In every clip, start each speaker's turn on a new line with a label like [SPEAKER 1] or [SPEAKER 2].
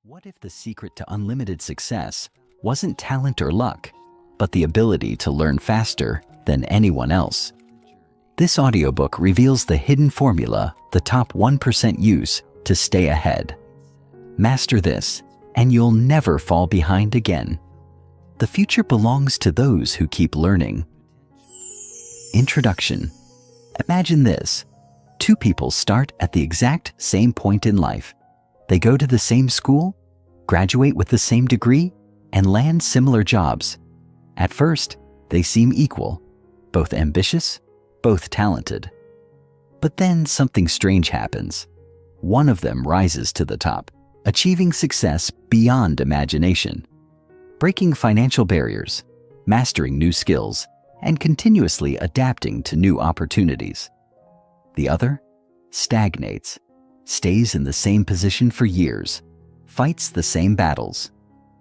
[SPEAKER 1] What if the secret to unlimited success wasn't talent or luck, but the ability to learn faster than anyone else? This audiobook reveals the hidden formula the top 1% use to stay ahead. Master this, and you'll never fall behind again. The future belongs to those who keep learning. Introduction. Imagine this. Two people start at the exact same point in life. They go to the same school, graduate with the same degree, and land similar jobs. At first, they seem equal, both ambitious, both talented. But then something strange happens. One of them rises to the top, achieving success beyond imagination, breaking financial barriers, mastering new skills, and continuously adapting to new opportunities. The other stagnates, stays in the same position for years, fights the same battles,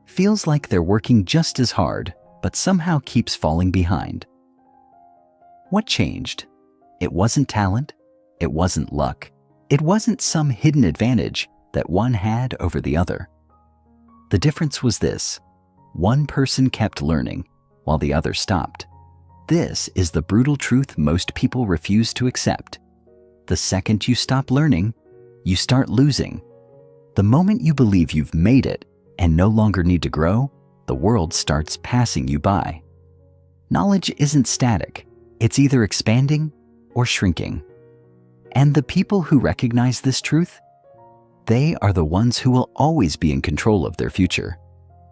[SPEAKER 1] feels like they're working just as hard, but somehow keeps falling behind. What changed? It wasn't talent, it wasn't luck, it wasn't some hidden advantage that one had over the other. The difference was this: one person kept learning while the other stopped. This is the brutal truth most people refuse to accept. The second you stop learning, you start losing. The moment you believe you've made it and no longer need to grow, the world starts passing you by. Knowledge isn't static. It's either expanding or shrinking. And the people who recognize this truth, they are the ones who will always be in control of their future.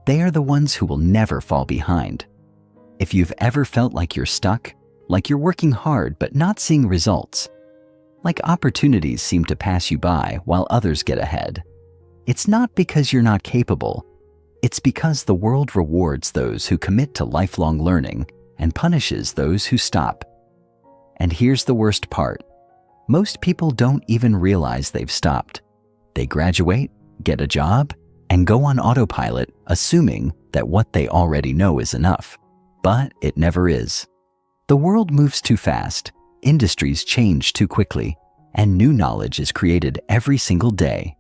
[SPEAKER 1] They are the ones who will never fall behind. If you've ever felt like you're stuck, like you're working hard but not seeing results, like opportunities seem to pass you by while others get ahead, it's not because you're not capable. It's because the world rewards those who commit to lifelong learning and punishes those who stop. And here's the worst part. Most people don't even realize they've stopped. They graduate, get a job, and go on autopilot, assuming that what they already know is enough. But it never is. The world moves too fast. Industries change too quickly, and new knowledge is created every single day.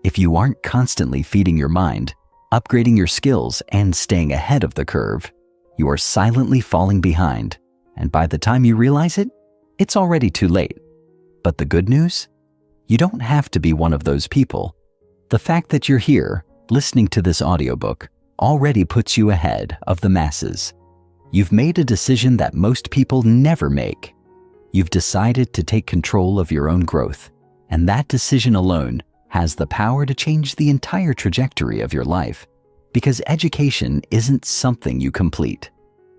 [SPEAKER 1] If you aren't constantly feeding your mind, upgrading your skills, and staying ahead of the curve, you are silently falling behind, and by the time you realize it, it's already too late. But the good news? You don't have to be one of those people. The fact that you're here, listening to this audiobook, already puts you ahead of the masses. You've made a decision that most people never make. You've decided to take control of your own growth, and that decision alone has the power to change the entire trajectory of your life, because education isn't something you complete.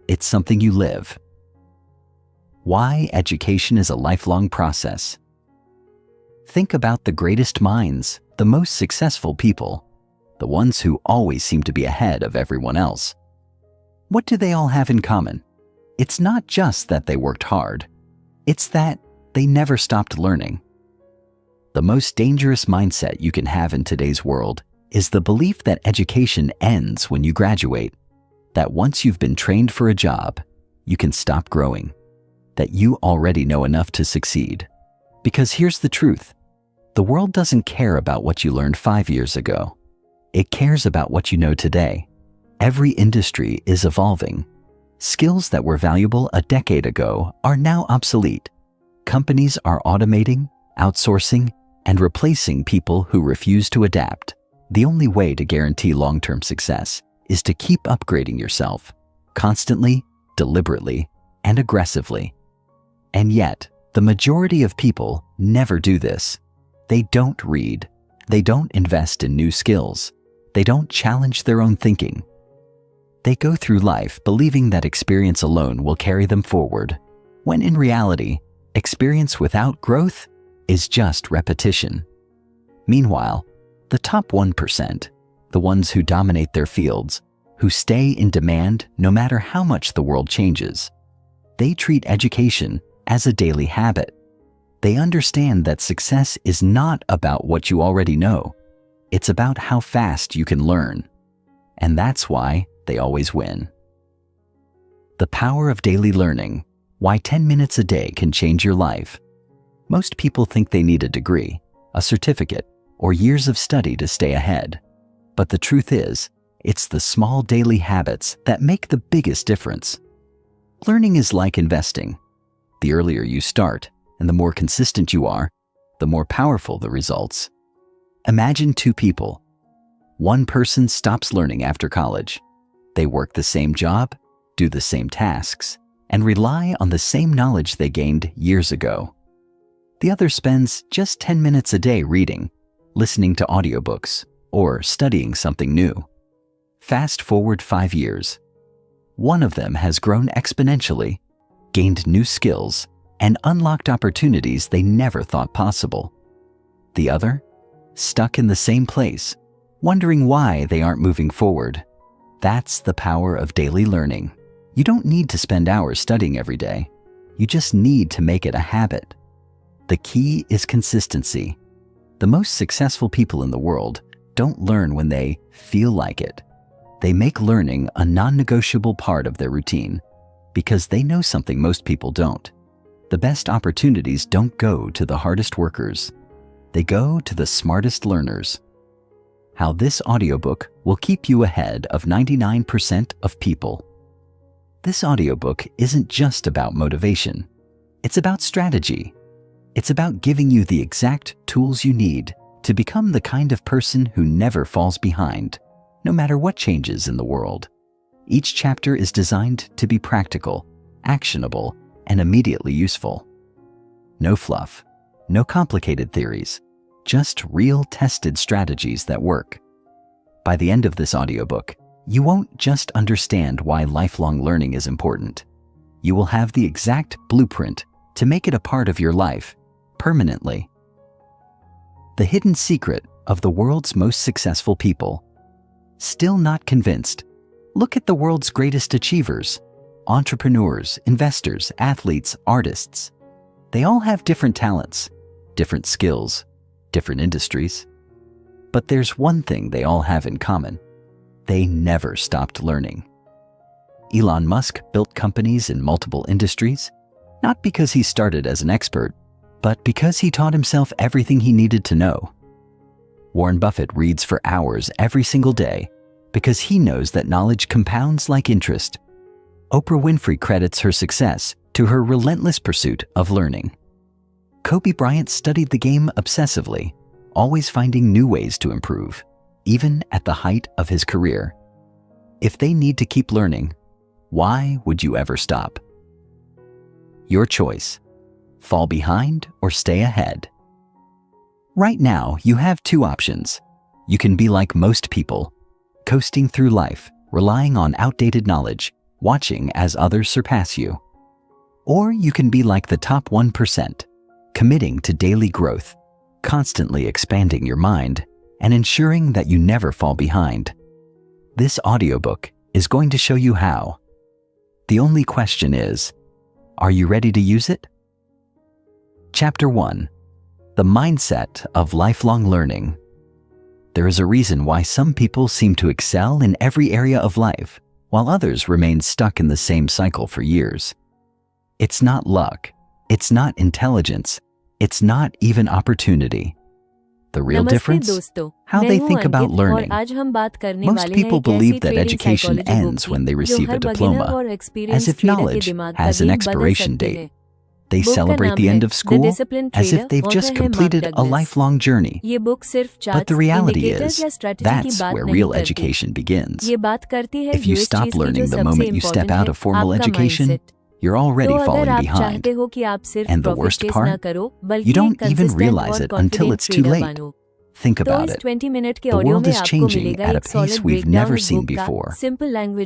[SPEAKER 1] It's something you live. Why education is a lifelong process. Think about the greatest minds, the most successful people, the ones who always seem to be ahead of everyone else. What do they all have in common? It's not just that they worked hard. It's that they never stopped learning. The most dangerous mindset you can have in today's world is the belief that education ends when you graduate, that once you've been trained for a job, you can stop growing, that you already know enough to succeed. Because here's the truth. The world doesn't care about what you learned 5 years ago. It cares about what you know today. Every industry is evolving. Skills that were valuable a decade ago are now obsolete. Companies are automating, outsourcing, and replacing people who refuse to adapt. The only way to guarantee long-term success is to keep upgrading yourself, constantly, deliberately, and aggressively. And yet, the majority of people never do this. They don't read. They don't invest in new skills. They don't challenge their own thinking. They go through life believing that experience alone will carry them forward, when in reality, experience without growth is just repetition. Meanwhile, the top 1%, the ones who dominate their fields, who stay in demand no matter how much the world changes, they treat education as a daily habit. They understand that success is not about what you already know. It's about how fast you can learn. And that's why they always win. The power of daily learning. Why 10 minutes a day can change your life. Most people think they need a degree, a certificate, or years of study to stay ahead. But the truth is, it's the small daily habits that make the biggest difference. Learning is like investing. The earlier you start and the more consistent you are, the more powerful the results. Imagine two people. One person stops learning after college. They work the same job, do the same tasks, and rely on the same knowledge they gained years ago. The other spends just 10 minutes a day reading, listening to audiobooks, or studying something new. Fast forward 5 years. One of them has grown exponentially, gained new skills, and unlocked opportunities they never thought possible. The other, stuck in the same place, wondering why they aren't moving forward. That's the power of daily learning. You don't need to spend hours studying every day. You just need to make it a habit. The key is consistency. The most successful people in the world don't learn when they feel like it. They make learning a non-negotiable part of their routine because they know something most people don't. The best opportunities don't go to the hardest workers. They go to the smartest learners. How this audiobook will keep you ahead of 99% of people. This audiobook isn't just about motivation. It's about strategy. It's about giving you the exact tools you need to become the kind of person who never falls behind, no matter what changes in the world. Each chapter is designed to be practical, actionable, and immediately useful. No fluff, no complicated theories, just real tested strategies that work. By the end of this audiobook, you won't just understand why lifelong learning is important. You will have the exact blueprint to make it a part of your life, permanently. The hidden secret of the world's most successful people. Still not convinced? Look at the world's greatest achievers, entrepreneurs, investors, athletes, artists. They all have different talents, different skills, different industries. But there's one thing they all have in common. They never stopped learning. Elon Musk built companies in multiple industries, not because he started as an expert, but because he taught himself everything he needed to know. Warren Buffett reads for hours every single day because he knows that knowledge compounds like interest. Oprah Winfrey credits her success to her relentless pursuit of learning. Kobe Bryant studied the game obsessively, always finding new ways to improve, even at the height of his career. If they need to keep learning, why would you ever stop? Your choice. Fall behind or stay ahead. Right now, you have two options. You can be like most people, coasting through life, relying on outdated knowledge, watching as others surpass you. Or you can be like the top 1%, committing to daily growth, constantly expanding your mind, and ensuring that you never fall behind. This audiobook is going to show you how. The only question is, are you ready to use it? Chapter 1. The Mindset of Lifelong Learning. There is a reason why some people seem to excel in every area of life, while others remain stuck in the same cycle for years. It's not luck, it's not intelligence, it's not even opportunity. The real difference? How they think about learning. Most people believe that education ends when they receive a diploma, as if knowledge has an expiration date. They celebrate the end of school as if they've just completed a lifelong journey. But the reality is, that's where real education begins. If you stop learning the moment you step out of formal education, you're already falling behind. And the worst part? You don't even realize it until it's too late. Think about it. The world is changing at a pace we've never seen before.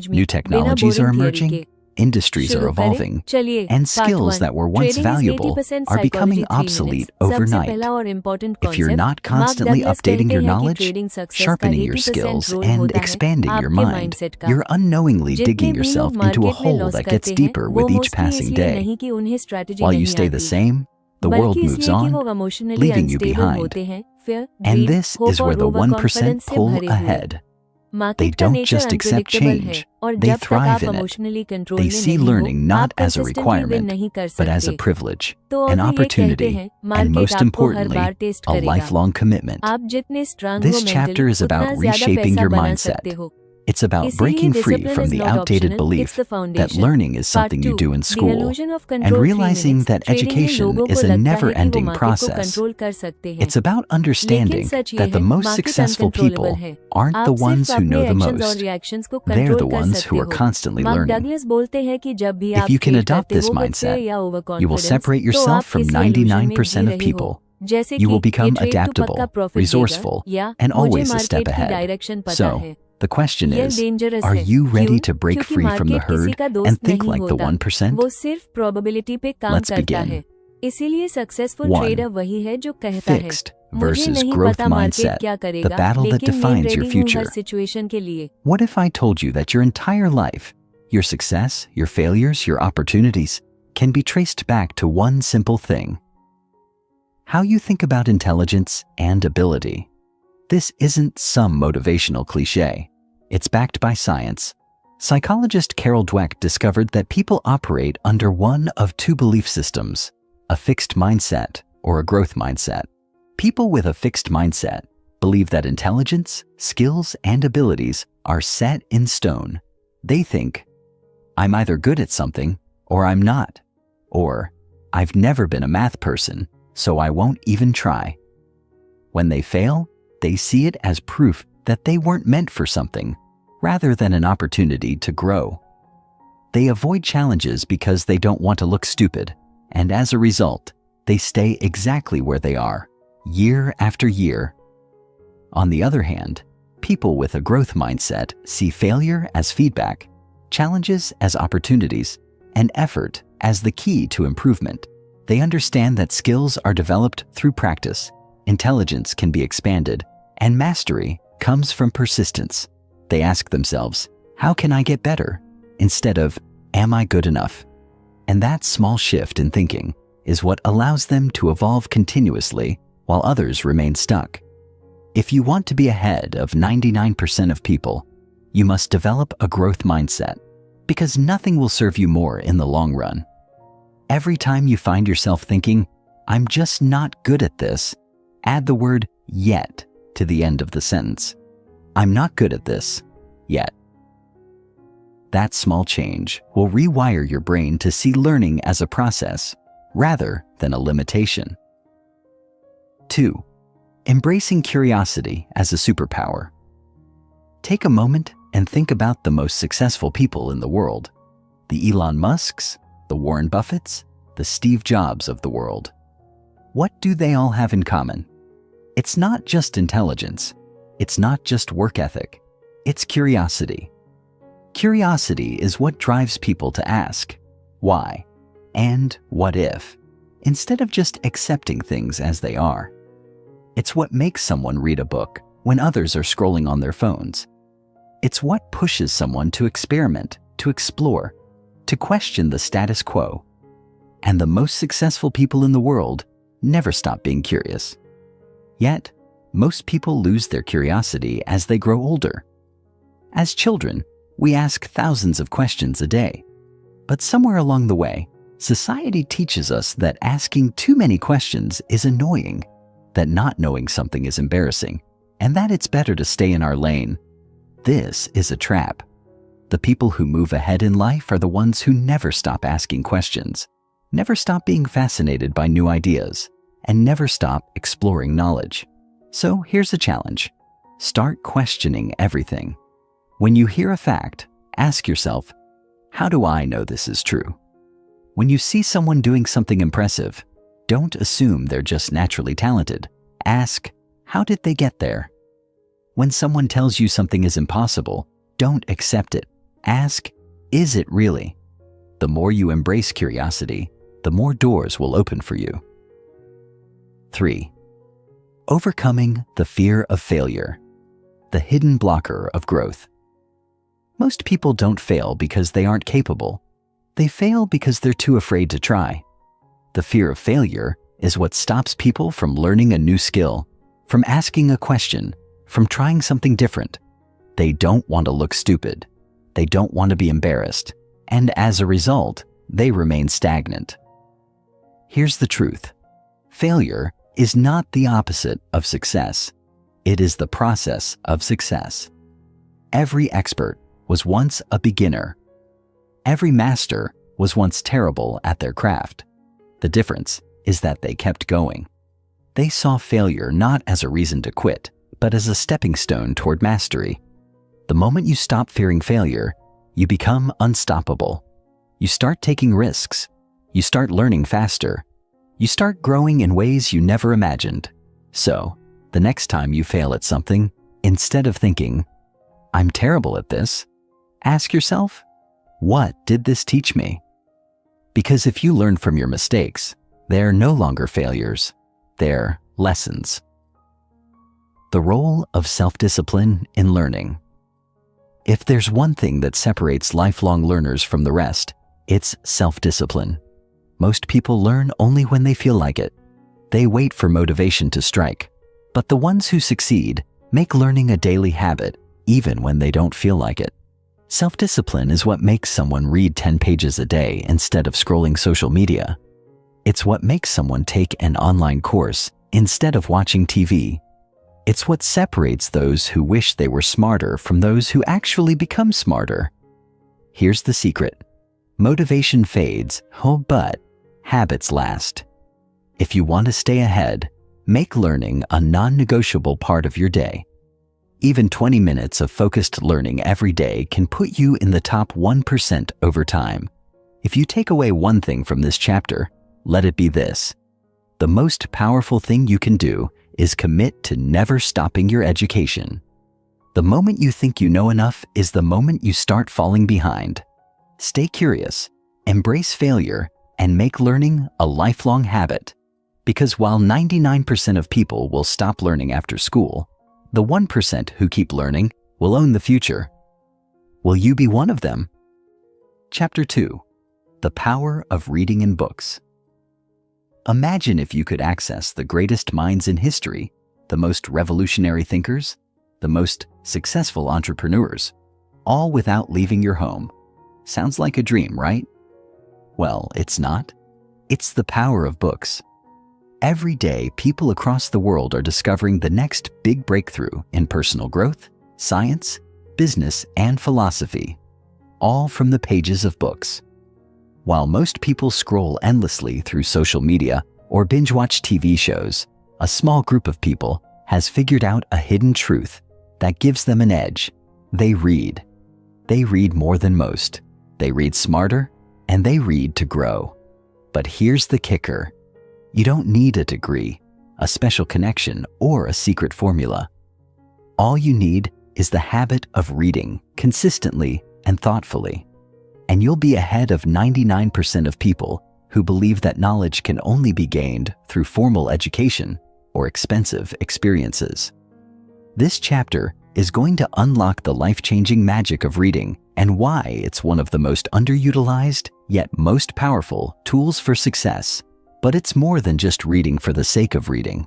[SPEAKER 1] New technologies are emerging, industries are evolving, and skills that were once valuable are becoming obsolete overnight. If you're not constantly updating your knowledge, sharpening your skills, and expanding your mind, you're unknowingly digging yourself into a hole that gets deeper with each passing day. While you stay the same, the world moves on, leaving you behind. And this is where the 1% pull ahead. They don't just accept change, they thrive in it. They see learning not as a requirement, but as a privilege, an opportunity, and most importantly, a lifelong commitment. This chapter is about reshaping your mindset. It's about breaking free from the outdated belief that learning is something you do in school and realizing that education is a never-ending process. It's about understanding that the most successful people aren't the ones who know the most. They're the ones who are constantly learning. If you can adopt this mindset, you will separate yourself from 99% of people. You will become adaptable, resourceful, and always a step ahead. So, the question is, are you ready to break free from the herd and think like the 1%? Let's begin. 1. Fixed versus growth mindset, the battle that defines your future. What if I told you that your entire life, your success, your failures, your opportunities, can be traced back to one simple thing? How you think about intelligence and ability. This isn't some motivational cliche. It's backed by science. Psychologist Carol Dweck discovered that people operate under one of two belief systems, a fixed mindset or a growth mindset. People with a fixed mindset believe that intelligence, skills, and abilities are set in stone. They think, I'm either good at something or I'm not, or I've never been a math person, so I won't even try. When they fail, they see it as proof that they weren't meant for something, rather than an opportunity to grow. They avoid challenges because they don't want to look stupid, and as a result, they stay exactly where they are, year after year. On the other hand, people with a growth mindset see failure as feedback, challenges as opportunities, and effort as the key to improvement. They understand that skills are developed through practice, intelligence can be expanded, and mastery comes from persistence. They ask themselves, how can I get better? Instead of, am I good enough? And that small shift in thinking is what allows them to evolve continuously while others remain stuck. If you want to be ahead of 99% of people, you must develop a growth mindset, because nothing will serve you more in the long run. Every time you find yourself thinking, I'm just not good at this, add the word yet to the end of the sentence. I'm not good at this yet. That small change will rewire your brain to see learning as a process rather than a limitation. 2. Embracing curiosity as a superpower. Take a moment and think about the most successful people in the world. The Elon Musks, the Warren Buffetts, the Steve Jobs of the world. What do they all have in common? It's not just intelligence. It's not just work ethic. It's curiosity. Curiosity is what drives people to ask, why, and what if, instead of just accepting things as they are. It's what makes someone read a book when others are scrolling on their phones. It's what pushes someone to experiment, to explore, to question the status quo. And the most successful people in the world never stop being curious. Yet, most people lose their curiosity as they grow older. As children, we ask thousands of questions a day. But somewhere along the way, society teaches us that asking too many questions is annoying, that not knowing something is embarrassing, and that it's better to stay in our lane. This is a trap. The people who move ahead in life are the ones who never stop asking questions, never stop being fascinated by new ideas, and never stop exploring knowledge. So here's a challenge. Start questioning everything. When you hear a fact, ask yourself, how do I know this is true? When you see someone doing something impressive, don't assume they're just naturally talented. Ask, how did they get there? When someone tells you something is impossible, don't accept it. Ask, is it really? The more you embrace curiosity, the more doors will open for you. 3. Overcoming the fear of failure, the hidden blocker of growth. Most people don't fail because they aren't capable. They fail because they're too afraid to try. The fear of failure is what stops people from learning a new skill, from asking a question, from trying something different. They don't want to look stupid. They don't want to be embarrassed. And as a result, they remain stagnant. Here's the truth. Failure is not the opposite of success. It is the process of success. Every expert was once a beginner. Every master was once terrible at their craft. The difference is that they kept going. They saw failure not as a reason to quit, but as a stepping stone toward mastery. The moment you stop fearing failure, you become unstoppable. You start taking risks. You start learning faster. You start growing in ways you never imagined. So, the next time you fail at something, instead of thinking, "I'm terrible at this," ask yourself, "What did this teach me?" Because if you learn from your mistakes, they're no longer failures. They're lessons. The role of self-discipline in learning. If there's one thing that separates lifelong learners from the rest, it's self-discipline. Most people learn only when they feel like it. They wait for motivation to strike. But the ones who succeed make learning a daily habit, even when they don't feel like it. Self-discipline is what makes someone read 10 pages a day instead of scrolling social media. It's what makes someone take an online course instead of watching TV. It's what separates those who wish they were smarter from those who actually become smarter. Here's the secret. Motivation fades, but habits last. If you want to stay ahead, make learning a non-negotiable part of your day. Even 20 minutes of focused learning every day can put you in the top 1% over time. If you take away one thing from this chapter, let it be this. The most powerful thing you can do is commit to never stopping your education. The moment you think you know enough is the moment you start falling behind. Stay curious, embrace failure, and make learning a lifelong habit. Because while 99% of people will stop learning after school, the 1% who keep learning will own the future. Will you be one of them? Chapter 2. The Power of Reading in Books. Imagine if you could access the greatest minds in history, the most revolutionary thinkers, the most successful entrepreneurs, all without leaving your home. Sounds like a dream, right? Well, it's not. It's the power of books. Every day, people across the world are discovering the next big breakthrough in personal growth, science, business, and philosophy, all from the pages of books. While most people scroll endlessly through social media or binge-watch TV shows, a small group of people has figured out a hidden truth that gives them an edge. They read. They read more than most. They read smarter, and they read to grow. But here's the kicker. You don't need a degree, a special connection, or a secret formula. All you need is the habit of reading consistently and thoughtfully. And you'll be ahead of 99% of people who believe that knowledge can only be gained through formal education or expensive experiences. This chapter is going to unlock the life-changing magic of reading and why it's one of the most underutilized yet most powerful tools for success. But it's more than just reading for the sake of reading.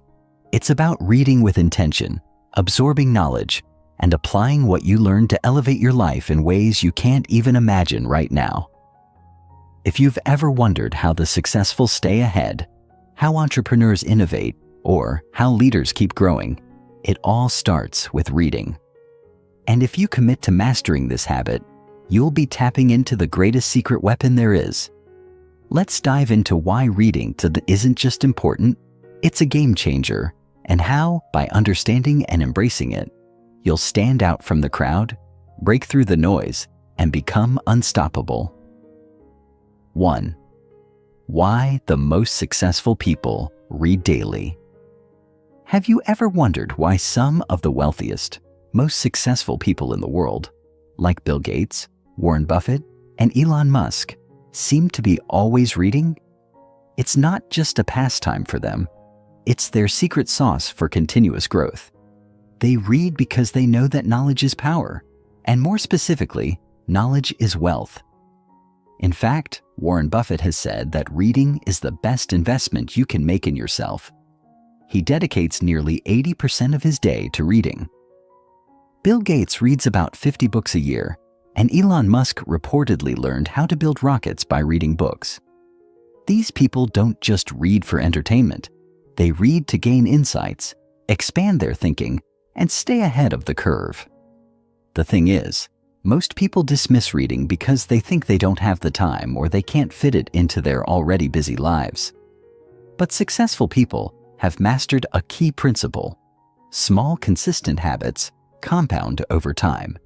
[SPEAKER 1] It's about reading with intention, absorbing knowledge, and applying what you learn to elevate your life in ways you can't even imagine right now. If you've ever wondered how the successful stay ahead, how entrepreneurs innovate, or how leaders keep growing, it all starts with reading. And if you commit to mastering this habit, you'll be tapping into the greatest secret weapon there is. Let's dive into why reading isn't just important, it's a game changer, and how, by understanding and embracing it, you'll stand out from the crowd, break through the noise, and become unstoppable. 1. Why the most successful people read daily. Have you ever wondered why some of the wealthiest, most successful people in the world, like Bill Gates, Warren Buffett, and Elon Musk, seem to be always reading? It's not just a pastime for them. It's their secret sauce for continuous growth. They read because they know that knowledge is power, and more specifically, knowledge is wealth. In fact, Warren Buffett has said that reading is the best investment you can make in yourself. He dedicates nearly 80% of his day to reading. Bill Gates reads about 50 books a year, and Elon Musk reportedly learned how to build rockets by reading books. These people don't just read for entertainment. They read to gain insights, expand their thinking, and stay ahead of the curve. The thing is, most people dismiss reading because they think they don't have the time or they can't fit it into their already busy lives. But successful people have mastered a key principle. Small, consistent habits compound over time.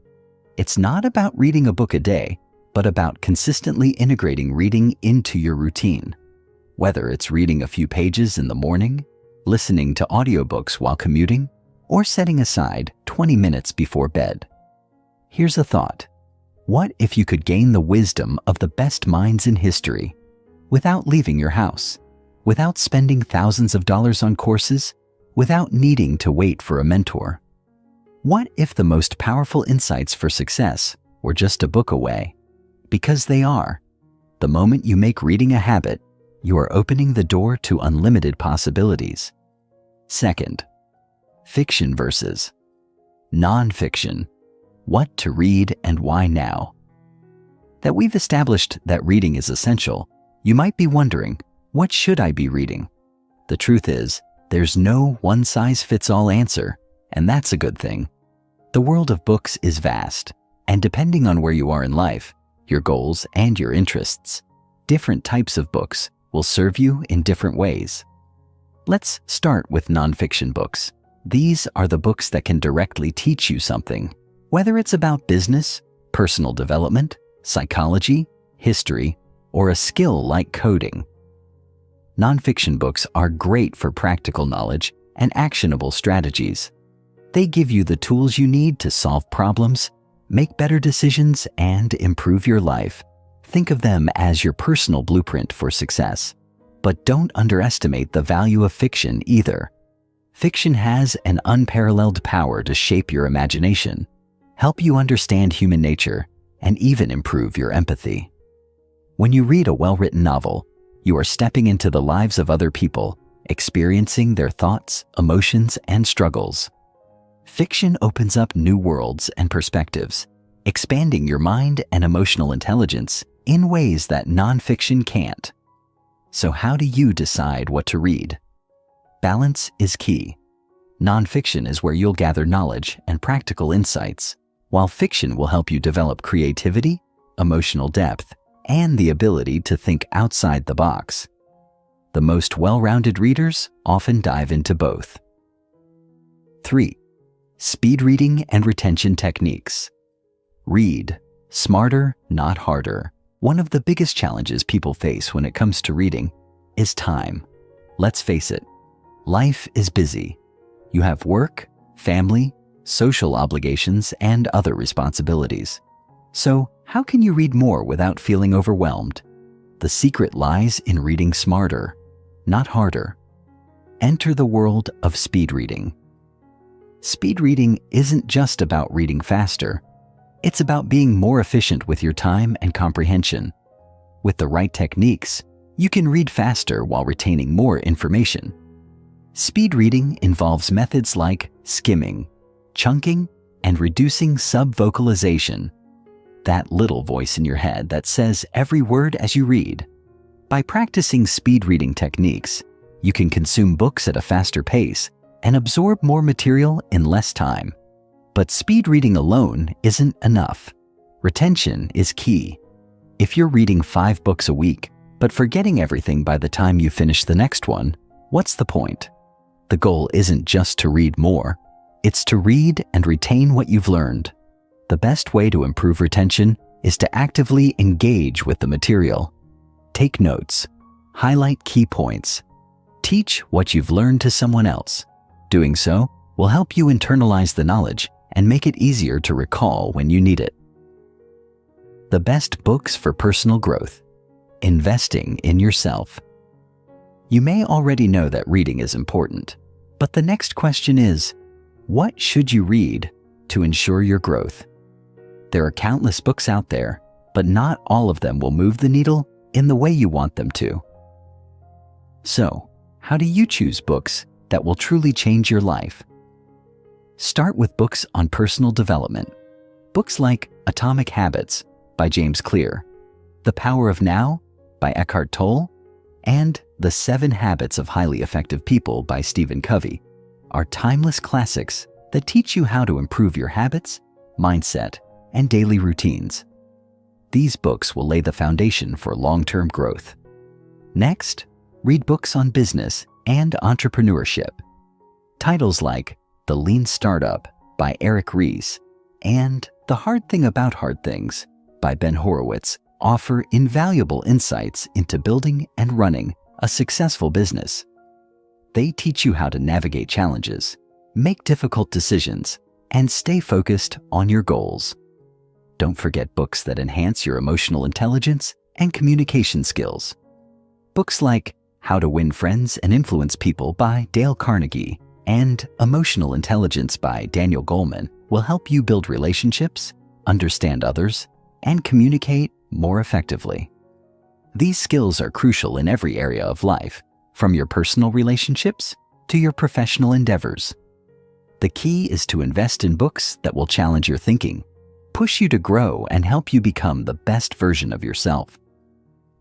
[SPEAKER 1] It's not about reading a book a day, but about consistently integrating reading into your routine. Whether it's reading a few pages in the morning, listening to audiobooks while commuting, or setting aside 20 minutes before bed. Here's a thought. What if you could gain the wisdom of the best minds in history without leaving your house, without spending thousands of dollars on courses, without needing to wait for a mentor? What if the most powerful insights for success were just a book away? Because they are. The moment you make reading a habit, you are opening the door to unlimited possibilities. Second, fiction versus nonfiction. What to read and why now? That we've established that reading is essential, you might be wondering, what should I be reading? The truth is, there's no one-size-fits-all answer, and that's a good thing. The world of books is vast, and depending on where you are in life, your goals and your interests, different types of books will serve you in different ways. Let's start with nonfiction books. These are the books that can directly teach you something, whether it's about business, personal development, psychology, history, or a skill like coding. Nonfiction books are great for practical knowledge and actionable strategies. They give you the tools you need to solve problems, make better decisions, and improve your life. Think of them as your personal blueprint for success. But don't underestimate the value of fiction either. Fiction has an unparalleled power to shape your imagination, help you understand human nature, and even improve your empathy. When you read a well-written novel, you are stepping into the lives of other people, experiencing their thoughts, emotions, and struggles. Fiction opens up new worlds and perspectives, expanding your mind and emotional intelligence in ways that nonfiction can't. So how do you decide what to read? Balance is key. Nonfiction is where you'll gather knowledge and practical insights, while fiction will help you develop creativity, emotional depth, and the ability to think outside the box. The most well-rounded readers often dive into both. 3. Speed reading and retention techniques. Read smarter, not harder. One of the biggest challenges people face when it comes to reading is time. Let's face it, life is busy. You have work, family, social obligations, and other responsibilities. So, how can you read more without feeling overwhelmed? The secret lies in reading smarter, not harder. Enter the world of speed reading. Speed reading isn't just about reading faster. It's about being more efficient with your time and comprehension. With the right techniques, you can read faster while retaining more information. Speed reading involves methods like skimming, chunking, and reducing sub-vocalization. That little voice in your head that says every word as you read. By practicing speed reading techniques, you can consume books at a faster pace and absorb more material in less time. But speed reading alone isn't enough. Retention is key. If you're reading 5 books a week, but forgetting everything by the time you finish the next one, what's the point? The goal isn't just to read more. It's to read and retain what you've learned. The best way to improve retention is to actively engage with the material. Take notes. Highlight key points. Teach what you've learned to someone else. Doing so will help you internalize the knowledge and make it easier to recall when you need it. The best books for personal growth. Investing in yourself. You may already know that reading is important, but the next question is, what should you read to ensure your growth? There are countless books out there, but not all of them will move the needle in the way you want them to. So, how do you choose books that will truly change your life? Start with books on personal development. Books like Atomic Habits by James Clear, The Power of Now by Eckhart Tolle, and The 7 Habits of Highly Effective People by Stephen Covey are timeless classics that teach you how to improve your habits, mindset, and daily routines. These books will lay the foundation for long-term growth. Next, read books on business and entrepreneurship. Titles like The Lean Startup by Eric Ries and The Hard Thing About Hard Things by Ben Horowitz offer invaluable insights into building and running a successful business. They teach you how to navigate challenges, make difficult decisions, and stay focused on your goals. Don't forget books that enhance your emotional intelligence and communication skills. Books like How to Win Friends and Influence People by Dale Carnegie and Emotional Intelligence by Daniel Goleman will help you build relationships, understand others, and communicate more effectively. These skills are crucial in every area of life, from your personal relationships to your professional endeavors. The key is to invest in books that will challenge your thinking, push you to grow, and help you become the best version of yourself.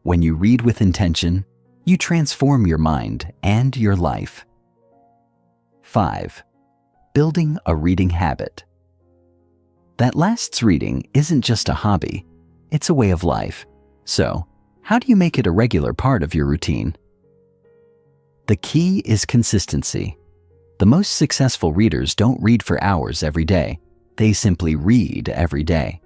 [SPEAKER 1] When you read with intention, you transform your mind and your life. 5. Building a reading habit. That lasts reading isn't just a hobby, it's a way of life. So, how do you make it a regular part of your routine? The key is consistency. The most successful readers don't read for hours every day. They simply read every day.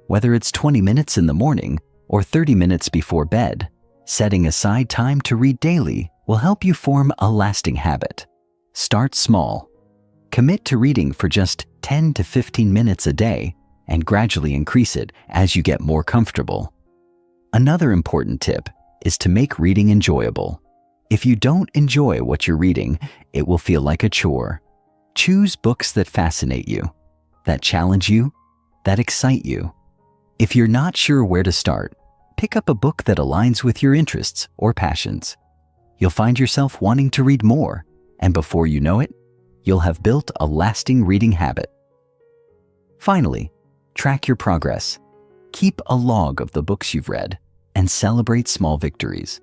[SPEAKER 1] Whether it's 20 minutes in the morning or 30 minutes before bed, setting aside time to read daily will help you form a lasting habit. Start small. Commit to reading for just 10 to 15 minutes a day and gradually increase it as you get more comfortable. Another important tip is to make reading enjoyable. If you don't enjoy what you're reading, it will feel like a chore. Choose books that fascinate you, that challenge you, that excite you. If you're not sure where to start, pick up a book that aligns with your interests or passions. You'll find yourself wanting to read more, and before you know it, you'll have built a lasting reading habit. Finally, track your progress. Keep a log of the books you've read and celebrate small victories.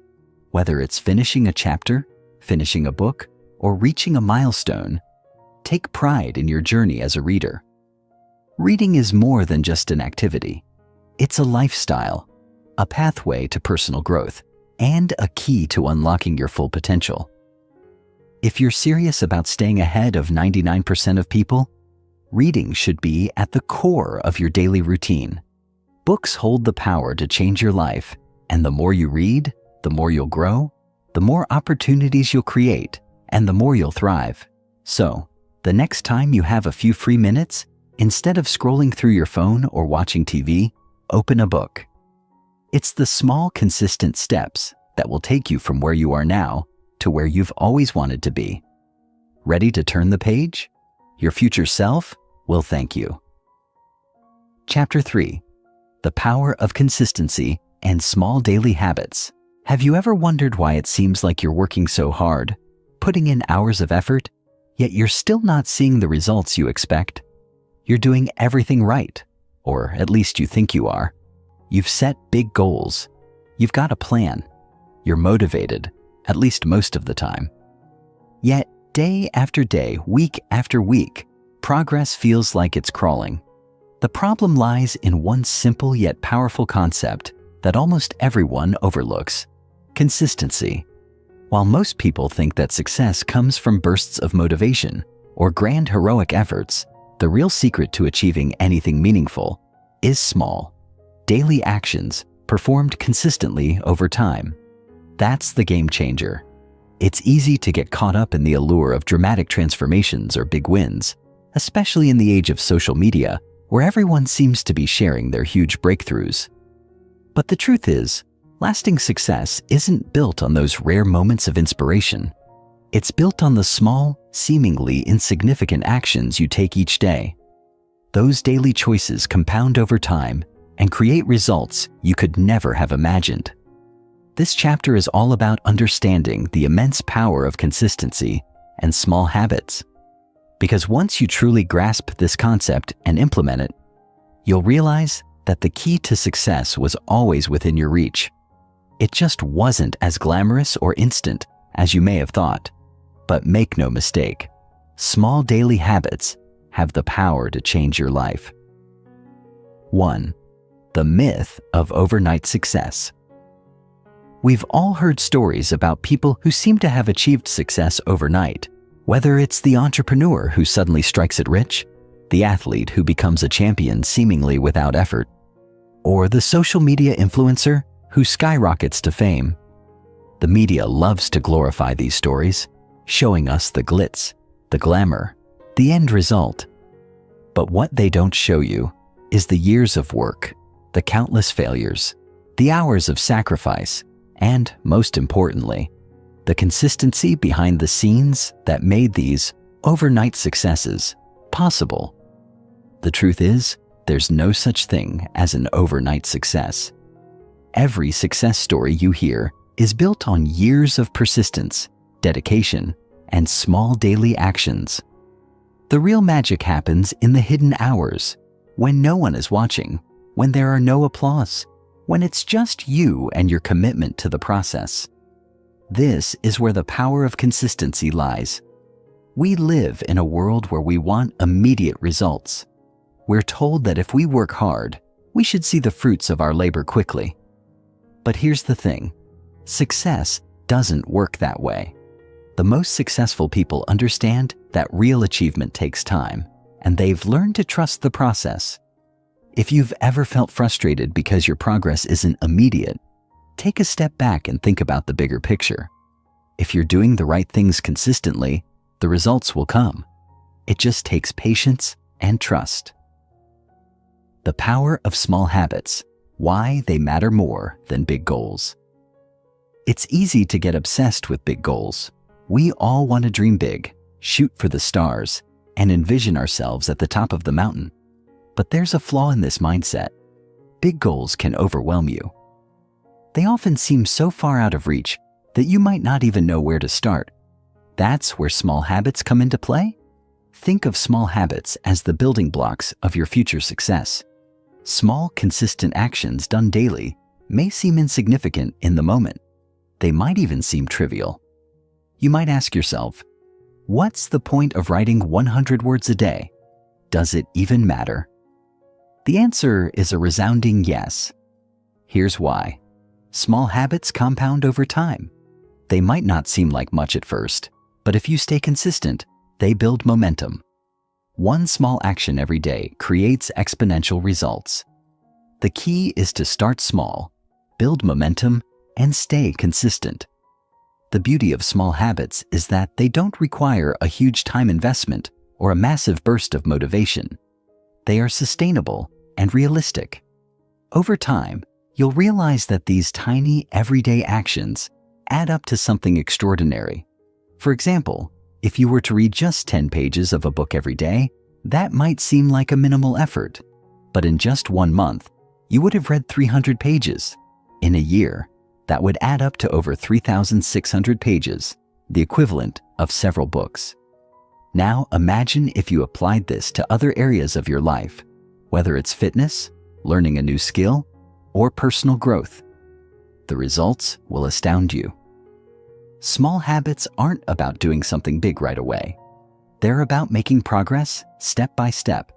[SPEAKER 1] Whether it's finishing a chapter, finishing a book, or reaching a milestone, take pride in your journey as a reader. Reading is more than just an activity. It's a lifestyle, a pathway to personal growth, and a key to unlocking your full potential. If you're serious about staying ahead of 99% of people, reading should be at the core of your daily routine. Books hold the power to change your life, and the more you read, the more you'll grow, the more opportunities you'll create, and the more you'll thrive. So, the next time you have a few free minutes, instead of scrolling through your phone or watching TV, open a book. It's the small, consistent steps that will take you from where you are now to where you've always wanted to be. Ready to turn the page? Your future self will thank you. Chapter 3. The Power of Consistency and Small Daily Habits. Have you ever wondered why it seems like you're working so hard, putting in hours of effort, yet you're still not seeing the results you expect? You're doing everything right, or at least you think you are. You've set big goals. You've got a plan. You're motivated, at least most of the time. Yet, day after day, week after week, progress feels like it's crawling. The problem lies in one simple yet powerful concept that almost everyone overlooks: consistency. While most people think that success comes from bursts of motivation or grand heroic efforts, the real secret to achieving anything meaningful is small, daily actions performed consistently over time. That's the game changer. It's easy to get caught up in the allure of dramatic transformations or big wins, especially in the age of social media, where everyone seems to be sharing their huge breakthroughs. But the truth is, lasting success isn't built on those rare moments of inspiration. It's built on the small, seemingly insignificant actions you take each day. Those daily choices compound over time and create results you could never have imagined. This chapter is all about understanding the immense power of consistency and small habits. Because once you truly grasp this concept and implement it, you'll realize that the key to success was always within your reach. It just wasn't as glamorous or instant as you may have thought. But make no mistake, small daily habits have the power to change your life. 1. The myth of overnight success. We've all heard stories about people who seem to have achieved success overnight, whether it's the entrepreneur who suddenly strikes it rich, the athlete who becomes a champion seemingly without effort, or the social media influencer who skyrockets to fame. The media loves to glorify these stories, showing us the glitz, the glamour, the end result. But what they don't show you is the years of work, the countless failures, the hours of sacrifice, and, most importantly, the consistency behind the scenes that made these overnight successes possible. The truth is, there's no such thing as an overnight success. Every success story you hear is built on years of persistence, dedication, and small daily actions. The real magic happens in the hidden hours, when no one is watching, when there are no applause, when it's just you and your commitment to the process. This is where the power of consistency lies. We live in a world where we want immediate results. We're told that if we work hard, we should see the fruits of our labor quickly. But here's the thing, success doesn't work that way. The most successful people understand that real achievement takes time, and they've learned to trust the process. If you've ever felt frustrated because your progress isn't immediate, take a step back and think about the bigger picture. If you're doing the right things consistently, the results will come. It just takes patience and trust. The power of small habits, why they matter more than big goals. It's easy to get obsessed with big goals. We all want to dream big, shoot for the stars, and envision ourselves at the top of the mountain. But there's a flaw in this mindset. Big goals can overwhelm you. They often seem so far out of reach that you might not even know where to start. That's where small habits come into play. Think of small habits as the building blocks of your future success. Small, consistent actions done daily may seem insignificant in the moment. They might even seem trivial. You might ask yourself, what's the point of writing 100 words a day? Does it even matter? The answer is a resounding yes. Here's why. Small habits compound over time. They might not seem like much at first, but if you stay consistent, they build momentum. One small action every day creates exponential results. The key is to start small, build momentum, and stay consistent. The beauty of small habits is that they don't require a huge time investment or a massive burst of motivation. They are sustainable and realistic. Over time, you'll realize that these tiny, everyday actions add up to something extraordinary. For example, if you were to read just 10 pages of a book every day, that might seem like a minimal effort. But in just 1 month, you would have read 300 pages. In a year, that would add up to over 3,600 pages, the equivalent of several books. Now imagine if you applied this to other areas of your life, whether it's fitness, learning a new skill, or personal growth. The results will astound you. Small habits aren't about doing something big right away. They're about making progress step by step.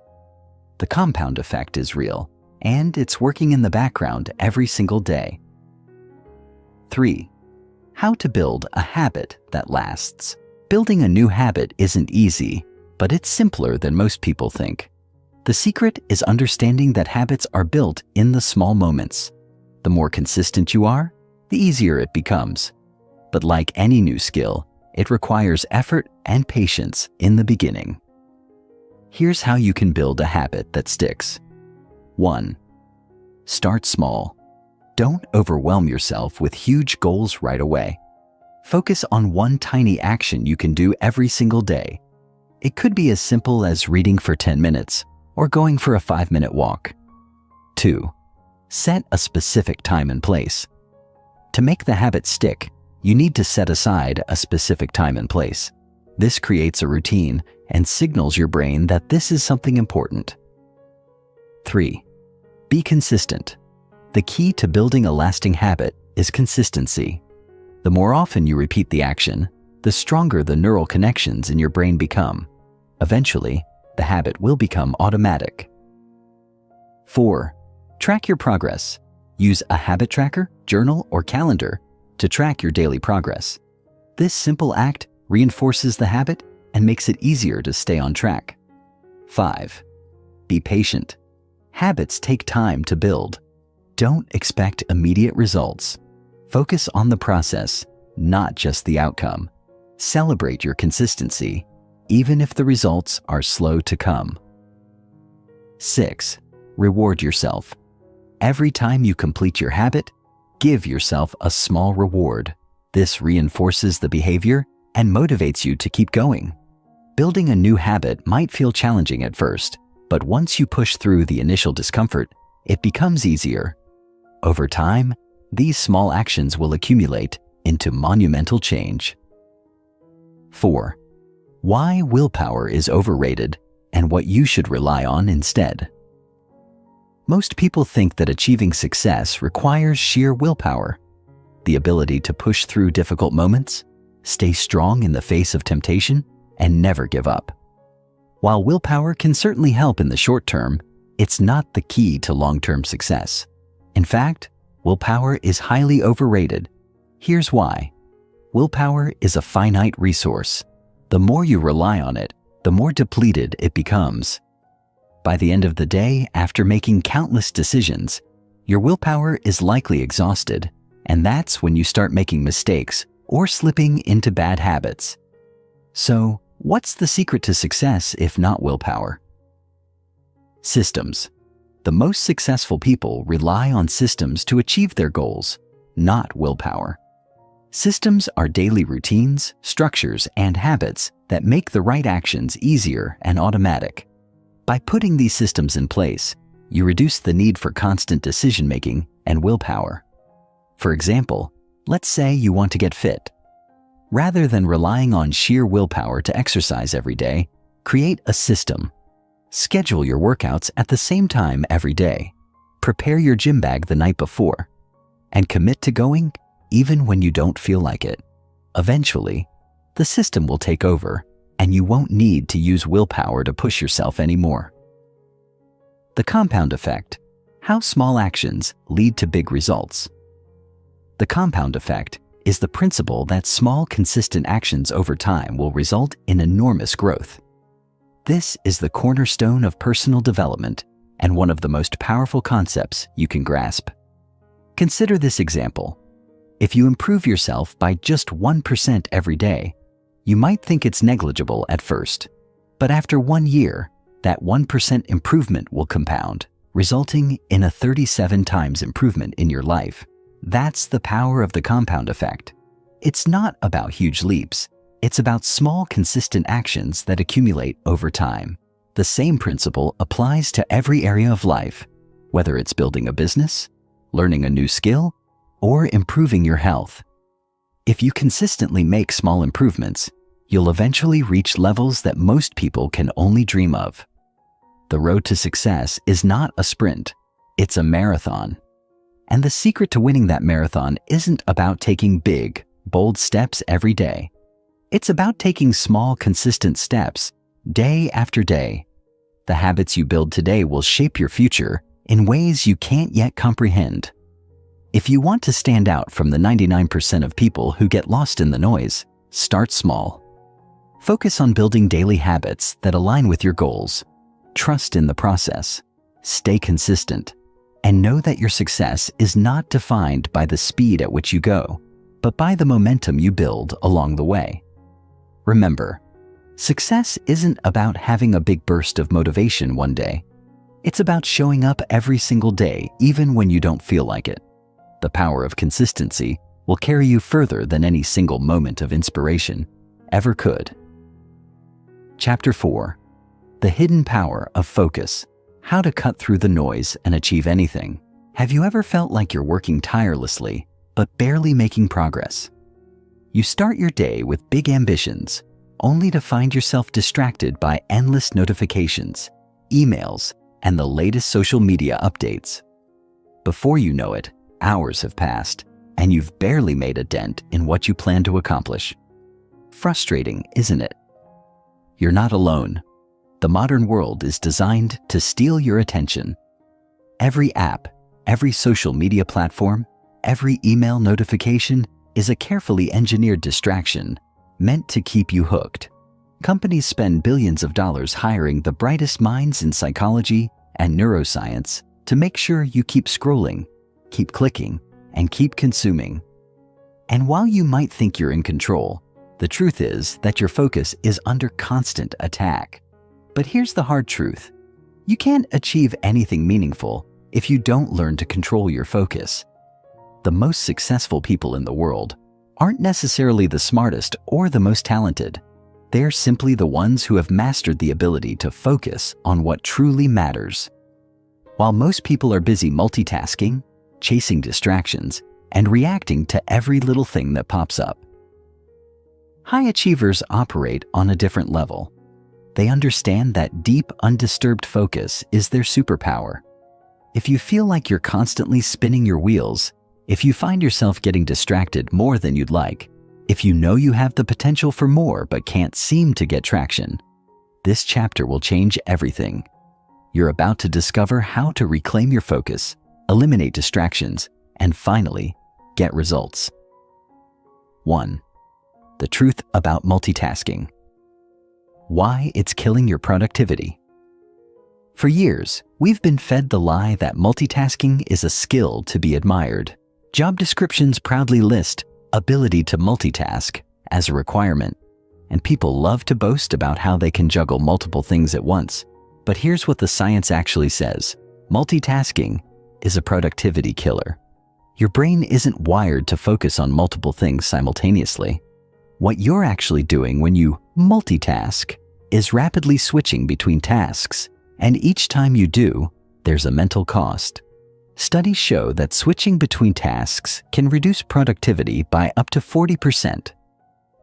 [SPEAKER 1] The compound effect is real, and it's working in the background every single day. 3. How to build a habit that lasts. Building a new habit isn't easy, but it's simpler than most people think. The secret is understanding that habits are built in the small moments. The more consistent you are, the easier it becomes. But like any new skill, it requires effort and patience in the beginning. Here's how you can build a habit that sticks. 1. Start small. Don't overwhelm yourself with huge goals right away. Focus on one tiny action you can do every single day. It could be as simple as reading for 10 minutes or going for a 5-minute walk. 2. Set a specific time and place. To make the habit stick, you need to set aside a specific time and place. This creates a routine and signals your brain that this is something important. 3. Be consistent. The key to building a lasting habit is consistency. The more often you repeat the action, the stronger the neural connections in your brain become. Eventually, the habit will become automatic. 4. Track your progress. Use a habit tracker, journal, or calendar to track your daily progress. This simple act reinforces the habit and makes it easier to stay on track. 5. Be patient. Habits take time to build. Don't expect immediate results. Focus on the process, not just the outcome. Celebrate your consistency, even if the results are slow to come. 6. Reward yourself. Every time you complete your habit, give yourself a small reward. This reinforces the behavior and motivates you to keep going. Building a new habit might feel challenging at first, but once you push through the initial discomfort, it becomes easier. Over time, these small actions will accumulate into monumental change. 4. Why willpower is overrated and what you should rely on instead. Most people think that achieving success requires sheer willpower, the ability to push through difficult moments, stay strong in the face of temptation, and never give up. While willpower can certainly help in the short term, it's not the key to long-term success. In fact, willpower is highly overrated. Here's why. Willpower is a finite resource. The more you rely on it, the more depleted it becomes. By the end of the day, after making countless decisions, your willpower is likely exhausted, and that's when you start making mistakes or slipping into bad habits. So, what's the secret to success if not willpower? Systems. The most successful people rely on systems to achieve their goals, not willpower. Systems are daily routines, structures, and habits that make the right actions easier and automatic. By putting these systems in place, you reduce the need for constant decision-making and willpower. For example, let's say you want to get fit. Rather than relying on sheer willpower to exercise every day, create a system. Schedule your workouts at the same time every day. Prepare your gym bag the night before. And commit to going even when you don't feel like it. Eventually, the system will take over, and you won't need to use willpower to push yourself anymore. The compound effect. How small actions lead to big results. The compound effect is the principle that small, consistent actions over time will result in enormous growth. This is the cornerstone of personal development and one of the most powerful concepts you can grasp. Consider this example. If you improve yourself by just 1% every day, you might think it's negligible at first, but after 1 year, that 1% improvement will compound, resulting in a 37 times improvement in your life. That's the power of the compound effect. It's not about huge leaps. It's about small, consistent actions that accumulate over time. The same principle applies to every area of life, whether it's building a business, learning a new skill, or improving your health. If you consistently make small improvements, you'll eventually reach levels that most people can only dream of. The road to success is not a sprint, it's a marathon. And the secret to winning that marathon isn't about taking big, bold steps every day. It's about taking small, consistent steps, day after day. The habits you build today will shape your future in ways you can't yet comprehend. If you want to stand out from the 99% of people who get lost in the noise, start small. Focus on building daily habits that align with your goals. Trust in the process. Stay consistent. And know that your success is not defined by the speed at which you go, but by the momentum you build along the way. Remember, success isn't about having a big burst of motivation one day. It's about showing up every single day, even when you don't feel like it. The power of consistency will carry you further than any single moment of inspiration ever could. Chapter 4. The Hidden Power of Focus. How to cut through the noise and achieve anything. Have you ever felt like you're working tirelessly, but barely making progress? You start your day with big ambitions, only to find yourself distracted by endless notifications, emails, and the latest social media updates. Before you know it, hours have passed, and you've barely made a dent in what you plan to accomplish. Frustrating, isn't it? You're not alone. The modern world is designed to steal your attention. Every app, every social media platform, every email notification is a carefully engineered distraction meant to keep you hooked. Companies spend billions of dollars hiring the brightest minds in psychology and neuroscience to make sure you keep scrolling, keep clicking, and keep consuming. And while you might think you're in control, the truth is that your focus is under constant attack. But here's the hard truth. You can't achieve anything meaningful if you don't learn to control your focus. The most successful people in the world aren't necessarily the smartest or the most talented. They're simply the ones who have mastered the ability to focus on what truly matters. While most people are busy multitasking, chasing distractions, and reacting to every little thing that pops up. High achievers operate on a different level. They understand that deep, undisturbed focus is their superpower. If you feel like you're constantly spinning your wheels, if you find yourself getting distracted more than you'd like, if you know you have the potential for more but can't seem to get traction, this chapter will change everything. You're about to discover how to reclaim your focus, eliminate distractions, and finally, get results. 1. The truth about multitasking. Why it's killing your productivity. For years, we've been fed the lie that multitasking is a skill to be admired. Job descriptions proudly list ability to multitask as a requirement, and people love to boast about how they can juggle multiple things at once. But here's what the science actually says. Multitasking is a productivity killer. Your brain isn't wired to focus on multiple things simultaneously. What you're actually doing when you multitask is rapidly switching between tasks, and each time you do, there's a mental cost. Studies show that switching between tasks can reduce productivity by up to 40%.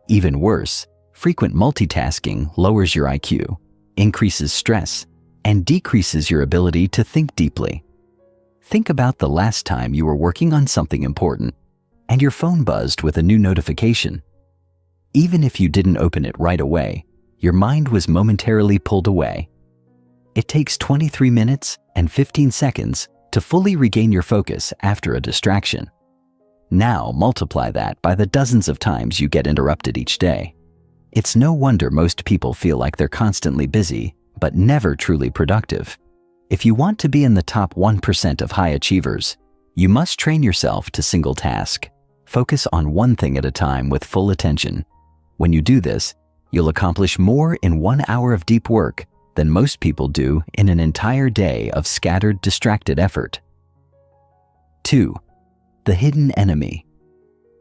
[SPEAKER 1] Even worse, frequent multitasking lowers your IQ, increases stress, and decreases your ability to think deeply. Think about the last time you were working on something important and your phone buzzed with a new notification. Even if you didn't open it right away, your mind was momentarily pulled away. It takes 23 minutes and 15 seconds to fully regain your focus after a distraction. Now multiply that by the dozens of times you get interrupted each day. It's no wonder most people feel like they're constantly busy, but never truly productive. If you want to be in the top 1% of high achievers, you must train yourself to single task. Focus on one thing at a time with full attention. When you do this, you'll accomplish more in 1 hour of deep work than most people do in an entire day of scattered, distracted effort. 2. The hidden enemy.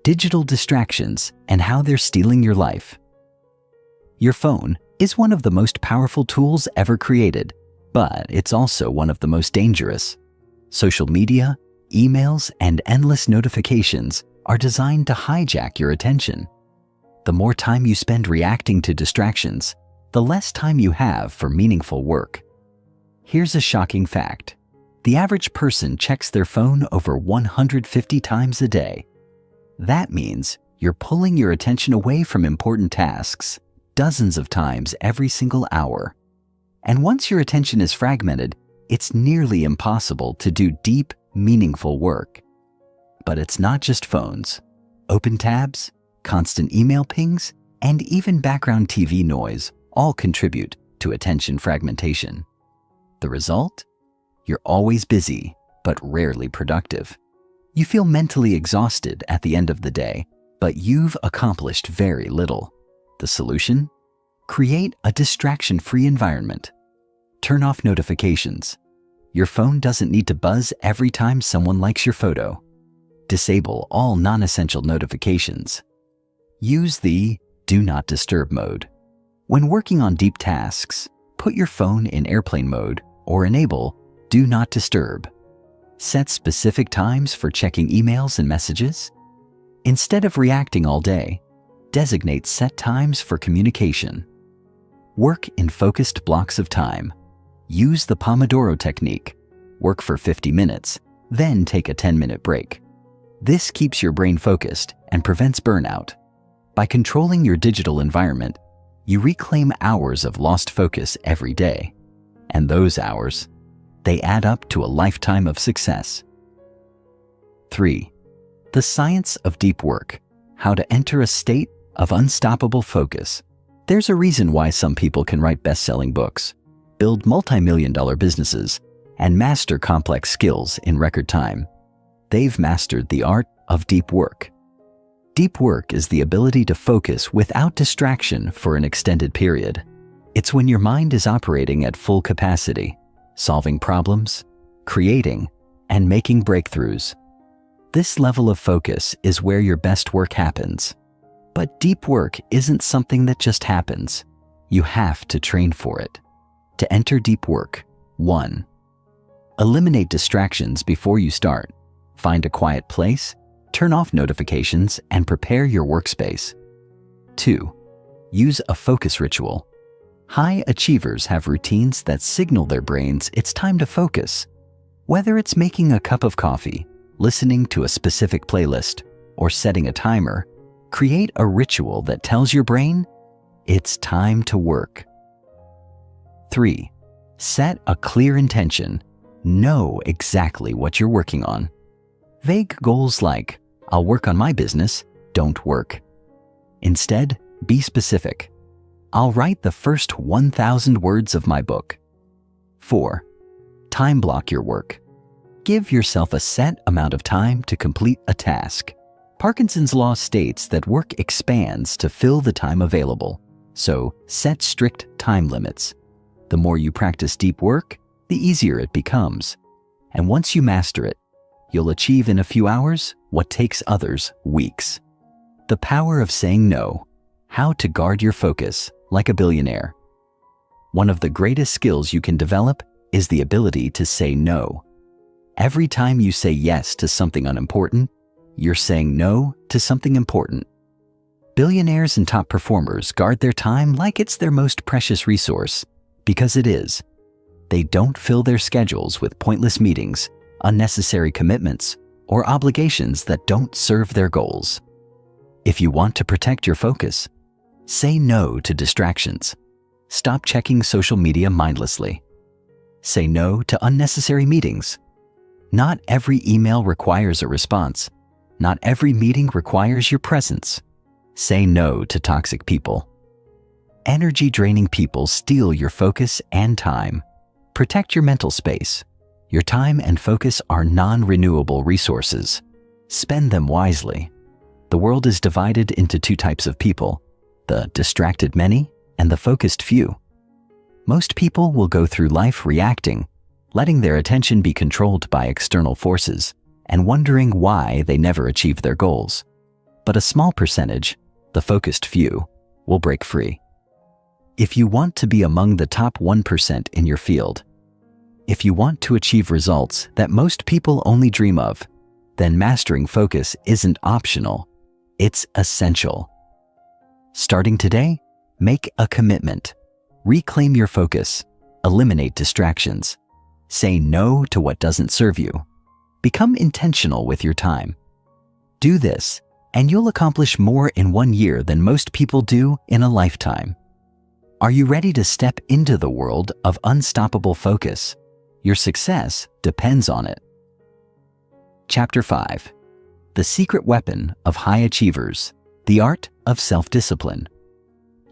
[SPEAKER 1] Digital distractions and how they're stealing your life. Your phone is one of the most powerful tools ever created, but it's also one of the most dangerous. Social media, emails, and endless notifications are designed to hijack your attention. The more time you spend reacting to distractions, the less time you have for meaningful work. Here's a shocking fact. The average person checks their phone over 150 times a day. That means you're pulling your attention away from important tasks dozens of times every single hour. And once your attention is fragmented, it's nearly impossible to do deep, meaningful work. But it's not just phones. Open tabs, constant email pings, and even background TV noise all contribute to attention fragmentation. The result? You're always busy, but rarely productive. You feel mentally exhausted at the end of the day, but you've accomplished very little. The solution? Create a distraction-free environment. Turn off notifications. Your phone doesn't need to buzz every time someone likes your photo. Disable all non-essential notifications. Use the Do Not Disturb mode. When working on deep tasks, put your phone in airplane mode or enable Do Not Disturb. Set specific times for checking emails and messages. Instead of reacting all day, Designate set times for communication. Work in focused blocks of time. Use the Pomodoro technique. Work for 50 minutes, then take a 10-minute break. This keeps your brain focused and prevents burnout. By controlling your digital environment, you reclaim hours of lost focus every day. And those hours, they add up to a lifetime of success. 3. The science of deep work. How to enter a state of unstoppable focus. There's a reason why some people can write best-selling books, build multi-million-dollar businesses, and master complex skills in record time. They've mastered the art of deep work. Deep work is the ability to focus without distraction for an extended period. It's when your mind is operating at full capacity, solving problems, creating, and making breakthroughs. This level of focus is where your best work happens. But deep work isn't something that just happens. You have to train for it. To enter deep work, 1. Eliminate distractions before you start. Find a quiet place, turn off notifications, and prepare your workspace. 2. Use a focus ritual. High achievers have routines that signal their brains it's time to focus. Whether it's making a cup of coffee, listening to a specific playlist, or setting a timer, create a ritual that tells your brain it's time to work. 3. Set a clear intention. Know exactly what you're working on. Vague goals like, I'll work on my business, don't work. Instead, be specific. I'll write the first 1,000 words of my book. 4. Time block your work. Give yourself a set amount of time to complete a task. Parkinson's law states that work expands to fill the time available, so set strict time limits. The more you practice deep work, the easier it becomes. And once you master it, you'll achieve in a few hours what takes others weeks. The power of saying no. How to guard your focus like a billionaire. One of the greatest skills you can develop is the ability to say no. Every time you say yes to something unimportant, you're saying no to something important. Billionaires and top performers guard their time like it's their most precious resource, because it is. They don't fill their schedules with pointless meetings, unnecessary commitments, or obligations that don't serve their goals. If you want to protect your focus, say no to distractions. Stop checking social media mindlessly. Say no to unnecessary meetings. Not every email requires a response. Not every meeting requires your presence. Say no to toxic people. Energy-draining people steal your focus and time. Protect your mental space. Your time and focus are non-renewable resources. Spend them wisely. The world is divided into 2 types of people, the distracted many and the focused few. Most people will go through life reacting, letting their attention be controlled by external forces, and wondering why they never achieve their goals. But a small percentage, the focused few, will break free. If you want to be among the top 1% in your field, if you want to achieve results that most people only dream of, then mastering focus isn't optional, it's essential. Starting today, make a commitment. Reclaim your focus. Eliminate distractions. Say no to what doesn't serve you. Become intentional with your time. Do this, and you'll accomplish more in 1 year than most people do in a lifetime. Are you ready to step into the world of unstoppable focus? Your success depends on it. Chapter 5. The Secret Weapon of High Achievers, the Art of Self-Discipline.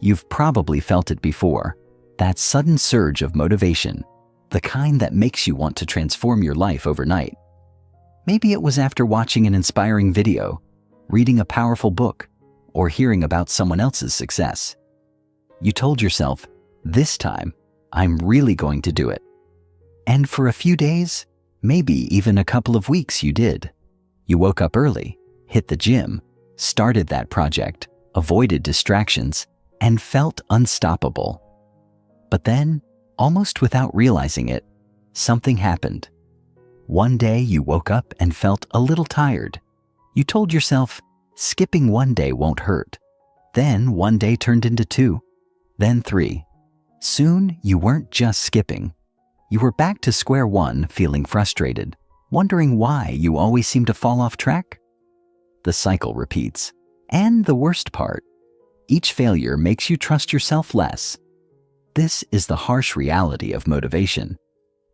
[SPEAKER 1] You've probably felt it before, that sudden surge of motivation, the kind that makes you want to transform your life overnight. Maybe it was after watching an inspiring video, reading a powerful book, or hearing about someone else's success. You told yourself, this time, I'm really going to do it. And for a few days, maybe even a couple of weeks, you did. You woke up early, hit the gym, started that project, avoided distractions, and felt unstoppable. But then, almost without realizing it, something happened. One day you woke up and felt a little tired. You told yourself, skipping one day won't hurt. Then 1 day turned into 2, then 3. Soon you weren't just skipping. You were back to square one, feeling frustrated, wondering why you always seem to fall off track. The cycle repeats. And the worst part, each failure makes you trust yourself less. This is the harsh reality of motivation.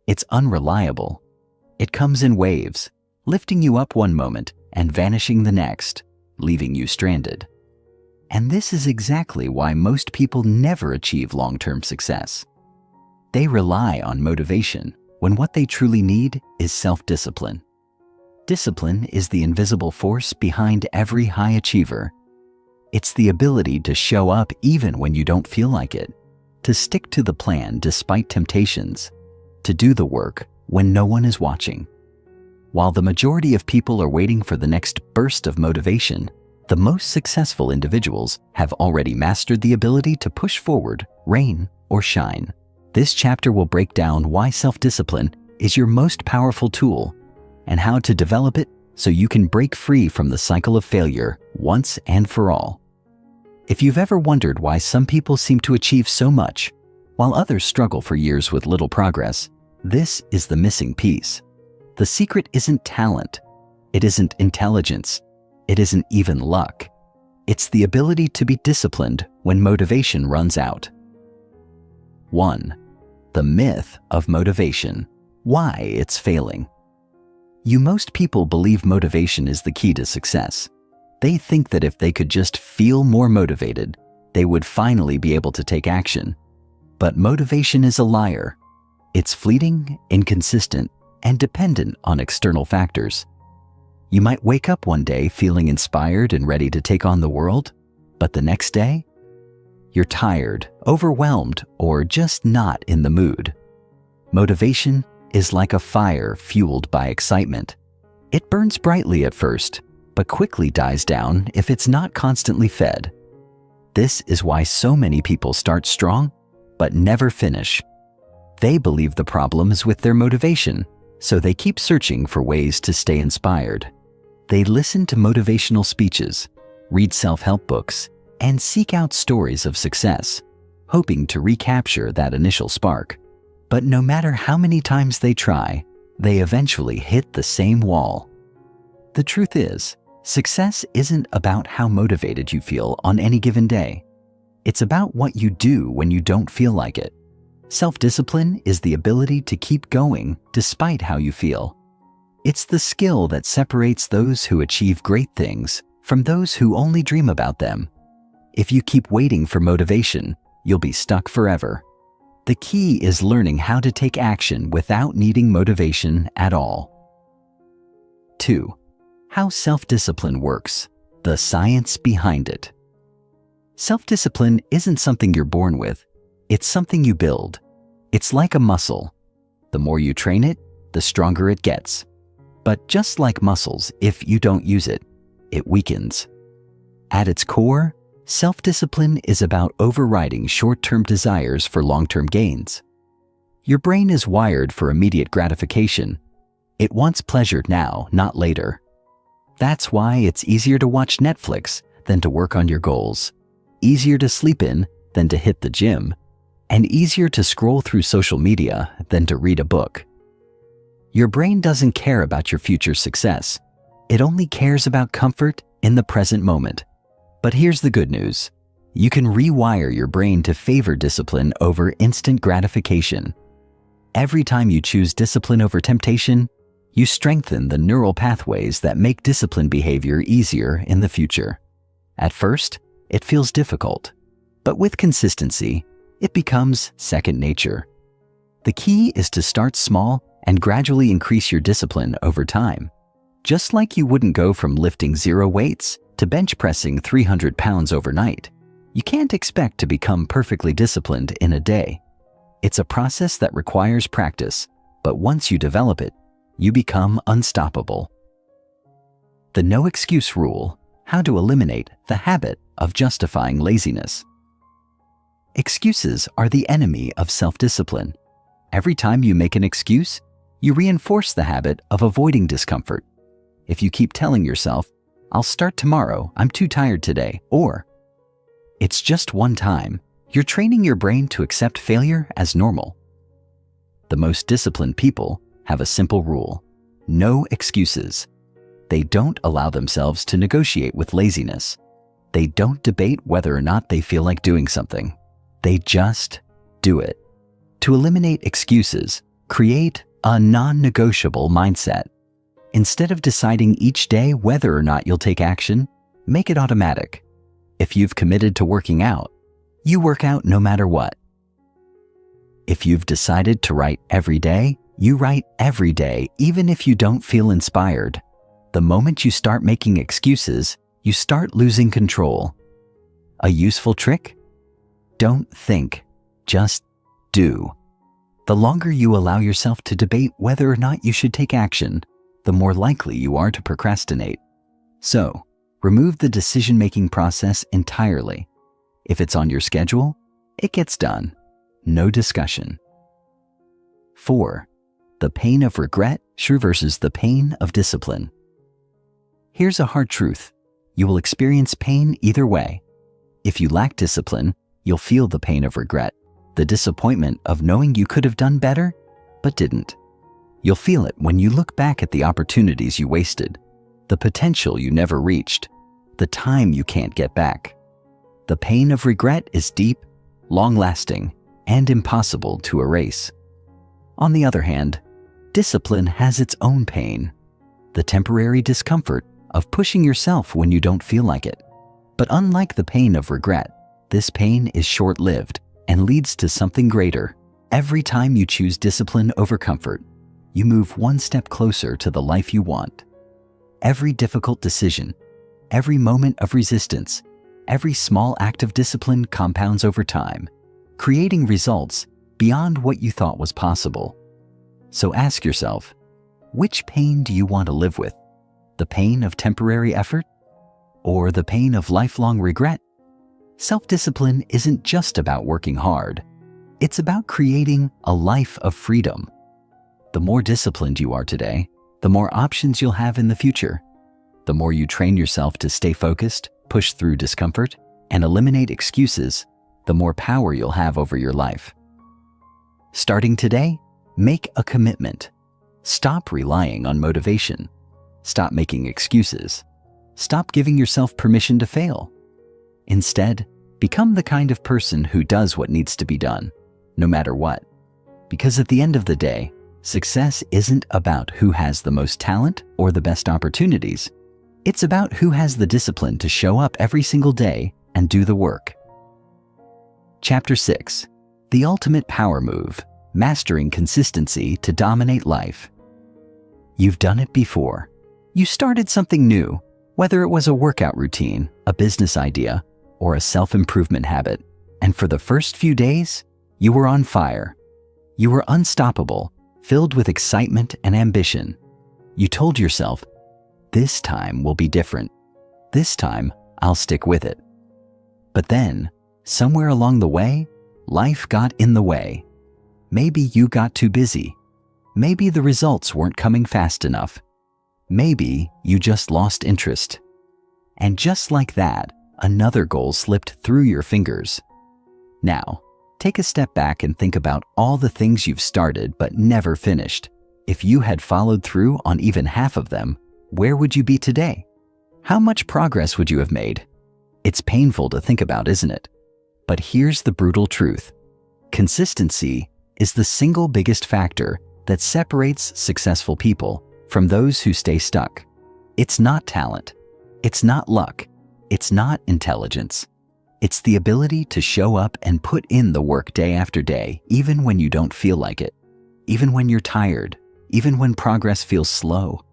[SPEAKER 1] It's unreliable. It comes in waves, lifting you up one moment and vanishing the next, leaving you stranded. And this is exactly why most people never achieve long-term success. They rely on motivation when what they truly need is self-discipline. Discipline is the invisible force behind every high achiever. It's the ability to show up even when you don't feel like it, to stick to the plan despite temptations, to do the work when no one is watching. While the majority of people are waiting for the next burst of motivation, the most successful individuals have already mastered the ability to push forward, rain or shine. This chapter will break down why self-discipline is your most powerful tool and how to develop it so you can break free from the cycle of failure once and for all. If you've ever wondered why some people seem to achieve so much while others struggle for years with little progress, this is the missing piece. The secret isn't talent. It isn't intelligence. It isn't even luck. It's the ability to be disciplined when motivation runs out. 1. The myth of motivation. Why it's failing. Most people believe motivation is the key to success. They think that if they could just feel more motivated, they would finally be able to take action. But motivation is a liar. It's fleeting, inconsistent, and dependent on external factors. You might wake up one day feeling inspired and ready to take on the world, but the next day, you're tired, overwhelmed, or just not in the mood. Motivation is like a fire fueled by excitement. It burns brightly at first, but quickly dies down if it's not constantly fed. This is why so many people start strong, but never finish. They believe the problem is with their motivation, so they keep searching for ways to stay inspired. They listen to motivational speeches, read self-help books, and seek out stories of success, hoping to recapture that initial spark. But no matter how many times they try, they eventually hit the same wall. The truth is, success isn't about how motivated you feel on any given day. It's about what you do when you don't feel like it. Self-discipline is the ability to keep going despite how you feel. It's the skill that separates those who achieve great things from those who only dream about them. If you keep waiting for motivation, you'll be stuck forever. The key is learning how to take action without needing motivation at all. 2. How self-discipline works. The science behind it. Self-discipline isn't something you're born with. It's something you build. It's like a muscle. The more you train it, the stronger it gets. But just like muscles, if you don't use it, it weakens. At its core, self-discipline is about overriding short-term desires for long-term gains. Your brain is wired for immediate gratification. It wants pleasure now, not later. That's why it's easier to watch Netflix than to work on your goals, easier to sleep in than to hit the gym, and easier to scroll through social media than to read a book. Your brain doesn't care about your future success. It only cares about comfort in the present moment. But here's the good news. You can rewire your brain to favor discipline over instant gratification. Every time you choose discipline over temptation, you strengthen the neural pathways that make disciplined behavior easier in the future. At first, it feels difficult, but with consistency, it becomes second nature. The key is to start small and gradually increase your discipline over time. Just like you wouldn't go from lifting 0 weights to bench pressing 300 pounds overnight, you can't expect to become perfectly disciplined in a day. It's a process that requires practice, but once you develop it, you become unstoppable. The no excuse rule: how to eliminate the habit of justifying laziness. Excuses are the enemy of self-discipline. Every time you make an excuse, you reinforce the habit of avoiding discomfort. If you keep telling yourself, "I'll start tomorrow, I'm too tired today," or It's just one time. You're training your brain to accept failure as normal. The most disciplined people have a simple rule: no excuses. They don't allow themselves to negotiate with laziness. They don't debate whether or not they feel like doing something. They just do it. To eliminate excuses, create a non-negotiable mindset. Instead of deciding each day whether or not you'll take action, make it automatic. If you've committed to working out, you work out no matter what. If you've decided to write every day, you write every day, even if you don't feel inspired. The moment you start making excuses, you start losing control. A useful trick? Don't think, just do. The longer you allow yourself to debate whether or not you should take action, the more likely you are to procrastinate. So, remove the decision-making process entirely. If it's on your schedule, it gets done. No discussion. 4. The pain of regret versus the pain of discipline. Here's a hard truth. You will experience pain either way. If you lack discipline, you'll feel the pain of regret, the disappointment of knowing you could have done better, but didn't. You'll feel it when you look back at the opportunities you wasted, the potential you never reached, the time you can't get back. The pain of regret is deep, long-lasting, and impossible to erase. On the other hand, discipline has its own pain, the temporary discomfort of pushing yourself when you don't feel like it. But unlike the pain of regret, this pain is short-lived and leads to something greater. Every time you choose discipline over comfort, you move one step closer to the life you want. Every difficult decision, every moment of resistance, every small act of discipline compounds over time, creating results beyond what you thought was possible. So ask yourself, which pain do you want to live with? The pain of temporary effort or the pain of lifelong regret? Self-discipline isn't just about working hard. It's about creating a life of freedom. The more disciplined you are today, the more options you'll have in the future. The more you train yourself to stay focused, push through discomfort, and eliminate excuses, the more power you'll have over your life. Starting today, make a commitment. Stop relying on motivation. Stop making excuses. Stop giving yourself permission to fail. Instead, become the kind of person who does what needs to be done, no matter what. Because at the end of the day, success isn't about who has the most talent or the best opportunities. It's about who has the discipline to show up every single day and do the work. Chapter 6. The Ultimate Power Move: Mastering Consistency to Dominate Life. You've done it before. You started something new, whether it was a workout routine, a business idea, or a self-improvement habit, and for the first few days, you were on fire. You were unstoppable, filled with excitement and ambition. You told yourself, this time will be different. This time, I'll stick with it. But then, somewhere along the way, life got in the way. Maybe you got too busy. Maybe the results weren't coming fast enough. Maybe you just lost interest. And just like that, another goal slipped through your fingers. Now, take a step back and think about all the things you've started but never finished. If you had followed through on even half of them, where would you be today? How much progress would you have made? It's painful to think about, isn't it? But here's the brutal truth. Consistency is the single biggest factor that separates successful people from those who stay stuck. It's not talent. It's not luck. It's not intelligence. It's the ability to show up and put in the work day after day, even when you don't feel like it, even when you're tired, even when progress feels slow.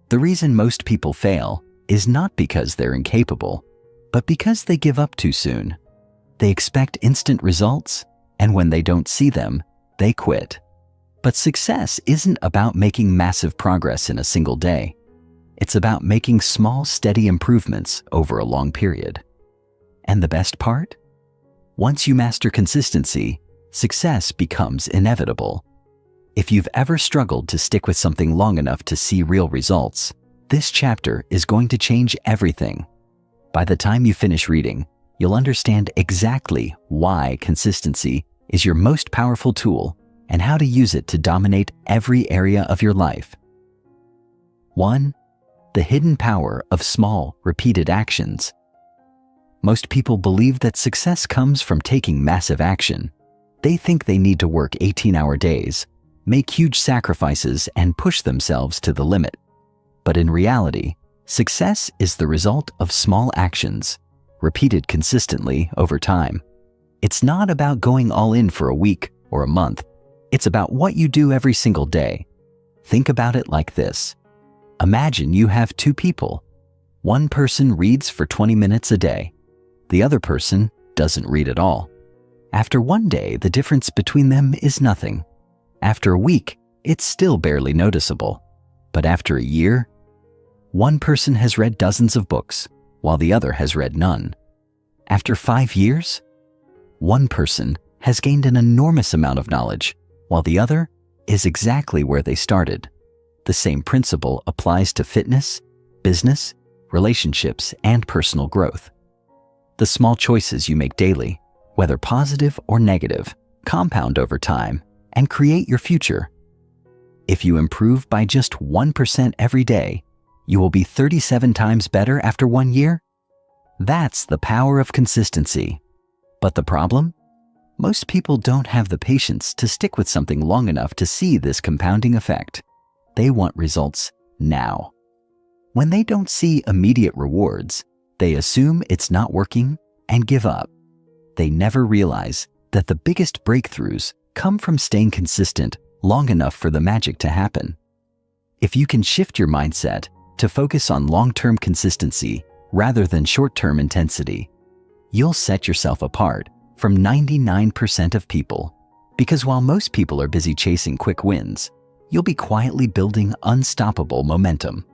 [SPEAKER 1] The reason most people fail is not because they're incapable, but because they give up too soon. They expect instant results, and when they don't see them, they quit. But success isn't about making massive progress in a single day. It's about making small, steady improvements over a long period. And the best part? Once you master consistency, success becomes inevitable. If you've ever struggled to stick with something long enough to see real results, this chapter is going to change everything. By the time you finish reading, you'll understand exactly why consistency is your most powerful tool and how to use it to dominate every area of your life. 1. The hidden power of small, repeated actions. Most people believe that success comes from taking massive action. They think they need to work 18-hour days, make huge sacrifices, and push themselves to the limit. But in reality, success is the result of small actions, repeated consistently over time. It's not about going all in for a week or a month. It's about what you do every single day. Think about it like this. Imagine you have two people. One person reads for 20 minutes a day. The other person doesn't read at all. After one day, the difference between them is nothing. After a week, it's still barely noticeable. But after a year, one person has read dozens of books, while the other has read none. After 5 years, one person has gained an enormous amount of knowledge, while the other is exactly where they started. The same principle applies to fitness, business, relationships, and personal growth. The small choices you make daily, whether positive or negative, compound over time and create your future. If you improve by just 1% every day, you will be 37 times better after 1 year. That's the power of consistency. But the problem? Most people don't have the patience to stick with something long enough to see this compounding effect. They want results now. When they don't see immediate rewards, they assume it's not working and give up. They never realize that the biggest breakthroughs come from staying consistent long enough for the magic to happen. If you can shift your mindset to focus on long-term consistency rather than short-term intensity, you'll set yourself apart from 99% of people. Because while most people are busy chasing quick wins, you'll be quietly building unstoppable momentum.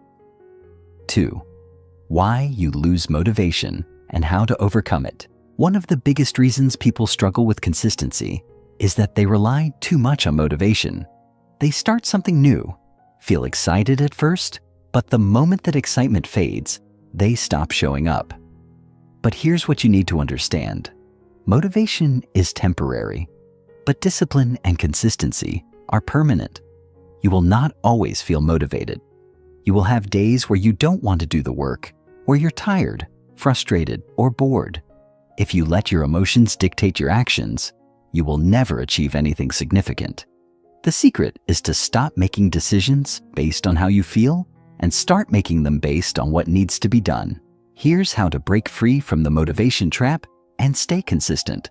[SPEAKER 1] 2. Why you lose motivation and how to overcome it. One of the biggest reasons people struggle with consistency is that they rely too much on motivation. They start something new, feel excited at first, but the moment that excitement fades, they stop showing up. But here's what you need to understand. Motivation is temporary, but discipline and consistency are permanent. You will not always feel motivated. You will have days where you don't want to do the work, where you're tired, frustrated, or bored. If you let your emotions dictate your actions, you will never achieve anything significant. The secret is to stop making decisions based on how you feel and start making them based on what needs to be done. Here's how to break free from the motivation trap and stay consistent.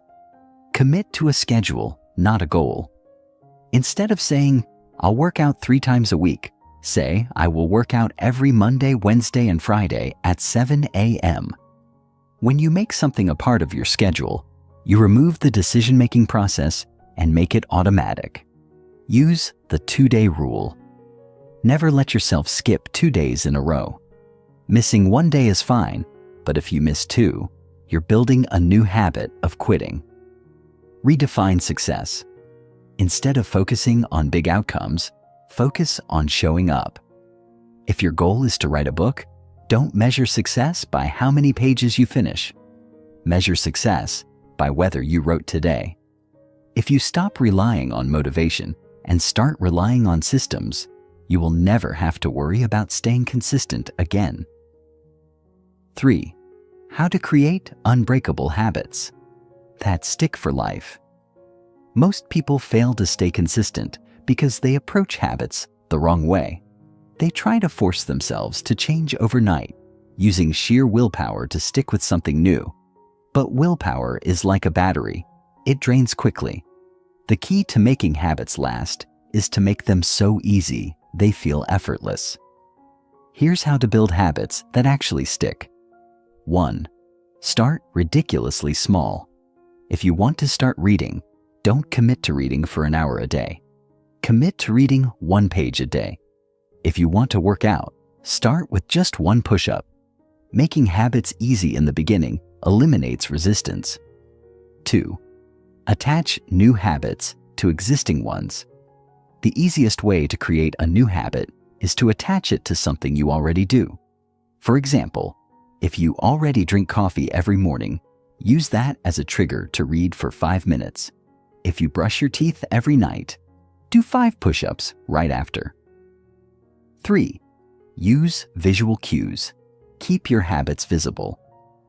[SPEAKER 1] Commit to a schedule, not a goal. Instead of saying, "I'll work out 3 times a week," say, "I will work out every Monday, Wednesday, and Friday at 7 a.m. When you make something a part of your schedule, you remove the decision-making process and make it automatic. Use the 2-day rule. Never let yourself skip 2 days in a row. Missing 1 day is fine, but if you miss 2, you're building a new habit of quitting. Redefine success. Instead of focusing on big outcomes, focus on showing up. If your goal is to write a book, don't measure success by how many pages you finish. Measure success by whether you wrote today. If you stop relying on motivation and start relying on systems, you will never have to worry about staying consistent again. 3. How to create unbreakable habits that stick for life. Most people fail to stay consistent because they approach habits the wrong way. They try to force themselves to change overnight, using sheer willpower to stick with something new. But willpower is like a battery. It drains quickly. The key to making habits last is to make them so easy they feel effortless. Here's how to build habits that actually stick. 1. Start ridiculously small. If you want to start reading, don't commit to reading for an hour a day. Commit to reading 1 page a day. If you want to work out, start with just 1 push-up. Making habits easy in the beginning eliminates resistance. 2. Attach new habits to existing ones. The easiest way to create a new habit is to attach it to something you already do. For example, if you already drink coffee every morning, Use that as a trigger to read for 5 minutes. If you brush your teeth every night, do 5 push-ups right after. 3. Use visual cues. Keep your habits visible.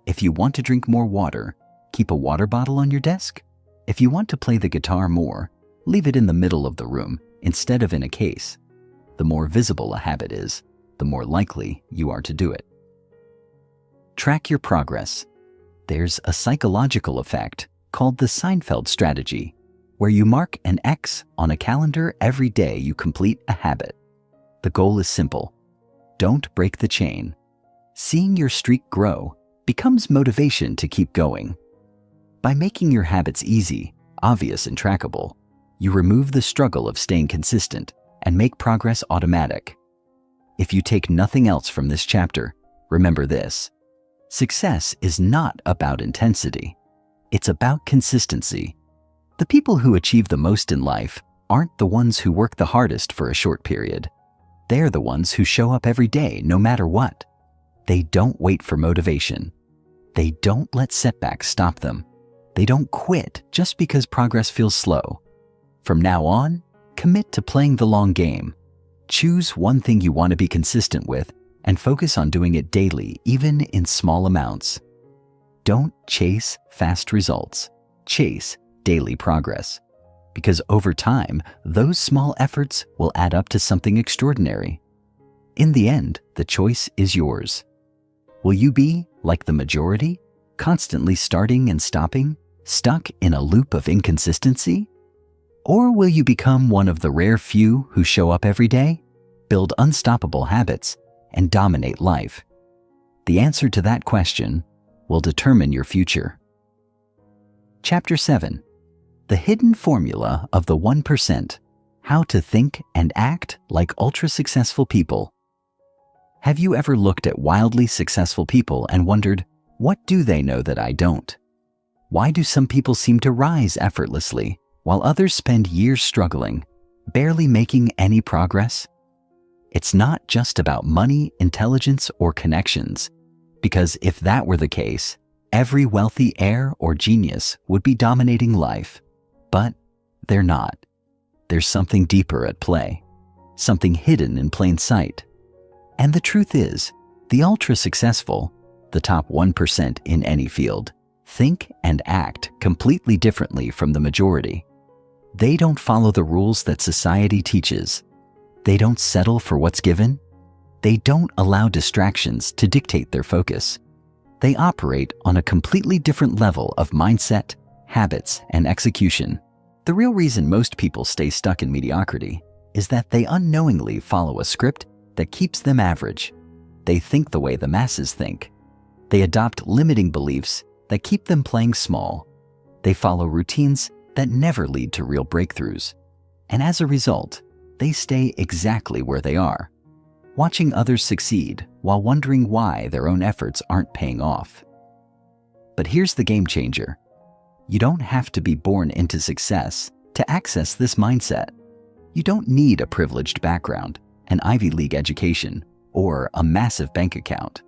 [SPEAKER 1] If you want to drink more water, keep a water bottle on your desk. If you want to play the guitar more, leave it in the middle of the room instead of in a case. The more visible a habit is, the more likely you are to do it. Track your progress. There's a psychological effect called the Seinfeld strategy, where you mark an X on a calendar every day you complete a habit. The goal is simple. Don't break the chain. Seeing your streak grow becomes motivation to keep going. By making your habits easy, obvious, and trackable, you remove the struggle of staying consistent and make progress automatic. If you take nothing else from this chapter, remember this. Success is not about intensity. It's about consistency. The people who achieve the most in life aren't the ones who work the hardest for a short period. They're the ones who show up every day no matter what. They don't wait for motivation. They don't let setbacks stop them. They don't quit just because progress feels slow. From now on, commit to playing the long game. Choose one thing you want to be consistent with and focus on doing it daily, even in small amounts. Don't chase fast results. Chase daily progress. Because over time, those small efforts will add up to something extraordinary. In the end, the choice is yours. Will you be like the majority, constantly starting and stopping, stuck in a loop of inconsistency? Or will you become one of the rare few who show up every day, build unstoppable habits, and dominate life? The answer to that question will determine your future. Chapter 7. The Hidden Formula of the 1%. How to Think and Act Like Ultra-Successful People. Have you ever looked at wildly successful people and wondered, what do they know that I don't? Why do some people seem to rise effortlessly, while others spend years struggling, barely making any progress? It's not just about money, intelligence, or connections, because if that were the case, every wealthy heir or genius would be dominating life. But they're not. There's something deeper at play, something hidden in plain sight. And the truth is, the ultra-successful, the top 1% in any field, think and act completely differently from the majority. They don't follow the rules that society teaches. They don't settle for what's given. They don't allow distractions to dictate their focus. They operate on a completely different level of mindset, habits, and execution. The real reason most people stay stuck in mediocrity is that they unknowingly follow a script that keeps them average. They think the way the masses think. They adopt limiting beliefs that keep them playing small. They follow routines that never lead to real breakthroughs. And as a result, they stay exactly where they are, watching others succeed while wondering why their own efforts aren't paying off. But here's the game changer. You don't have to be born into success to access this mindset. You don't need a privileged background, an Ivy League education, or a massive bank account.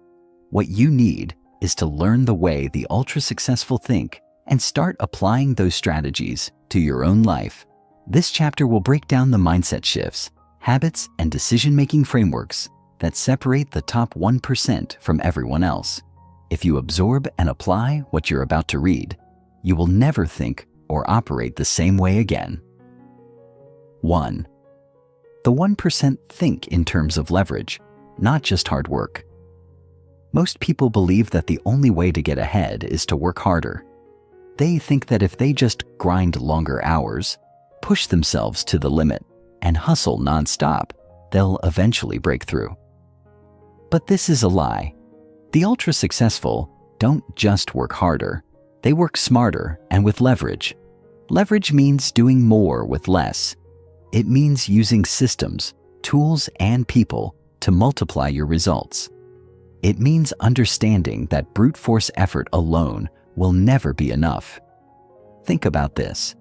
[SPEAKER 1] What you need is to learn the way the ultra-successful think and start applying those strategies to your own life. This chapter will break down the mindset shifts, habits, and decision-making frameworks that separate the top 1% from everyone else. If you absorb and apply what you're about to read, you will never think or operate the same way again. 1. The 1% think in terms of leverage, not just hard work. Most people believe that the only way to get ahead is to work harder. They think that if they just grind longer hours, push themselves to the limit, and hustle nonstop, they'll eventually break through. But this is a lie. The ultra-successful don't just work harder, they work smarter and with leverage. Leverage means doing more with less. It means using systems, tools, and people to multiply your results. It means understanding that brute force effort alone will never be enough. Think about this.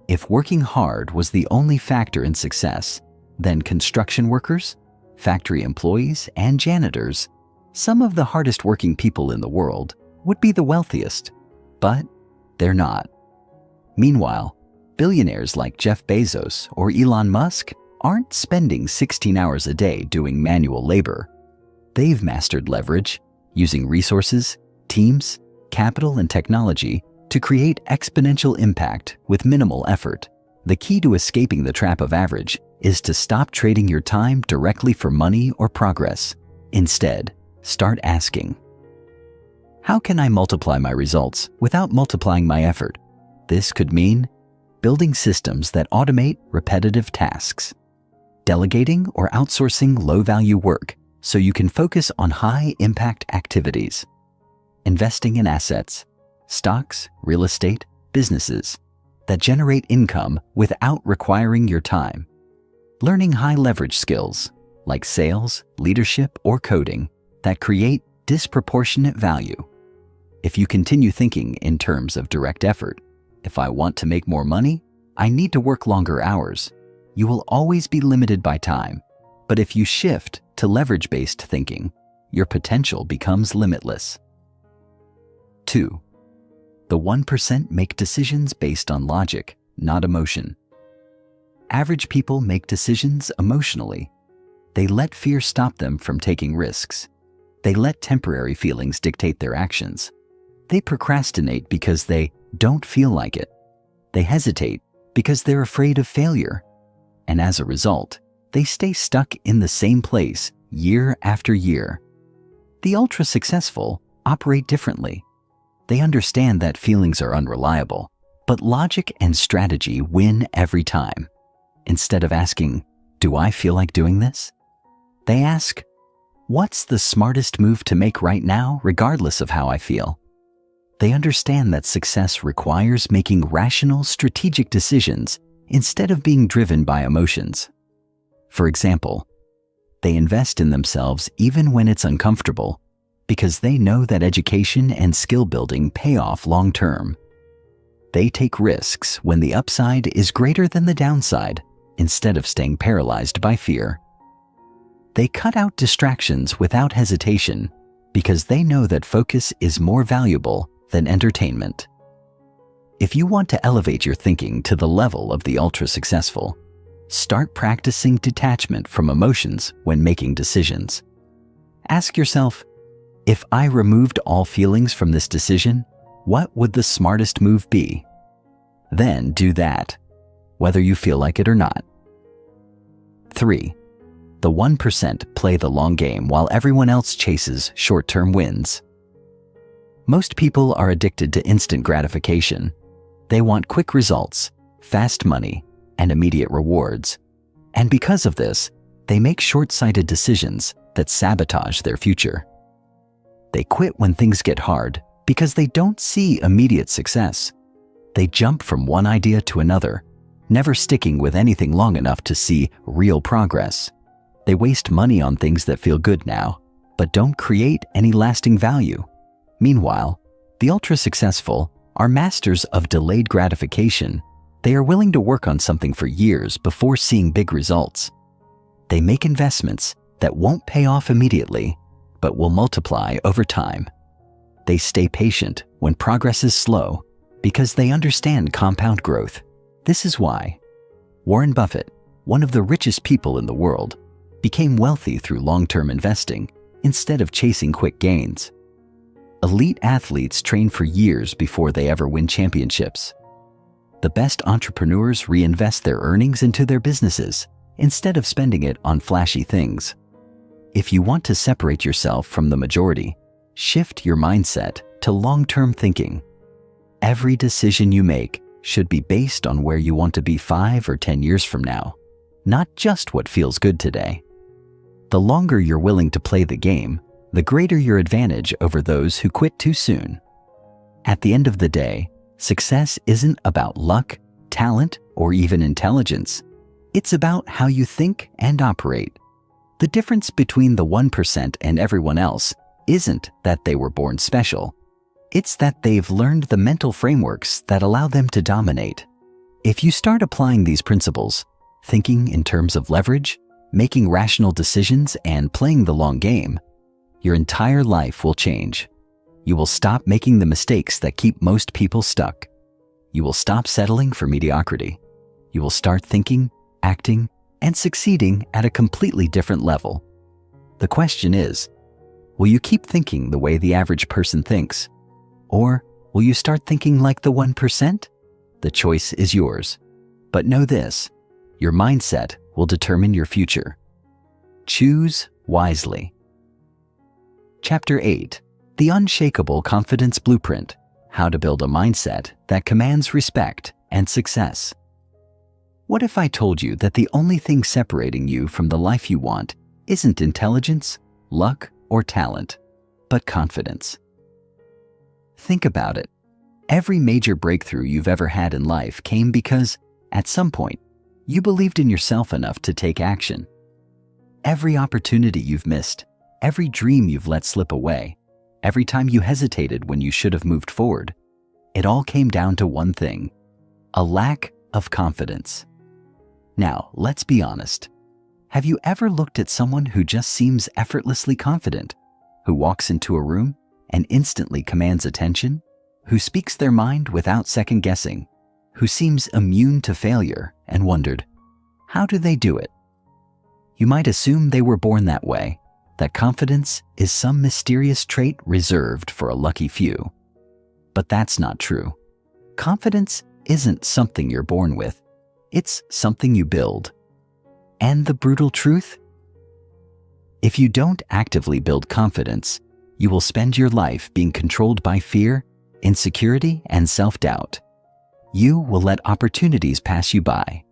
[SPEAKER 1] If working hard was the only factor in success, then construction workers, factory employees, and janitors, some of the hardest working people in the world, would be the wealthiest. but they're not. Meanwhile, billionaires like Jeff Bezos or Elon Musk aren't spending 16 hours a day doing manual labor. They've mastered leverage, using resources, teams, capital, and technology to create exponential impact with minimal effort. The key to escaping the trap of average is to stop trading your time directly for money or progress. Instead, start asking, how can I multiply my results without multiplying my effort? This could mean building systems that automate repetitive tasks, delegating or outsourcing low-value work so you can focus on high-impact activities, investing in assets, stocks, real estate, businesses that generate income without requiring your time, learning high-leverage skills like sales, leadership, or coding that create disproportionate value. If you continue thinking in terms of direct effort, if I want to make more money, I need to work longer hours, you will always be limited by time. But if you shift to leverage-based thinking, your potential becomes limitless. 2. The 1% make decisions based on logic, not emotion. Average people make decisions emotionally. They let fear stop them from taking risks. They let temporary feelings dictate their actions. They procrastinate because they don't feel like it. They hesitate because they're afraid of failure. And as a result, they stay stuck in the same place year after year. The ultra-successful operate differently. They understand that feelings are unreliable, but logic and strategy win every time. Instead of asking, do I feel like doing this? They ask, what's the smartest move to make right now, regardless of how I feel? They understand that success requires making rational, strategic decisions instead of being driven by emotions. For example, they invest in themselves even when it's uncomfortable, because they know that education and skill building pay off long term. They take risks when the upside is greater than the downside, instead of staying paralyzed by fear. They cut out distractions without hesitation because they know that focus is more valuable than entertainment. If you want to elevate your thinking to the level of the ultra-successful, start practicing detachment from emotions when making decisions. Ask yourself, if I removed all feelings from this decision, what would the smartest move be? Then do that, whether you feel like it or not. 3. The 1% play the long game while everyone else chases short-term wins. Most people are addicted to instant gratification. They want quick results, fast money, and immediate rewards. And because of this, they make short-sighted decisions that sabotage their future. They quit when things get hard because they don't see immediate success. They jump from one idea to another, never sticking with anything long enough to see real progress. They waste money on things that feel good now, but don't create any lasting value. Meanwhile, the ultra-successful are masters of delayed gratification. They are willing to work on something for years before seeing big results. They make investments that won't pay off immediately, but will multiply over time. They stay patient when progress is slow because they understand compound growth. This is why Warren Buffett, one of the richest people in the world, became wealthy through long-term investing instead of chasing quick gains. Elite athletes train for years before they ever win championships. The best entrepreneurs reinvest their earnings into their businesses instead of spending it on flashy things. If you want to separate yourself from the majority, shift your mindset to long-term thinking. Every decision you make should be based on where you want to be 5 or 10 years from now, not just what feels good today. The longer you're willing to play the game, the greater your advantage over those who quit too soon. At the end of the day, success isn't about luck, talent, or even intelligence. It's about how you think and operate. The difference between the 1% and everyone else isn't that they were born special. It's that they've learned the mental frameworks that allow them to dominate. If you start applying these principles, thinking in terms of leverage, making rational decisions, and playing the long game, your entire life will change. You will stop making the mistakes that keep most people stuck. You will stop settling for mediocrity. You will start thinking, acting, and succeeding at a completely different level. The question is, will you keep thinking the way the average person thinks? Or will you start thinking like the 1%? The choice is yours. But know this, your mindset will determine your future. Choose wisely. Chapter 8. The Unshakable Confidence Blueprint. How to build a mindset that commands respect and success. What if I told you that the only thing separating you from the life you want isn't intelligence, luck, or talent, but confidence? Think about it. Every major breakthrough you've ever had in life came because, at some point, you believed in yourself enough to take action. Every opportunity you've missed, every dream you've let slip away, every time you hesitated when you should have moved forward, it all came down to one thing: a lack of confidence. Now, let's be honest. Have you ever looked at someone who just seems effortlessly confident, who walks into a room and instantly commands attention, who speaks their mind without second guessing, who seems immune to failure, and wondered, how do they do it? You might assume they were born that way, that confidence is some mysterious trait reserved for a lucky few. But that's not true. Confidence isn't something you're born with. It's something you build. And the brutal truth? If you don't actively build confidence, you will spend your life being controlled by fear, insecurity, and self-doubt. You will let opportunities pass you by.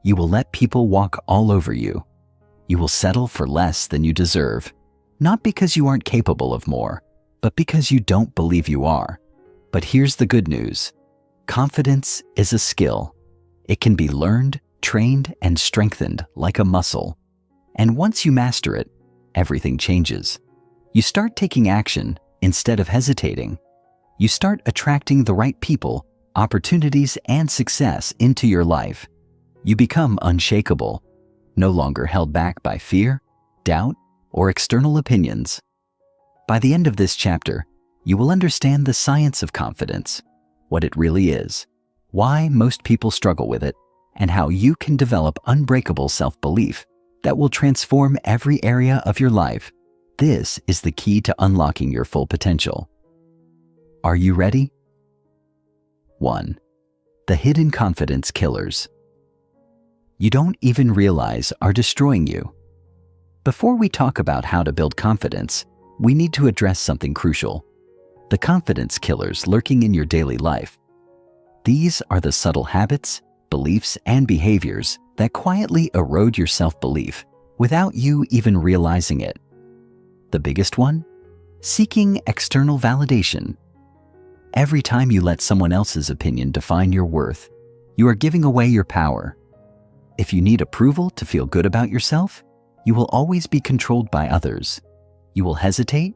[SPEAKER 1] You will let people walk all over you. You will settle for less than you deserve, not because you aren't capable of more, but because you don't believe you are. But here's the good news. Confidence is a skill. It can be learned, trained, and strengthened like a muscle. And once you master it, everything changes. You start taking action instead of hesitating. You start attracting the right people, opportunities, and success into your life. You become unshakable, no longer held back by fear, doubt, or external opinions. By the end of this chapter, you will understand the science of confidence, what it really is, why most people struggle with it, and how you can develop unbreakable self-belief that will transform every area of your life. This is the key to unlocking your full potential. Are you ready? 1. The hidden confidence killers. You don't even realize are destroying you. Before we talk about how to build confidence, we need to address something crucial: the confidence killers lurking in your daily life. These are the subtle habits, beliefs, and behaviors that quietly erode your self-belief without you even realizing it. The biggest one? Seeking external validation. Every time you let someone else's opinion define your worth, you are giving away your power. If you need approval to feel good about yourself, you will always be controlled by others. You will hesitate,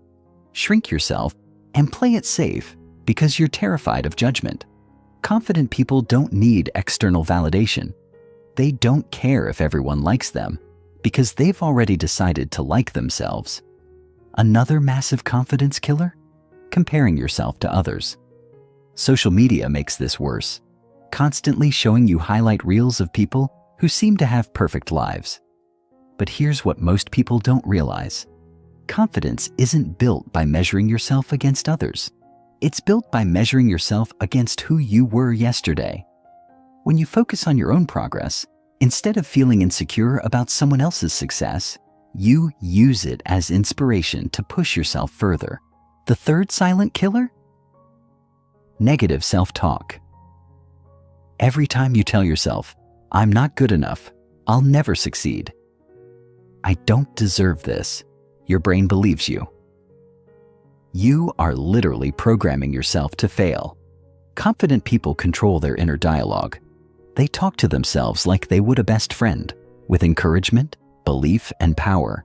[SPEAKER 1] shrink yourself, and play it safe because you're terrified of judgment. Confident people don't need external validation. They don't care if everyone likes them because they've already decided to like themselves. Another massive confidence killer? Comparing yourself to others. Social media makes this worse, constantly showing you highlight reels of people who seem to have perfect lives. But here's what most people don't realize. Confidence isn't built by measuring yourself against others. It's built by measuring yourself against who you were yesterday. When you focus on your own progress, instead of feeling insecure about someone else's success, you use it as inspiration to push yourself further. The third silent killer? Negative self-talk. Every time you tell yourself, "I'm not good enough, I'll never succeed. I don't deserve this," your brain believes you. You are literally programming yourself to fail. Confident people control their inner dialogue. They talk to themselves like they would a best friend, with encouragement, belief, and power.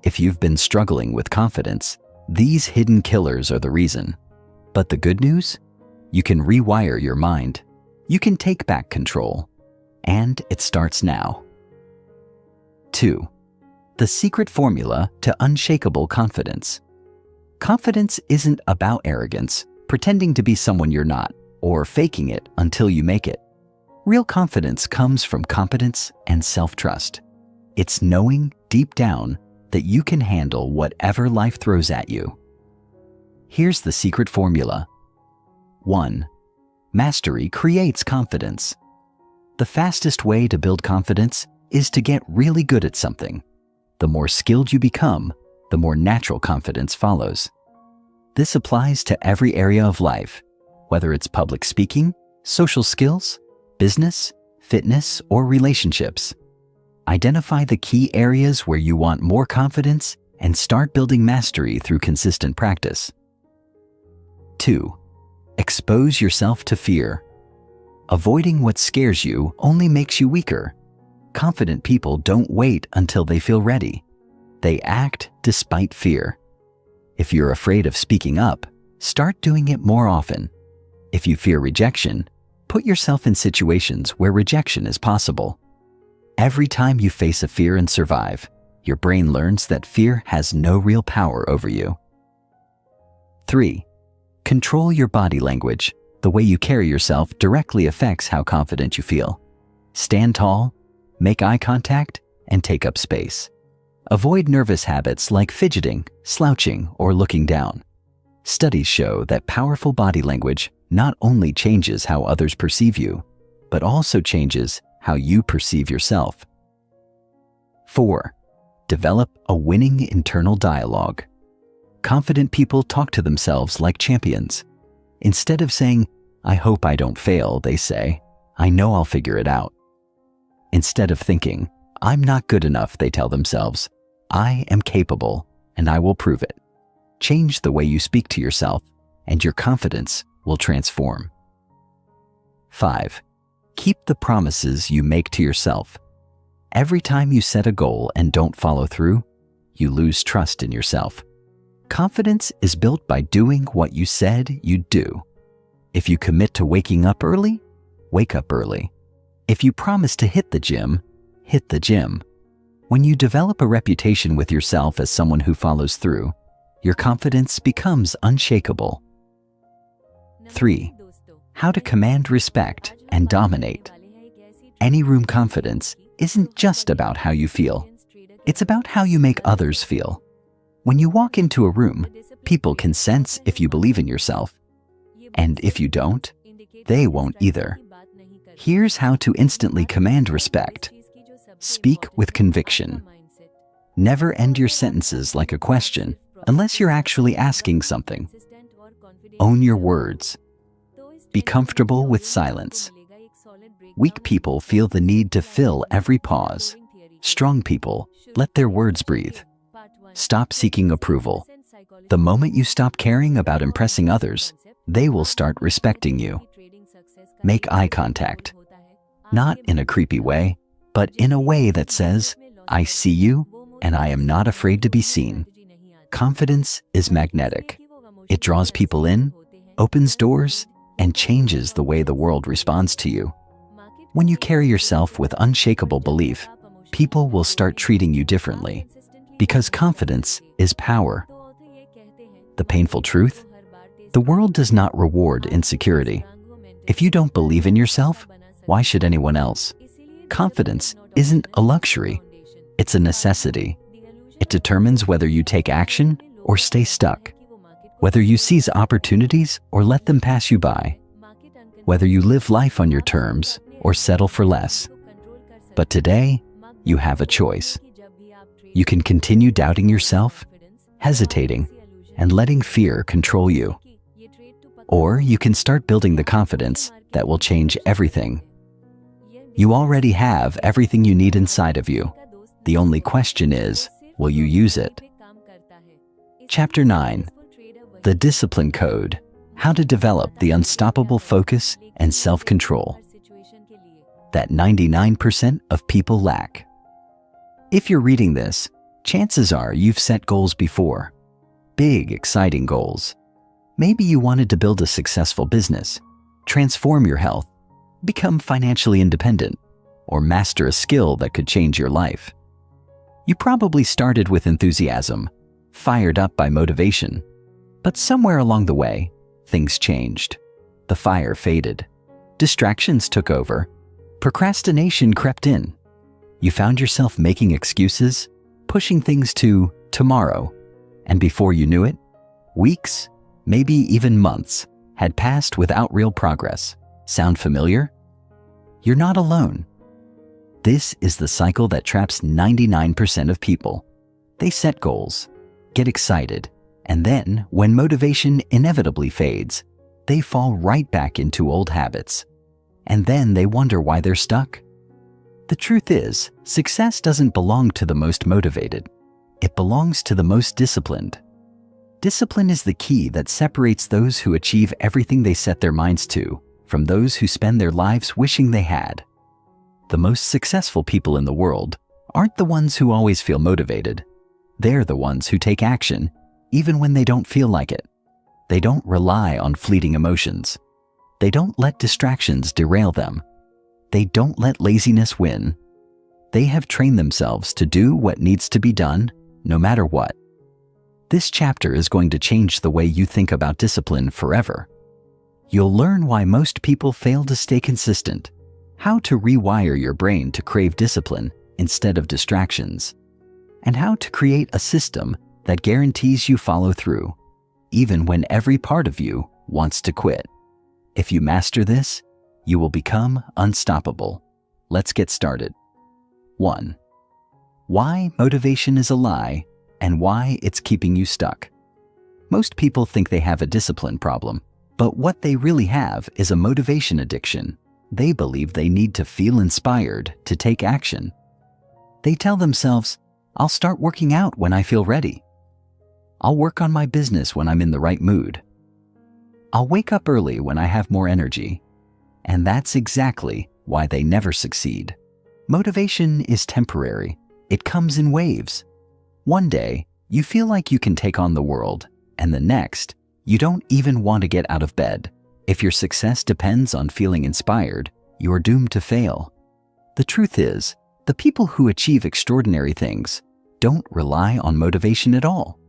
[SPEAKER 1] If you've been struggling with confidence, these hidden killers are the reason. But the good news? You can rewire your mind. You can take back control. And it starts now. 2. The secret formula to unshakable confidence. Confidence isn't about arrogance, pretending to be someone you're not, or faking it until you make it. Real confidence comes from competence and self-trust. It's knowing deep down that you can handle whatever life throws at you. Here's the secret formula. 1. Mastery creates confidence. The fastest way to build confidence is to get really good at something. The more skilled you become, the more natural confidence follows. This applies to every area of life, whether it's public speaking, social skills, business, fitness, or relationships. Identify the key areas where you want more confidence and start building mastery through consistent practice. 2. Expose yourself to fear. Avoiding what scares you only makes you weaker. Confident people don't wait until they feel ready. They act despite fear. If you're afraid of speaking up, start doing it more often. If you fear rejection, put yourself in situations where rejection is possible. Every time you face a fear and survive, your brain learns that fear has no real power over you. 3. Control your body language. The way you carry yourself directly affects how confident you feel. Stand tall, make eye contact, and take up space. Avoid nervous habits like fidgeting, slouching, or looking down. Studies show that powerful body language not only changes how others perceive you, but also changes how you perceive yourself. 4. Develop a winning internal dialogue. Confident people talk to themselves like champions. Instead of saying, "I hope I don't fail," they say, "I know I'll figure it out." Instead of thinking, "I'm not good enough," they tell themselves, "I am capable and I will prove it." Change the way you speak to yourself and your confidence will transform. 5. Keep the promises you make to yourself. Every time you set a goal and don't follow through, you lose trust in yourself. Confidence is built by doing what you said you'd do. If you commit to waking up early, wake up early. If you promise to hit the gym, hit the gym. When you develop a reputation with yourself as someone who follows through, your confidence becomes unshakable. 3. How to command respect and dominate. Any room confidence isn't just about how you feel. It's about how you make others feel. When you walk into a room, people can sense if you believe in yourself. And if you don't, they won't either. Here's how to instantly command respect. Speak with conviction. Never end your sentences like a question unless you're actually asking something. Own your words. Be comfortable with silence. Weak people feel the need to fill every pause. Strong people let their words breathe. Stop seeking approval. The moment you stop caring about impressing others, they will start respecting you. Make eye contact. Not in a creepy way, but in a way that says, "I see you, and I am not afraid to be seen." Confidence is magnetic. It draws people in, opens doors, and changes the way the world responds to you. When you carry yourself with unshakable belief, people will start treating you differently, because confidence is power. The painful truth? The world does not reward insecurity. If you don't believe in yourself, why should anyone else? Confidence isn't a luxury, it's a necessity. It determines whether you take action or stay stuck, whether you seize opportunities or let them pass you by, whether you live life on your terms or settle for less. But today, you have a choice. You can continue doubting yourself, hesitating, and letting fear control you. Or you can start building the confidence that will change everything. You already have everything you need inside of you. The only question is, will you use it? Chapter 9. The Discipline Code. How to develop the unstoppable focus and self-control that 99% of people lack. If you're reading this, chances are you've set goals before. Big, exciting goals. Maybe you wanted to build a successful business, transform your health, become financially independent, or master a skill that could change your life. You probably started with enthusiasm, fired up by motivation, But somewhere along the way, things changed. The fire faded. Distractions took over. Procrastination crept in. You found yourself making excuses, pushing things to tomorrow, and before you knew it, weeks, maybe even months, had passed without real progress. Sound familiar? You're not alone. This is the cycle that traps 99% of people. They set goals, get excited, and then, when motivation inevitably fades, they fall right back into old habits. And then they wonder why they're stuck. The truth is, success doesn't belong to the most motivated. It belongs to the most disciplined. Discipline is the key that separates those who achieve everything they set their minds to from those who spend their lives wishing they had. The most successful people in the world aren't the ones who always feel motivated. They're the ones who take action, even when they don't feel like it. They don't rely on fleeting emotions. They don't let distractions derail them. They don't let laziness win. They have trained themselves to do what needs to be done, no matter what. This chapter is going to change the way you think about discipline forever. You'll learn why most people fail to stay consistent, how to rewire your brain to crave discipline instead of distractions, and how to create a system that guarantees you follow through, even when every part of you wants to quit. If you master this, you will become unstoppable. Let's get started. 1. Why motivation is a lie and why it's keeping you stuck. Most people think they have a discipline problem, but what they really have is a motivation addiction. They believe they need to feel inspired to take action. They tell themselves, "I'll start working out when I feel ready. I'll work on my business when I'm in the right mood. I'll wake up early when I have more energy." And that's exactly why they never succeed. Motivation is temporary. It comes in waves. One day, you feel like you can take on the world, and the next, you don't even want to get out of bed. If your success depends on feeling inspired, you're doomed to fail. The truth is, the people who achieve extraordinary things don't rely on motivation at all.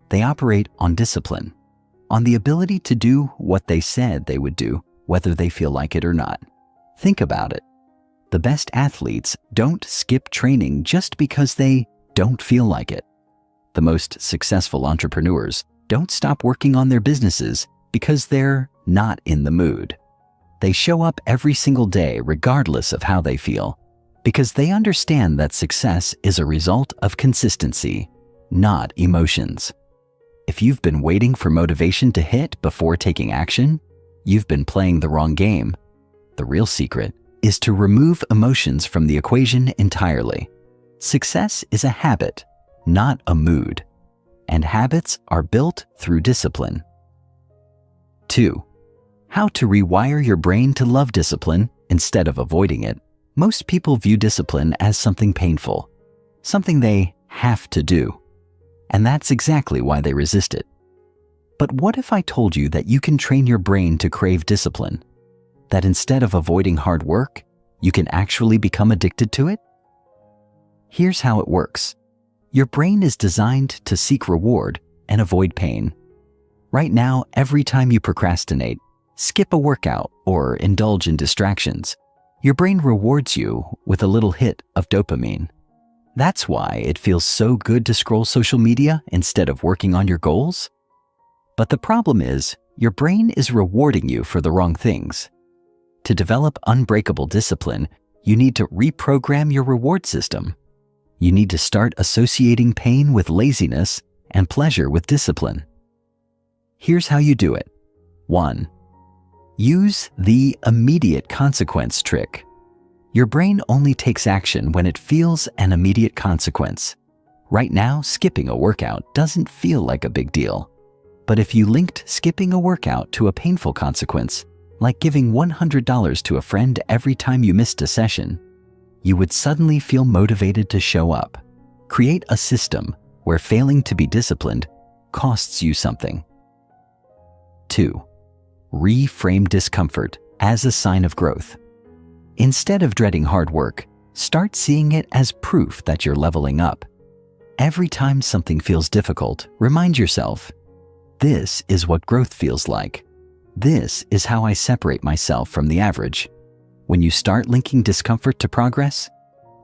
[SPEAKER 1] They operate on discipline, on the ability to do what they said they would do, whether they feel like it or not. Think about it. The best athletes don't skip training just because they don't feel like it. The most successful entrepreneurs don't stop working on their businesses because they're not in the mood. They show up every single day regardless of how they feel, because they understand that success is a result of consistency, not emotions. If you've been waiting for motivation to hit before taking action, you've been playing the wrong game. The real secret is to remove emotions from the equation entirely. Success is a habit, not a mood, and habits are built through discipline. 2. How to rewire your brain to love discipline instead of avoiding it. Most people view discipline as something painful, something they have to do, and that's exactly why they resist it. But what if I told you that you can train your brain to crave discipline? That instead of avoiding hard work, you can actually become addicted to it? Here's how it works. Your brain is designed to seek reward and avoid pain. Right now, every time you procrastinate, skip a workout, or indulge in distractions, your brain rewards you with a little hit of dopamine. That's why it feels so good to scroll social media instead of working on your goals. But the problem is, your brain is rewarding you for the wrong things. To develop unbreakable discipline, you need to reprogram your reward system. You need to start associating pain with laziness and pleasure with discipline. Here's how you do it. 1. Use the immediate consequence trick. Your brain only takes action when it feels an immediate consequence. Right now, skipping a workout doesn't feel like a big deal. But if you linked skipping a workout to a painful consequence, like giving $100 to a friend every time you missed a session, you would suddenly feel motivated to show up. Create a system where failing to be disciplined costs you something. 2. Reframe discomfort as a sign of growth. Instead of dreading hard work, start seeing it as proof that you're leveling up. Every time something feels difficult, remind yourself, This is what growth feels like. This is how I separate myself from the average. When you start linking discomfort to progress,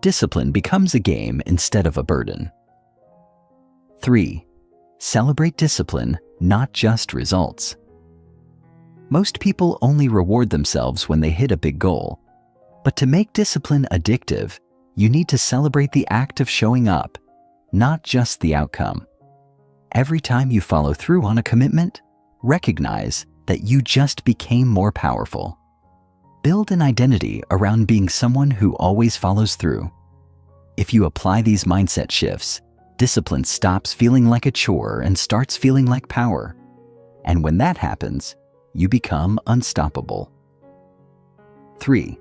[SPEAKER 1] discipline becomes a game instead of a burden. 3. Celebrate discipline, not just results. Most people only reward themselves when they hit a big goal. But to make discipline addictive, you need to celebrate the act of showing up, not just the outcome. Every time you follow through on a commitment, recognize that you just became more powerful. Build an identity around being someone who always follows through. If you apply these mindset shifts, discipline stops feeling like a chore and starts feeling like power. And when that happens, you become unstoppable. 3.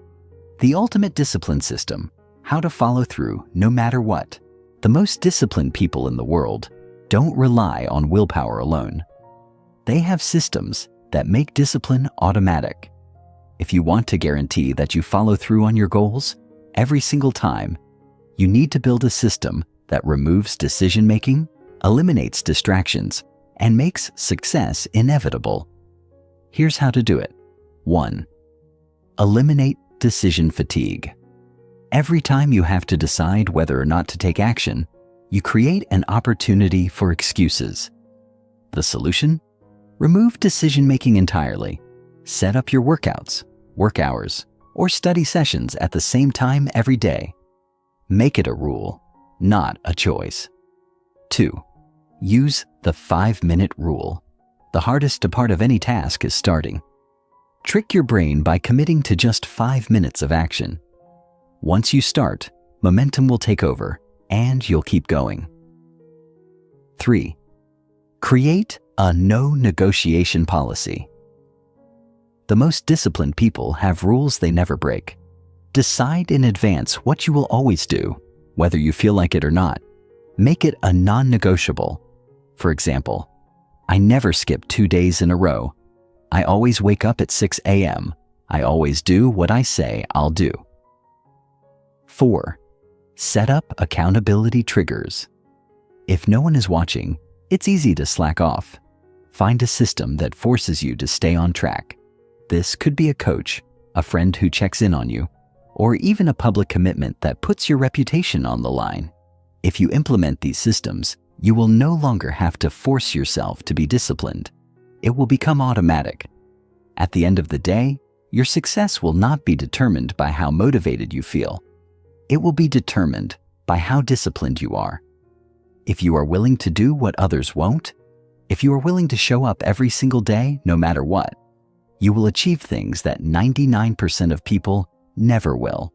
[SPEAKER 1] The ultimate discipline system: how to follow through no matter what. The most disciplined people in the world don't rely on willpower alone. They have systems that make discipline automatic. If you want to guarantee that you follow through on your goals every single time, you need to build a system that removes decision-making, eliminates distractions, and makes success inevitable. Here's how to do it. 1. Eliminate decision fatigue. Every time you have to decide whether or not to take action, you create an opportunity for excuses. The solution? Remove decision-making entirely. Set up your workouts, work hours, or study sessions at the same time every day. Make it a rule, not a choice. 2. Use the 5-minute rule. The hardest part of any task is starting. Trick your brain by committing to just 5 minutes of action. Once you start, momentum will take over, and you'll keep going. 3. Create a no-negotiation policy. The most disciplined people have rules they never break. Decide in advance what you will always do, whether you feel like it or not. Make it a non-negotiable. For example, I never skip 2 days in a row. I always wake up at 6 a.m. I always do what I say I'll do. 4. Set up accountability triggers. If no one is watching, it's easy to slack off. Find a system that forces you to stay on track. This could be a coach, a friend who checks in on you, or even a public commitment that puts your reputation on the line. If you implement these systems, you will no longer have to force yourself to be disciplined. It will become automatic. At the end of the day, your success will not be determined by how motivated you feel. It will be determined by how disciplined you are. If you are willing to do what others won't, if you are willing to show up every single day no matter what, you will achieve things that 99% of people never will.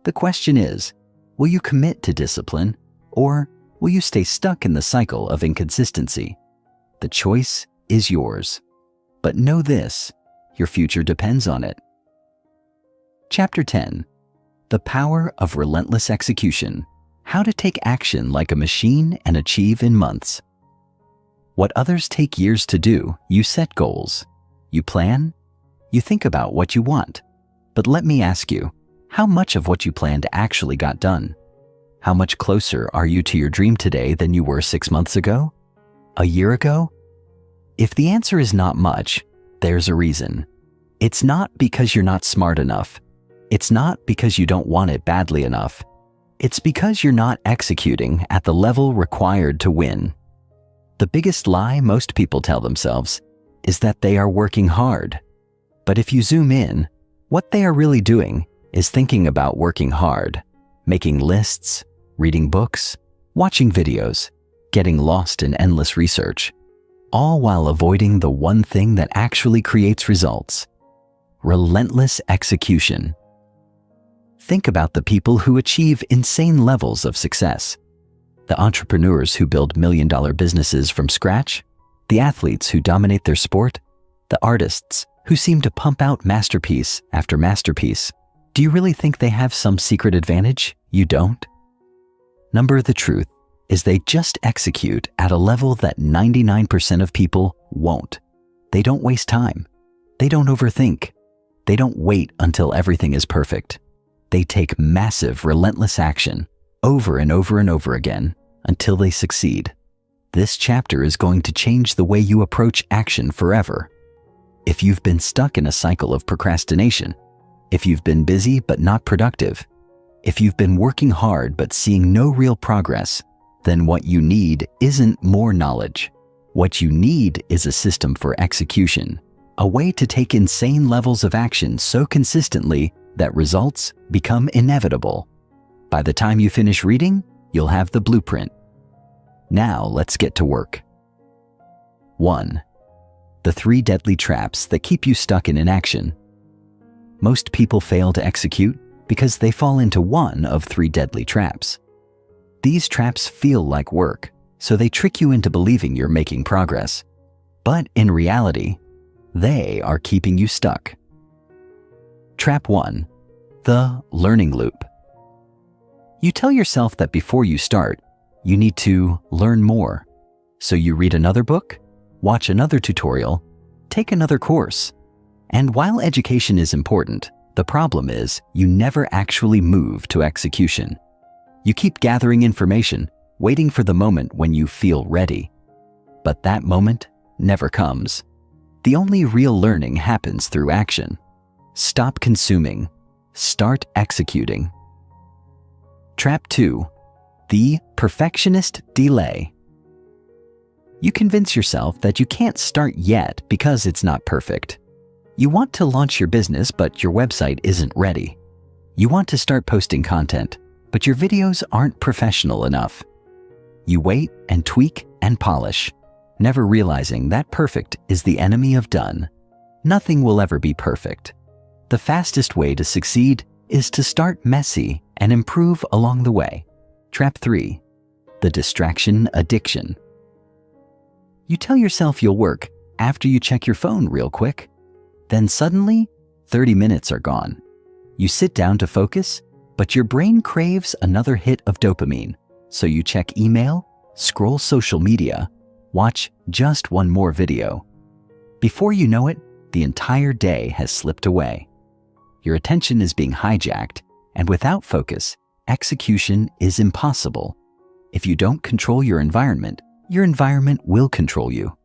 [SPEAKER 1] The question is, will you commit to discipline, or will you stay stuck in the cycle of inconsistency? The choice is yours. But know this, your future depends on it. Chapter 10. The Power of Relentless Execution. How to take action like a machine and achieve in months. What others take years to do, you set goals. You plan. You think about what you want. But let me ask you, how much of what you planned actually got done? How much closer are you to your dream today than you were 6 months ago? A year ago? If the answer is not much, there's a reason. It's not because you're not smart enough. It's not because you don't want it badly enough. It's because you're not executing at the level required to win. The biggest lie most people tell themselves is that they are working hard. But if you zoom in, what they are really doing is thinking about working hard, making lists, reading books, watching videos, getting lost in endless research, all while avoiding the one thing that actually creates results: relentless execution. Think about the people who achieve insane levels of success. The entrepreneurs who build million-dollar businesses from scratch, the athletes who dominate their sport, the artists who seem to pump out masterpiece after masterpiece. Do you really think they have some secret advantage? You don't. The truth is they just execute at a level that 99% of people won't. They don't waste time. They don't overthink. They don't wait until everything is perfect. They take massive, relentless action over and over and over again until they succeed. This chapter is going to change the way you approach action forever. If you've been stuck in a cycle of procrastination, if you've been busy but not productive, if you've been working hard but seeing no real progress, then what you need isn't more knowledge. What you need is a system for execution, a way to take insane levels of action so consistently that results become inevitable. By the time you finish reading, you'll have the blueprint. Now let's get to work. 1. The 3 deadly traps that keep you stuck in inaction. Most people fail to execute because they fall into one of 3 deadly traps. These traps feel like work, so they trick you into believing you're making progress. But in reality, they are keeping you stuck. Trap 1. The learning loop. You tell yourself that before you start, you need to learn more. So you read another book, watch another tutorial, take another course. And while education is important, the problem is you never actually move to execution. You keep gathering information, waiting for the moment when you feel ready. But that moment never comes. The only real learning happens through action. Stop consuming. Start executing. Trap 2. The perfectionist delay. You convince yourself that you can't start yet because it's not perfect. You want to launch your business, but your website isn't ready. You want to start posting content, but your videos aren't professional enough. You wait and tweak and polish, never realizing that perfect is the enemy of done. Nothing will ever be perfect. The fastest way to succeed is to start messy and improve along the way. Trap 3. The distraction addiction. You tell yourself you'll work after you check your phone real quick. Then suddenly, 30 minutes are gone. You sit down to focus, but your brain craves another hit of dopamine. So you check email, scroll social media, watch just one more video. Before you know it, the entire day has slipped away. Your attention is being hijacked, and without focus, execution is impossible. If you don't control your environment will control you.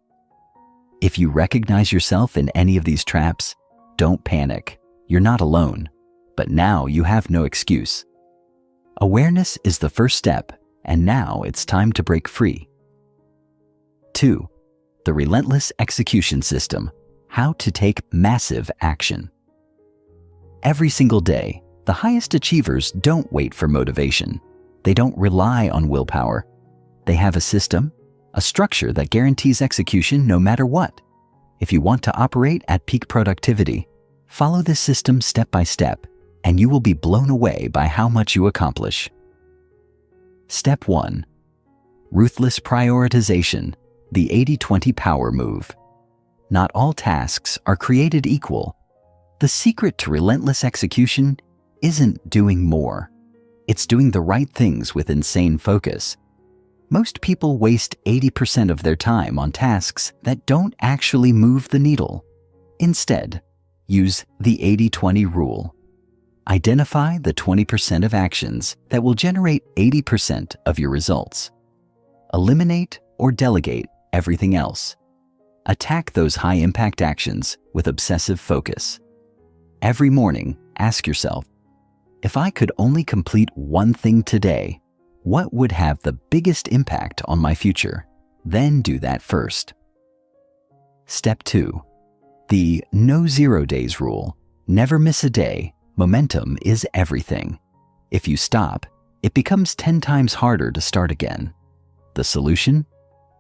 [SPEAKER 1] If you recognize yourself in any of these traps, don't panic. You're not alone. But now you have no excuse. Awareness is the first step, and now it's time to break free. 2. The relentless execution system. How to take massive action. Every single day, the highest achievers don't wait for motivation. They don't rely on willpower. They have a system, a structure that guarantees execution no matter what. If you want to operate at peak productivity, follow this system step by step, and you will be blown away by how much you accomplish. Step 1. Ruthless prioritization, the 80-20 power move. Not all tasks are created equal. The secret to relentless execution isn't doing more. It's doing the right things with insane focus. Most people waste 80% of their time on tasks that don't actually move the needle. Instead, use the 80-20 rule. Identify the 20% of actions that will generate 80% of your results. Eliminate or delegate everything else. Attack those high-impact actions with obsessive focus. Every morning, ask yourself, if I could only complete one thing today, what would have the biggest impact on my future? Then do that first. Step 2. The no 0 days rule. Never miss a day. Momentum is everything. If you stop, it becomes 10 times harder to start again. The solution?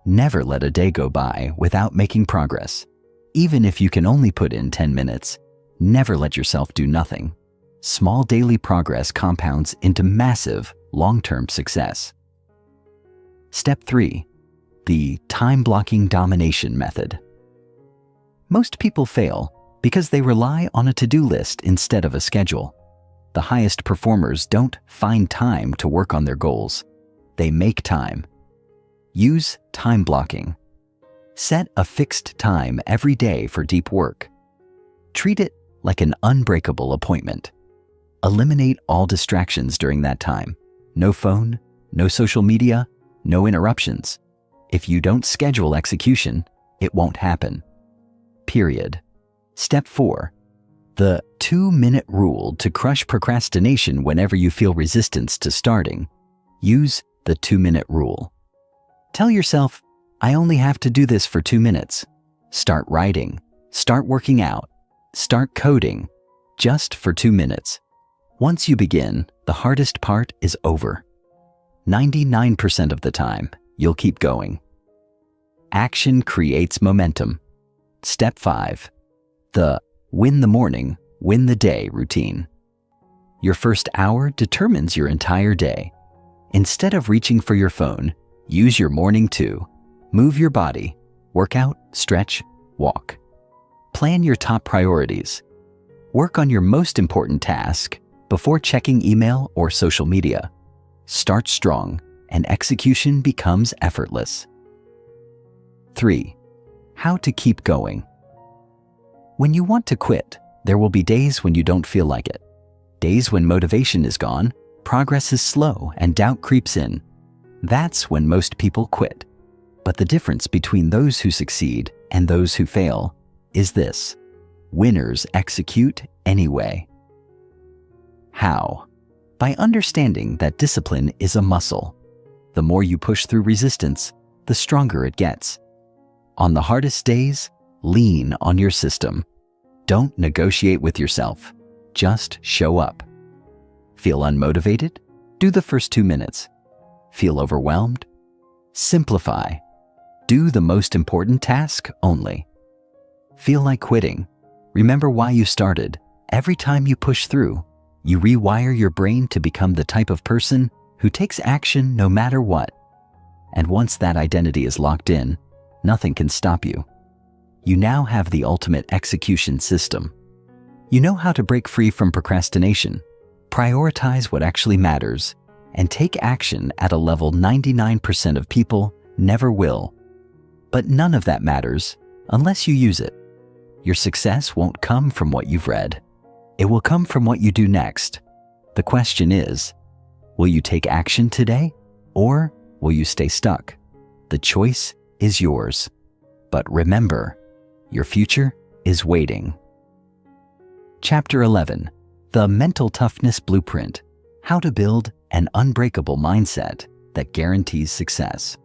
[SPEAKER 1] Never let a day go by without making progress. Even if you can only put in 10 minutes, never let yourself do nothing. Small daily progress compounds into massive, long-term success. Step 3. The time-blocking domination method. Most people fail because they rely on a to-do list instead of a schedule. The highest performers don't find time to work on their goals. They make time. Use time blocking. Set a fixed time every day for deep work. Treat it like an unbreakable appointment. Eliminate all distractions during that time. No phone, no social media, no interruptions. If you don't schedule execution, it won't happen. Period. Step 4. The 2-minute rule to crush procrastination whenever you feel resistance to starting. Use the 2-minute rule. Tell yourself, I only have to do this for 2 minutes. Start writing. Start working out. Start coding. Just for 2 minutes. Once you begin, the hardest part is over. 99% of the time, you'll keep going. Action creates momentum. Step 5. The win the morning, win the day routine. Your first hour determines your entire day. Instead of reaching for your phone, use your morning to move your body, work out, stretch, walk. Plan your top priorities. Work on your most important task before checking email or social media. Start strong, and execution becomes effortless. 3. How to keep going. When you want to quit, there will be days when you don't feel like it. Days when motivation is gone, progress is slow, and doubt creeps in. That's when most people quit. But the difference between those who succeed and those who fail is this: winners execute anyway. How? By understanding that discipline is a muscle. The more you push through resistance, the stronger it gets. On the hardest days, lean on your system. Don't negotiate with yourself. Just show up. Feel unmotivated? Do the first 2 minutes. Feel overwhelmed? Simplify. Do the most important task only. Feel like quitting? Remember why you started. Every time you push through, you rewire your brain to become the type of person who takes action no matter what. And once that identity is locked in, nothing can stop you. You now have the ultimate execution system. You know how to break free from procrastination, prioritize what actually matters, and take action at a level 99% of people never will. But none of that matters unless you use it. Your success won't come from what you've read. It will come from what you do next. The question is, will you take action today, or will you stay stuck? The choice is yours. But remember, your future is waiting. Chapter 11. The Mental Toughness Blueprint. How to build an unbreakable mindset that guarantees success.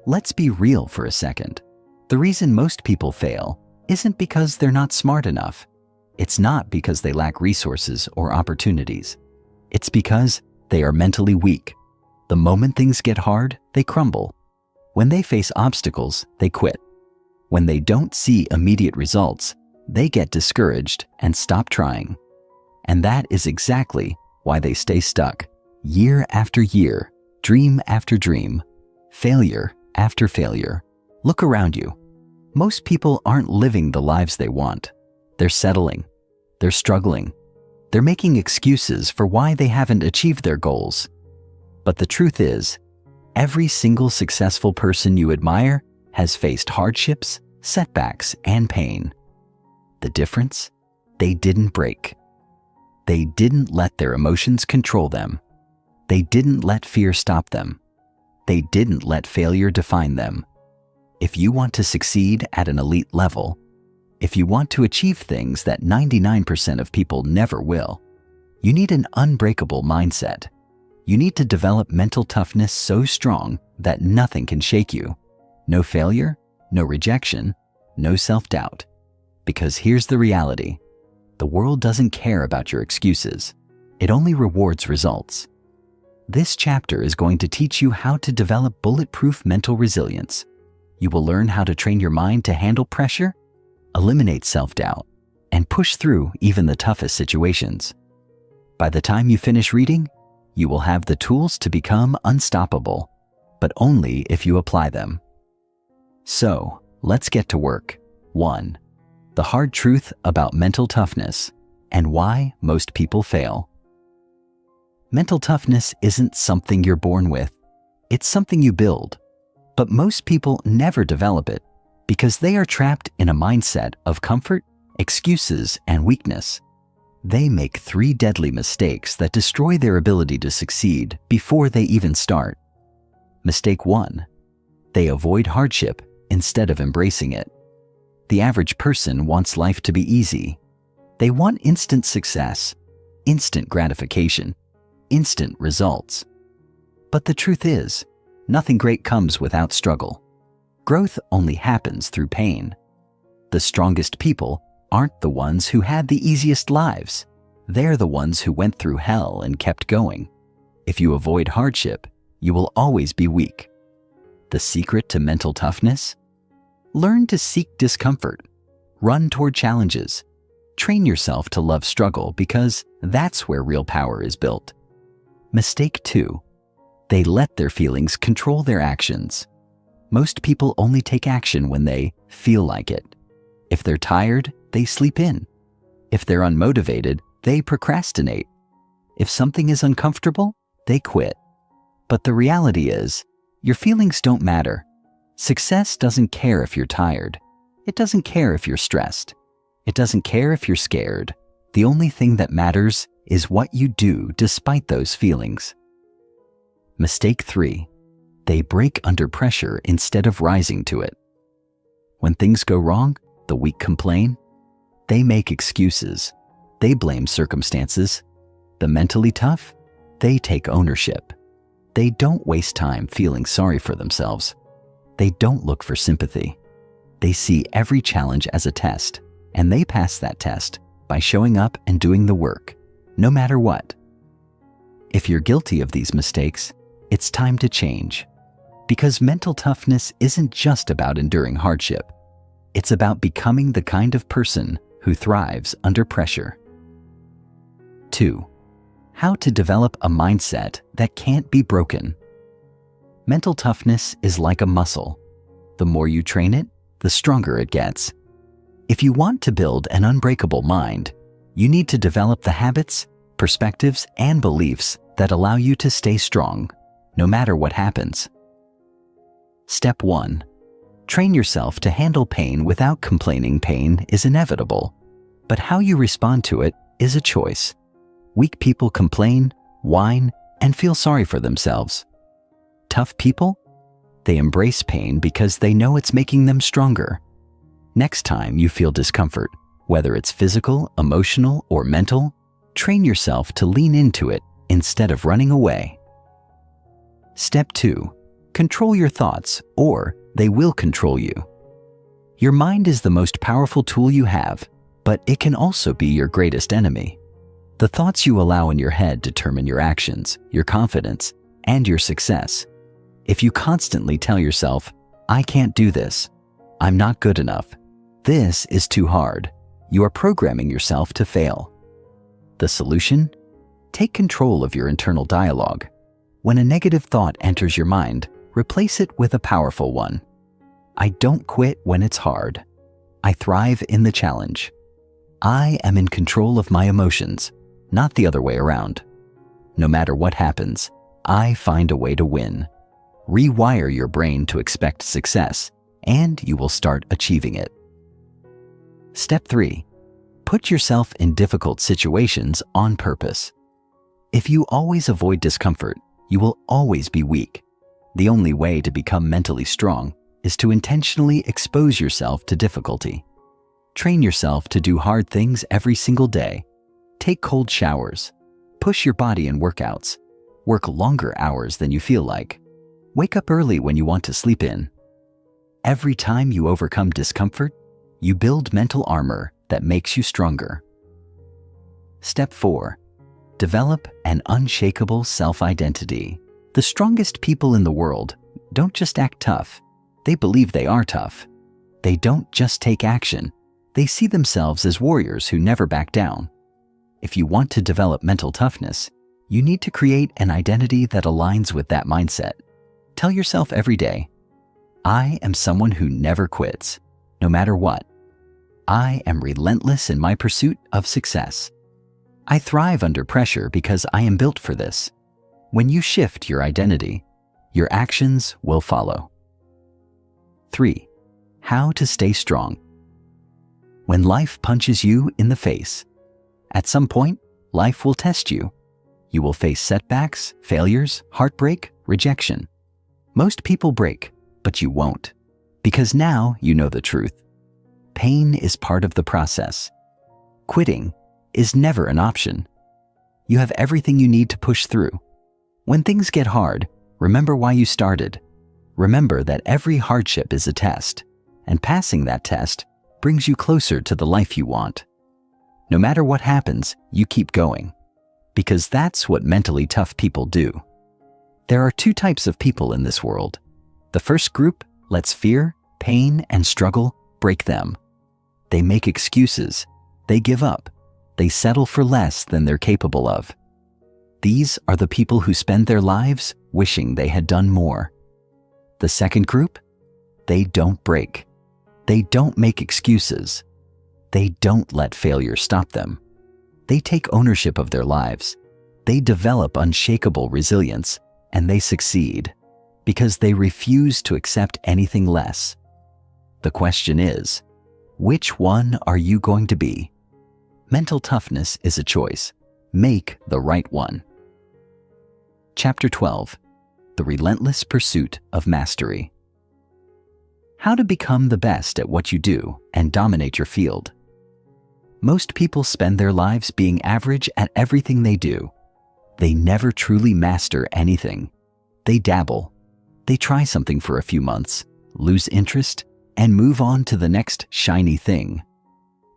[SPEAKER 1] Let's be real for a second. The reason most people fail isn't because they're not smart enough. It's not because they lack resources or opportunities. It's because they are mentally weak. The moment things get hard, they crumble. When they face obstacles, they quit. When they don't see immediate results, they get discouraged and stop trying. And that is exactly why they stay stuck, year after year, dream after dream, failure after failure. Look around you. Most people aren't living the lives they want. They're settling. They're struggling. They're making excuses for why they haven't achieved their goals. But the truth is, every single successful person you admire has faced hardships, setbacks, and pain. The difference? They didn't break. They didn't let their emotions control them. They didn't let fear stop them. They didn't let failure define them. If you want to succeed at an elite level, if you want to achieve things that 99% of people never will, you need an unbreakable mindset. You need to develop mental toughness so strong that nothing can shake you. No failure, no rejection, no self-doubt. Because here's the reality. The world doesn't care about your excuses. It only rewards results. This chapter is going to teach you how to develop bulletproof mental resilience. You will learn how to train your mind to handle pressure, eliminate self-doubt, and push through even the toughest situations. By the time you finish reading, you will have the tools to become unstoppable, but only if you apply them. So, let's get to work. 1. The hard truth about mental toughness and why most people fail. Mental toughness isn't something you're born with. It's something you build. But most people never develop it because they are trapped in a mindset of comfort, excuses, and weakness. They make 3 deadly mistakes that destroy their ability to succeed before they even start. Mistake 1. They avoid hardship instead of embracing it. The average person wants life to be easy. They want instant success, instant gratification, instant results. But the truth is, nothing great comes without struggle. Growth only happens through pain. The strongest people aren't the ones who had the easiest lives. They're the ones who went through hell and kept going. If you avoid hardship, you will always be weak. The secret to mental toughness? Learn to seek discomfort. Run toward challenges. Train yourself to love struggle because that's where real power is built. Mistake 2. They let their feelings control their actions. Most people only take action when they feel like it. If they're tired, they sleep in. If they're unmotivated, they procrastinate. If something is uncomfortable, they quit. But the reality is, your feelings don't matter. Success doesn't care if you're tired. It doesn't care if you're stressed. It doesn't care if you're scared. The only thing that matters is what you do despite those feelings. Mistake 3. They break under pressure instead of rising to it. When things go wrong, the weak complain. They make excuses. They blame circumstances. The mentally tough, they take ownership. They don't waste time feeling sorry for themselves. They don't look for sympathy. They see every challenge as a test, and they pass that test by showing up and doing the work, no matter what. If you're guilty of these mistakes, it's time to change. Because mental toughness isn't just about enduring hardship. It's about becoming the kind of person who thrives under pressure. 2. How to develop a mindset that can't be broken. Mental toughness is like a muscle. The more you train it, the stronger it gets. If you want to build an unbreakable mind, you need to develop the habits, perspectives, and beliefs that allow you to stay strong, no matter what happens. Step 1. Train yourself to handle pain without complaining. Pain is inevitable, but how you respond to it is a choice. Weak people complain, whine, and feel sorry for themselves. Tough people? They embrace pain because they know it's making them stronger. Next time you feel discomfort, whether it's physical, emotional, or mental, train yourself to lean into it instead of running away. Step 2. Control your thoughts, or they will control you. Your mind is the most powerful tool you have, but it can also be your greatest enemy. The thoughts you allow in your head determine your actions, your confidence, and your success. If you constantly tell yourself, "I can't do this," "I'm not good enough," "This is too hard," you are programming yourself to fail. The solution? Take control of your internal dialogue. When a negative thought enters your mind, replace it with a powerful one. I don't quit when it's hard. I thrive in the challenge. I am in control of my emotions, not the other way around. No matter what happens, I find a way to win. Rewire your brain to expect success, and you will start achieving it. Step 3. Put yourself in difficult situations on purpose. If you always avoid discomfort, you will always be weak. The only way to become mentally strong is to intentionally expose yourself to difficulty. Train yourself to do hard things every single day. Take cold showers. Push your body in workouts. Work longer hours than you feel like. Wake up early when you want to sleep in. Every time you overcome discomfort, you build mental armor that makes you stronger. Step 4. Develop an unshakable self-identity. The strongest people in the world don't just act tough. They believe they are tough. They don't just take action. They see themselves as warriors who never back down. If you want to develop mental toughness, you need to create an identity that aligns with that mindset. Tell yourself every day, "I am someone who never quits, no matter what. I am relentless in my pursuit of success. I thrive under pressure because I am built for this." When you shift your identity, your actions will follow. 3. How to stay strong. When life punches you in the face, at some point, life will test you. You will face setbacks, failures, heartbreak, rejection. Most people break, but you won't, because now you know the truth. Pain is part of the process. Quitting is never an option. You have everything you need to push through. When things get hard, remember why you started. Remember that every hardship is a test, and passing that test brings you closer to the life you want. No matter what happens, you keep going, because that's what mentally tough people do. There are two types of people in this world. The first group lets fear, pain, and struggle break them. They make excuses. They give up. They settle for less than they're capable of. These are the people who spend their lives wishing they had done more. The second group, they don't break. They don't make excuses. They don't let failure stop them. They take ownership of their lives. They develop unshakable resilience, and they succeed because they refuse to accept anything less. The question is, which one are you going to be? Mental toughness is a choice. Make the right one. Chapter 12. The Relentless Pursuit of Mastery. How to become the best at what you do and dominate your field. Most people spend their lives being average at everything they do. They never truly master anything. They dabble. They try something for a few months, lose interest, and move on to the next shiny thing.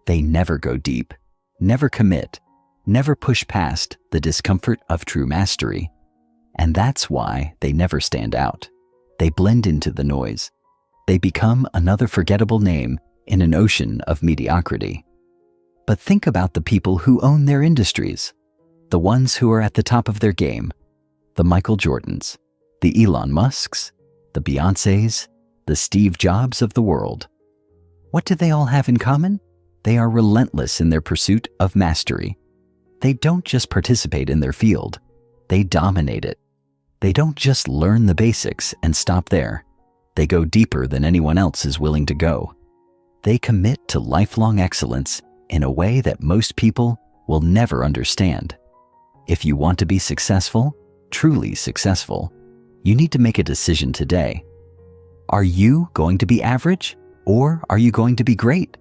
[SPEAKER 1] They never go deep, never commit, never push past the discomfort of true mastery. And that's why they never stand out. They blend into the noise. They become another forgettable name in an ocean of mediocrity. But think about the people who own their industries, the ones who are at the top of their game, the Michael Jordans, the Elon Musks, the Beyoncés, the Steve Jobs of the world. What do they all have in common? They are relentless in their pursuit of mastery. They don't just participate in their field, they dominate it. They don't just learn the basics and stop there. They go deeper than anyone else is willing to go. They commit to lifelong excellence in a way that most people will never understand. If you want to be successful, truly successful, you need to make a decision today. Are you going to be average, or are you going to be great?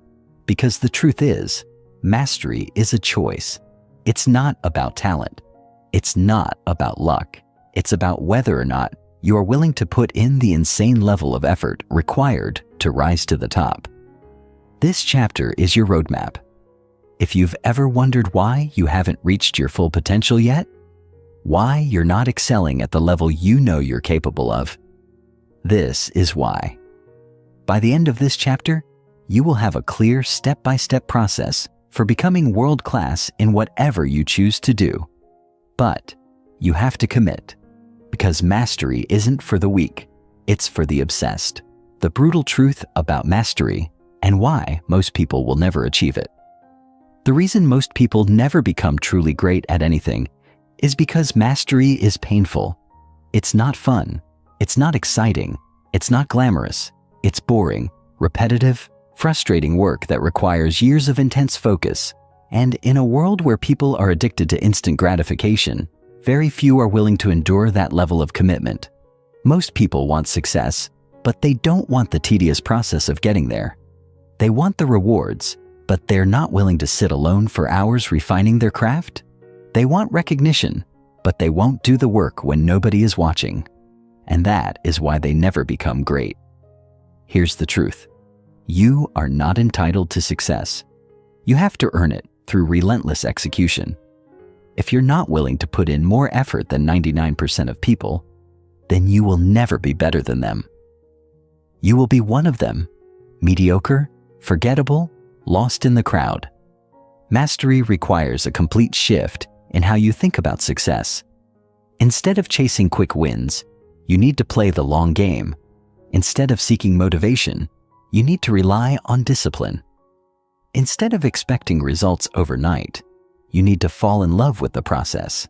[SPEAKER 1] Because the truth is, mastery is a choice. It's not about talent. It's not about luck. It's about whether or not you are willing to put in the insane level of effort required to rise to the top. This chapter is your roadmap. If you've ever wondered why you haven't reached your full potential yet, why you're not excelling at the level you know you're capable of, this is why. By the end of this chapter, you will have a clear step-by-step process for becoming world-class in whatever you choose to do. But you have to commit, because mastery isn't for the weak, it's for the obsessed. The brutal truth about mastery and why most people will never achieve it. The reason most people never become truly great at anything is because mastery is painful. It's not fun. It's not exciting. It's not glamorous. It's boring, repetitive, frustrating work that requires years of intense focus. And in a world where people are addicted to instant gratification, very few are willing to endure that level of commitment. Most people want success, but they don't want the tedious process of getting there. They want the rewards, but they're not willing to sit alone for hours refining their craft. They want recognition, but they won't do the work when nobody is watching. And that is why they never become great. Here's the truth. You are not entitled to success. You have to earn it through relentless execution. If you're not willing to put in more effort than 99% of people, then you will never be better than them. You will be one of them, mediocre, forgettable, lost in the crowd. Mastery requires a complete shift in how you think about success. Instead of chasing quick wins, you need to play the long game. Instead of seeking motivation, you need to rely on discipline. Instead of expecting results overnight, you need to fall in love with the process.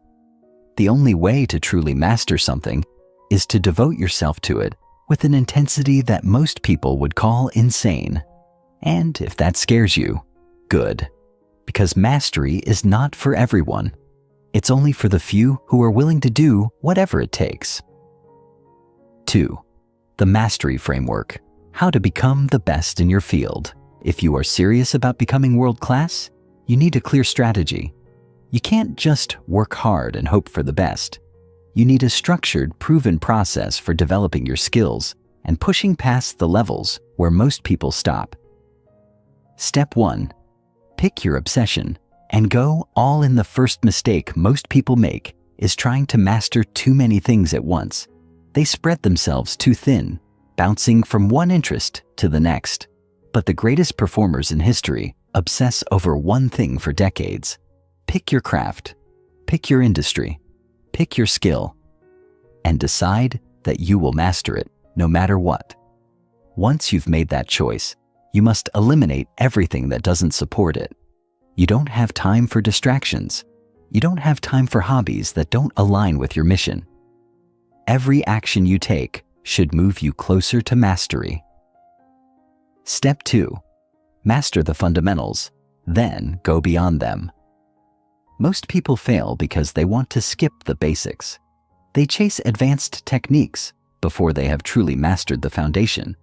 [SPEAKER 1] The only way to truly master something is to devote yourself to it with an intensity that most people would call insane. And if that scares you, good, because mastery is not for everyone. It's only for the few who are willing to do whatever it takes. 2. the Mastery Framework, how to become the best in your field. If you are serious about becoming world-class, you need a clear strategy. You can't just work hard and hope for the best. You need a structured, proven process for developing your skills and pushing past the levels where most people stop. Step 1. Pick your obsession and go all in. The first mistake most people make is trying to master too many things at once. They spread themselves too thin, bouncing from one interest to the next. But the greatest performers in history obsess over one thing for decades. Pick your craft, pick your industry, pick your skill, and decide that you will master it no matter what. Once you've made that choice, you must eliminate everything that doesn't support it. You don't have time for distractions. You don't have time for hobbies that don't align with your mission. Every action you take should move you closer to mastery. Step 2. Master the fundamentals, then go beyond them. Most people fail because they want to skip the basics. They chase advanced techniques before they have truly mastered the foundation.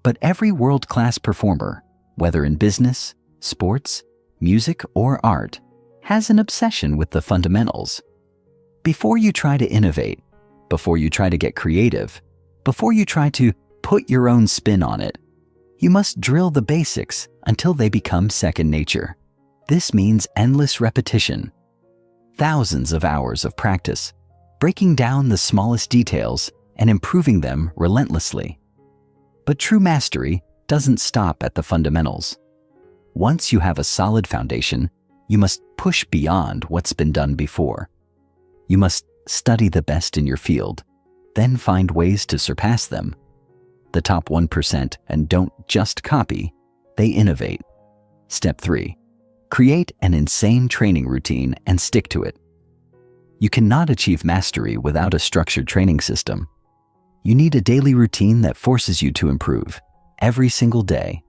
[SPEAKER 1] But every world-class performer, whether in business, sports, music, or art, has an obsession with the fundamentals. Before you try to innovate, before you try to get creative, before you try to put your own spin on it, you must drill the basics until they become second nature. This means endless repetition, thousands of hours of practice, breaking down the smallest details and improving them relentlessly. But true mastery doesn't stop at the fundamentals. Once you have a solid foundation, you must push beyond what's been done before. You must study the best in your field, then find ways to surpass them. The top 1% and don't just copy, they innovate. Step 3. Create an insane training routine and stick to it. You cannot achieve mastery without a structured training system. You need a daily routine that forces you to improve every single day.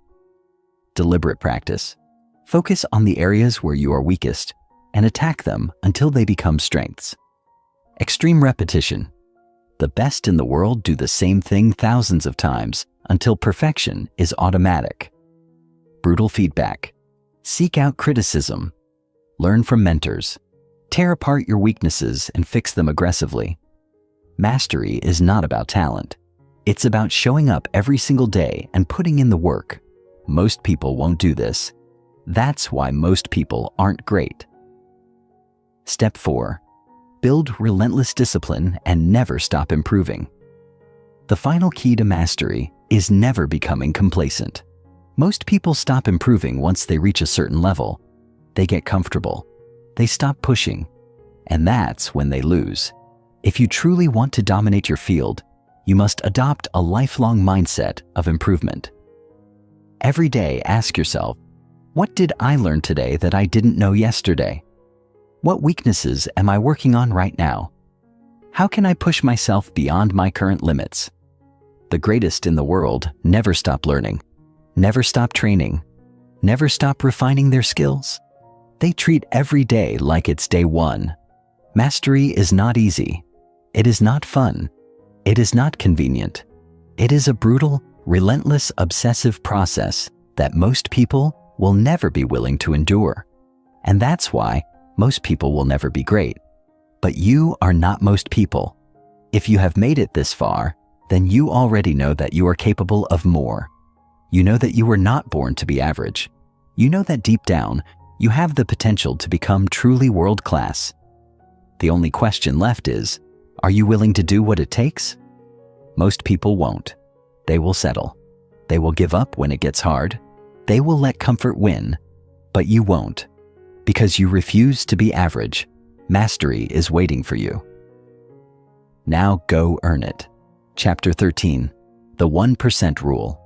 [SPEAKER 1] Deliberate practice. Focus on the areas where you are weakest and attack them until they become strengths. Extreme repetition. The best in the world do the same thing thousands of times until perfection is automatic. Brutal feedback. Seek out criticism. Learn from mentors. Tear apart your weaknesses and fix them aggressively. Mastery is not about talent. It's about showing up every single day and putting in the work. Most people won't do this. That's why most people aren't great. Step 4. Build relentless discipline and never stop improving. The final key to mastery is never becoming complacent. Most people stop improving once they reach a certain level. They get comfortable. They stop pushing. And that's when they lose. If you truly want to dominate your field, you must adopt a lifelong mindset of improvement. Every day, ask yourself, what did I learn today that I didn't know yesterday? What weaknesses am I working on right now? How can I push myself beyond my current limits? The greatest in the world never stop learning, never stop training, never stop refining their skills. They treat every day like it's day one. Mastery is not easy. It is not fun. It is not convenient. It is a brutal, relentless, obsessive process that most people will never be willing to endure. And that's why most people will never be great. But you are not most people. If you have made it this far, then you already know that you are capable of more. You know that you were not born to be average. You know that deep down, you have the potential to become truly world-class. The only question left is, are you willing to do what it takes? Most people won't. They will settle. They will give up when it gets hard. They will let comfort win. But you won't. Because you refuse to be average, mastery is waiting for you. Now go earn it. Chapter 13. The 1% Rule.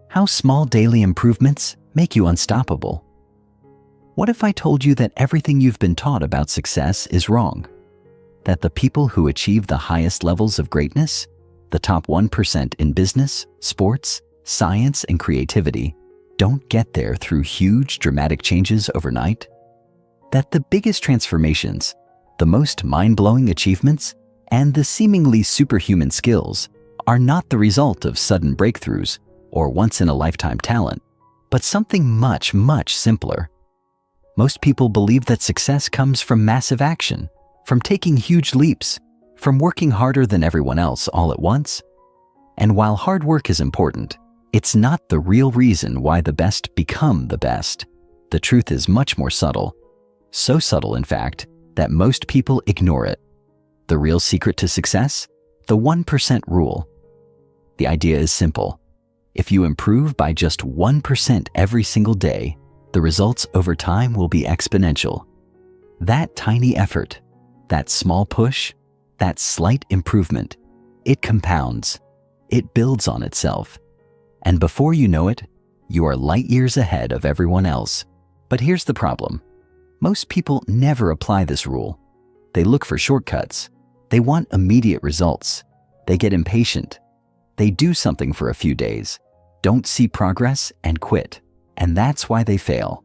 [SPEAKER 1] How small daily improvements make you unstoppable. What if I told you that everything you've been taught about success is wrong? That the people who achieve the highest levels of greatness, the top 1% in business, sports, science, and creativity, don't get there through huge, dramatic changes overnight? That the biggest transformations, the most mind-blowing achievements, and the seemingly superhuman skills are not the result of sudden breakthroughs or once-in-a-lifetime talent, but something much, much simpler. Most people believe that success comes from massive action, from taking huge leaps, from working harder than everyone else all at once. And while hard work is important, it's not the real reason why the best become the best. The truth is much more subtle. So subtle, in fact, that most people ignore it. The real secret to success? The 1% rule. The idea is simple. If you improve by just 1% every single day, the results over time will be exponential. That tiny effort, that small push, that slight improvement, it compounds. It builds on itself. And before you know it, you are light years ahead of everyone else. But here's the problem. Most people never apply this rule. They look for shortcuts. They want immediate results. They get impatient. They do something for a few days, don't see progress, and quit. And that's why they fail.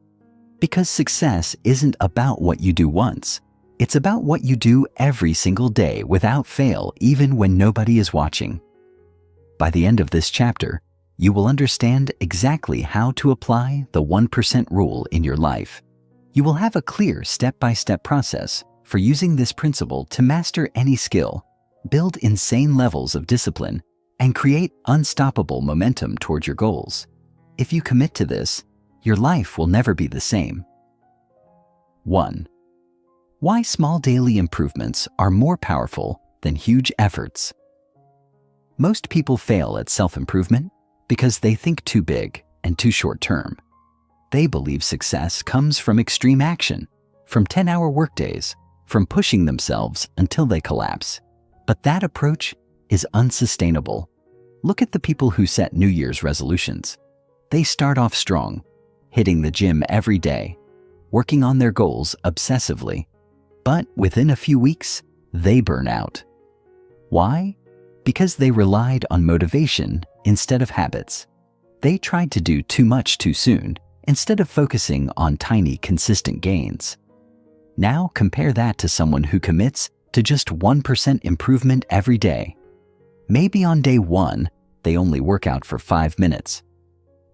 [SPEAKER 1] Because success isn't about what you do once. It's about what you do every single day without fail, even when nobody is watching. By the end of this chapter, you will understand exactly how to apply the 1% rule in your life. You will have a clear step-by-step process for using this principle to master any skill, build insane levels of discipline, and create unstoppable momentum toward your goals. If you commit to this, your life will never be the same. 1. Why small daily improvements are more powerful than huge efforts. Most people fail at self-improvement because they think too big and too short-term. They believe success comes from extreme action, from 10-hour workdays, from pushing themselves until they collapse. But that approach is unsustainable. Look at the people who set New Year's resolutions. They start off strong, hitting the gym every day, working on their goals obsessively. But within a few weeks, they burn out. Why? Because they relied on motivation instead of habits. They tried to do too much too soon instead of focusing on tiny, consistent gains. Now compare that to someone who commits to just 1% improvement every day. Maybe on day 1, they only work out for 5 minutes.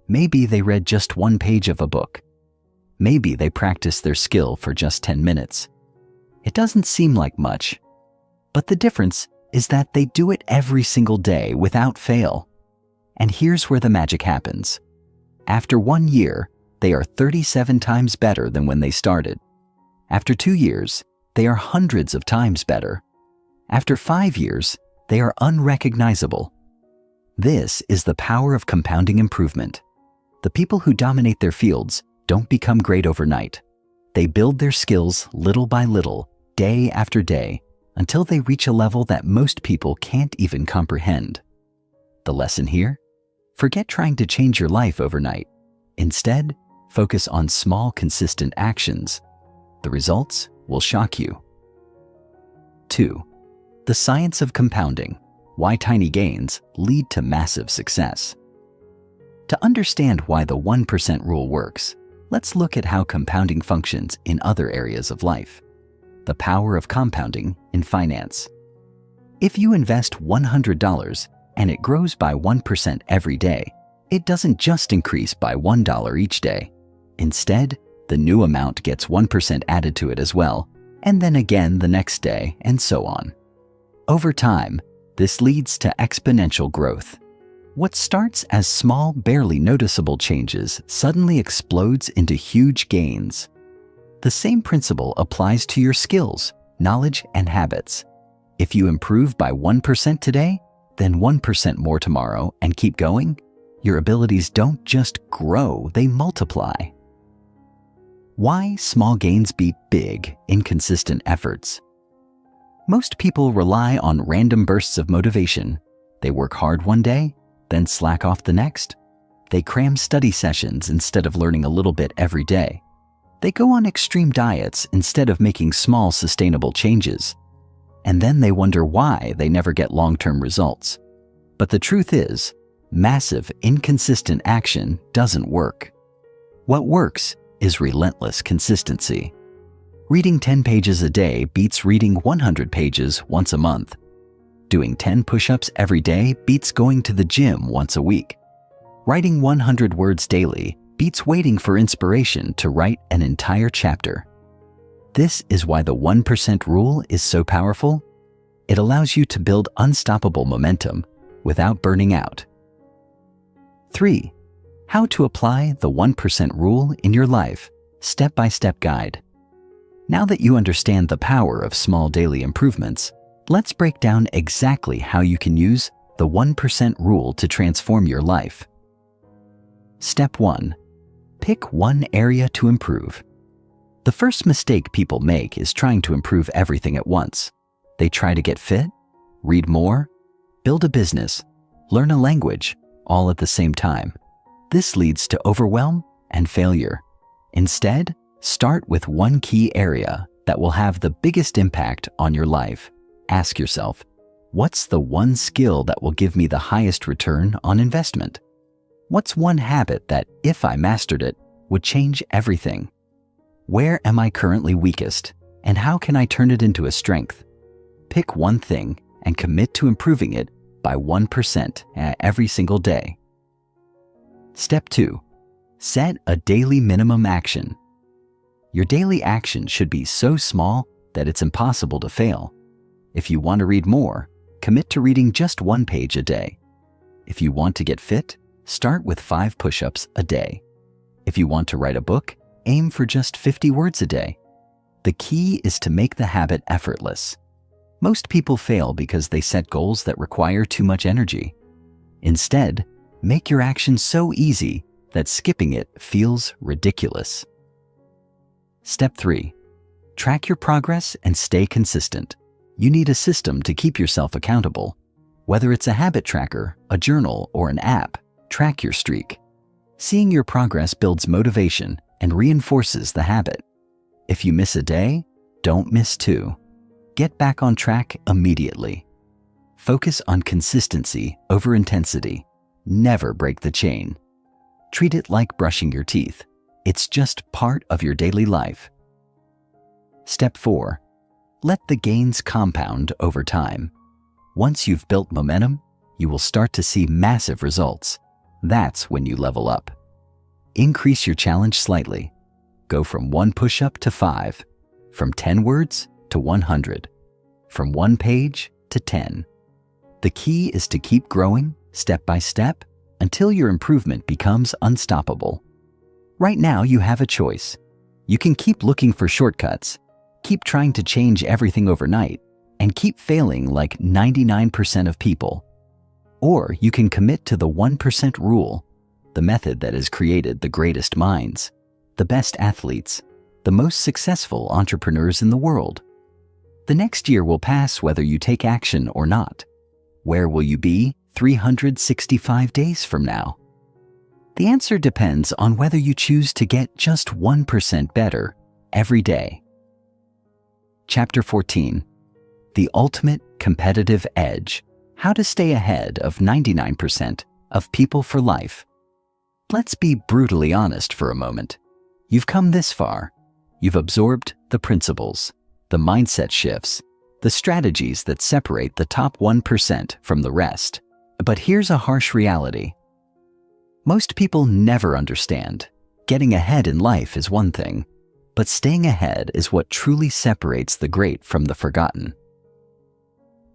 [SPEAKER 1] Maybe they read just 1 page of a book. Maybe they practice their skill for just 10 minutes. It doesn't seem like much, but the difference is that they do it every single day without fail. And here's where the magic happens. After 1 year, they are 37 times better than when they started. After 2 years, they are hundreds of times better. After 5 years, they are unrecognizable. This is the power of compounding improvement. The people who dominate their fields don't become great overnight. They build their skills little by little, day after day, until they reach a level that most people can't even comprehend. The lesson here? Forget trying to change your life overnight. Instead, focus on small, consistent actions. The results will shock you. 2. The science of compounding. Why tiny gains lead to massive success. To understand why the 1% rule works, let's look at how compounding functions in other areas of life. The power of compounding in finance. If you invest $100 and it grows by 1% every day, it doesn't just increase by $1 each day. Instead, the new amount gets 1% added to it as well, and then again the next day, and so on. Over time, this leads to exponential growth. What starts as small, barely noticeable changes suddenly explodes into huge gains. The same principle applies to your skills, knowledge, and habits. If you improve by 1% today, then 1% more tomorrow, and keep going, your abilities don't just grow, they multiply. Why small gains beat big, inconsistent efforts? Most people rely on random bursts of motivation. They work hard one day, then slack off the next. They cram study sessions instead of learning a little bit every day. They go on extreme diets instead of making small, sustainable changes. And then they wonder why they never get long-term results. But the truth is, massive, inconsistent action doesn't work. What works is relentless consistency. Reading 10 pages a day beats reading 100 pages once a month. Doing 10 push-ups every day beats going to the gym once a week. Writing 100 words daily beats waiting for inspiration to write an entire chapter. This is why the 1% rule is so powerful. It allows you to build unstoppable momentum without burning out. 3. How to apply the 1% rule in your life, step-by-step guide. Now that you understand the power of small daily improvements, let's break down exactly how you can use the 1% rule to transform your life. Step 1. Pick one area to improve. The first mistake people make is trying to improve everything at once. They try to get fit, read more, build a business, learn a language, all at the same time. This leads to overwhelm and failure. Instead, start with one key area that will have the biggest impact on your life. Ask yourself, what's the one skill that will give me the highest return on investment? What's one habit that, if I mastered it, would change everything? Where am I currently weakest, and how can I turn it into a strength? Pick one thing and commit to improving it by 1% every single day. Step 2. Set a daily minimum action. Your daily action should be so small that it's impossible to fail. If you want to read more, commit to reading just 1 page a day. If you want to get fit, start with 5 push-ups a day. If you want to write a book, aim for just 50 words a day. The key is to make the habit effortless. Most people fail because they set goals that require too much energy. Instead, make your action so easy that skipping it feels ridiculous. Step 3. Track your progress and stay consistent. You need a system to keep yourself accountable. Whether it's a habit tracker, a journal, or an app, track your streak. Seeing your progress builds motivation and reinforces the habit. If you miss a day, don't miss 2. Get back on track immediately. Focus on consistency over intensity. Never break the chain. Treat it like brushing your teeth. It's just part of your daily life. Step 4. Let the gains compound over time. Once you've built momentum, you will start to see massive results. That's when you level up. Increase your challenge slightly. Go from 1 push-up to 5, from 10 words to 100, from 1 page to 10. The key is to keep growing step by step until your improvement becomes unstoppable. Right now, you have a choice. You can keep looking for shortcuts, keep trying to change everything overnight, and keep failing like 99% of people. Or you can commit to the 1% rule, the method that has created the greatest minds, the best athletes, the most successful entrepreneurs in the world. The next year will pass whether you take action or not. Where will you be 365 days from now? The answer depends on whether you choose to get just 1% better every day. Chapter 14. The Ultimate Competitive Edge. How to stay ahead of 99% of people for life. Let's be brutally honest for a moment. You've come this far. You've absorbed the principles, the mindset shifts, the strategies that separate the top 1% from the rest. But here's a harsh reality. Most people never understand. Getting ahead in life is one thing, but staying ahead is what truly separates the great from the forgotten.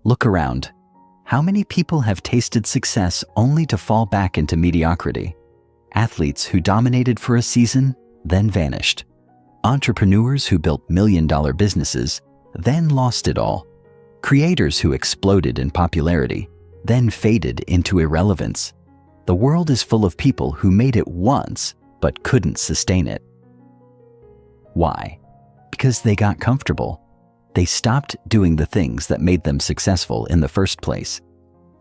[SPEAKER 1] Look around. How many people have tasted success only to fall back into mediocrity? Athletes who dominated for a season, then vanished. Entrepreneurs who built million-dollar businesses, then lost it all. Creators who exploded in popularity, then faded into irrelevance. The world is full of people who made it once, but couldn't sustain it. Why? Because they got comfortable. They stopped doing the things that made them successful in the first place.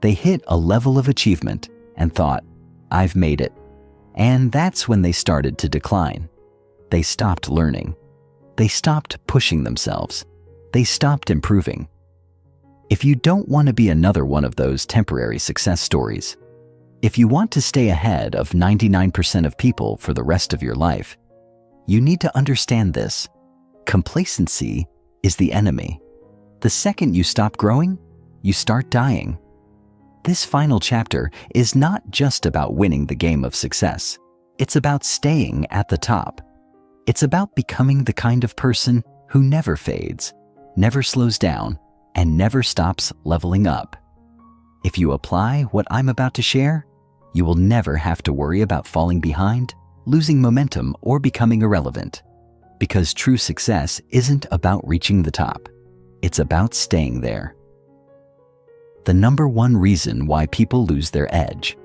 [SPEAKER 1] They hit a level of achievement and thought, I've made it. And that's when they started to decline. They stopped learning. They stopped pushing themselves. They stopped improving. If you don't want to be another one of those temporary success stories, if you want to stay ahead of 99% of people for the rest of your life, you need to understand this. Complacency is the enemy. The second you stop growing, you start dying. This final chapter is not just about winning the game of success. It's about staying at the top. It's about becoming the kind of person who never fades, never slows down, and never stops leveling up. If you apply what I'm about to share, you will never have to worry about falling behind, losing momentum, or becoming irrelevant. Because true success isn't about reaching the top. It's about staying there. The number one reason why people lose their edge.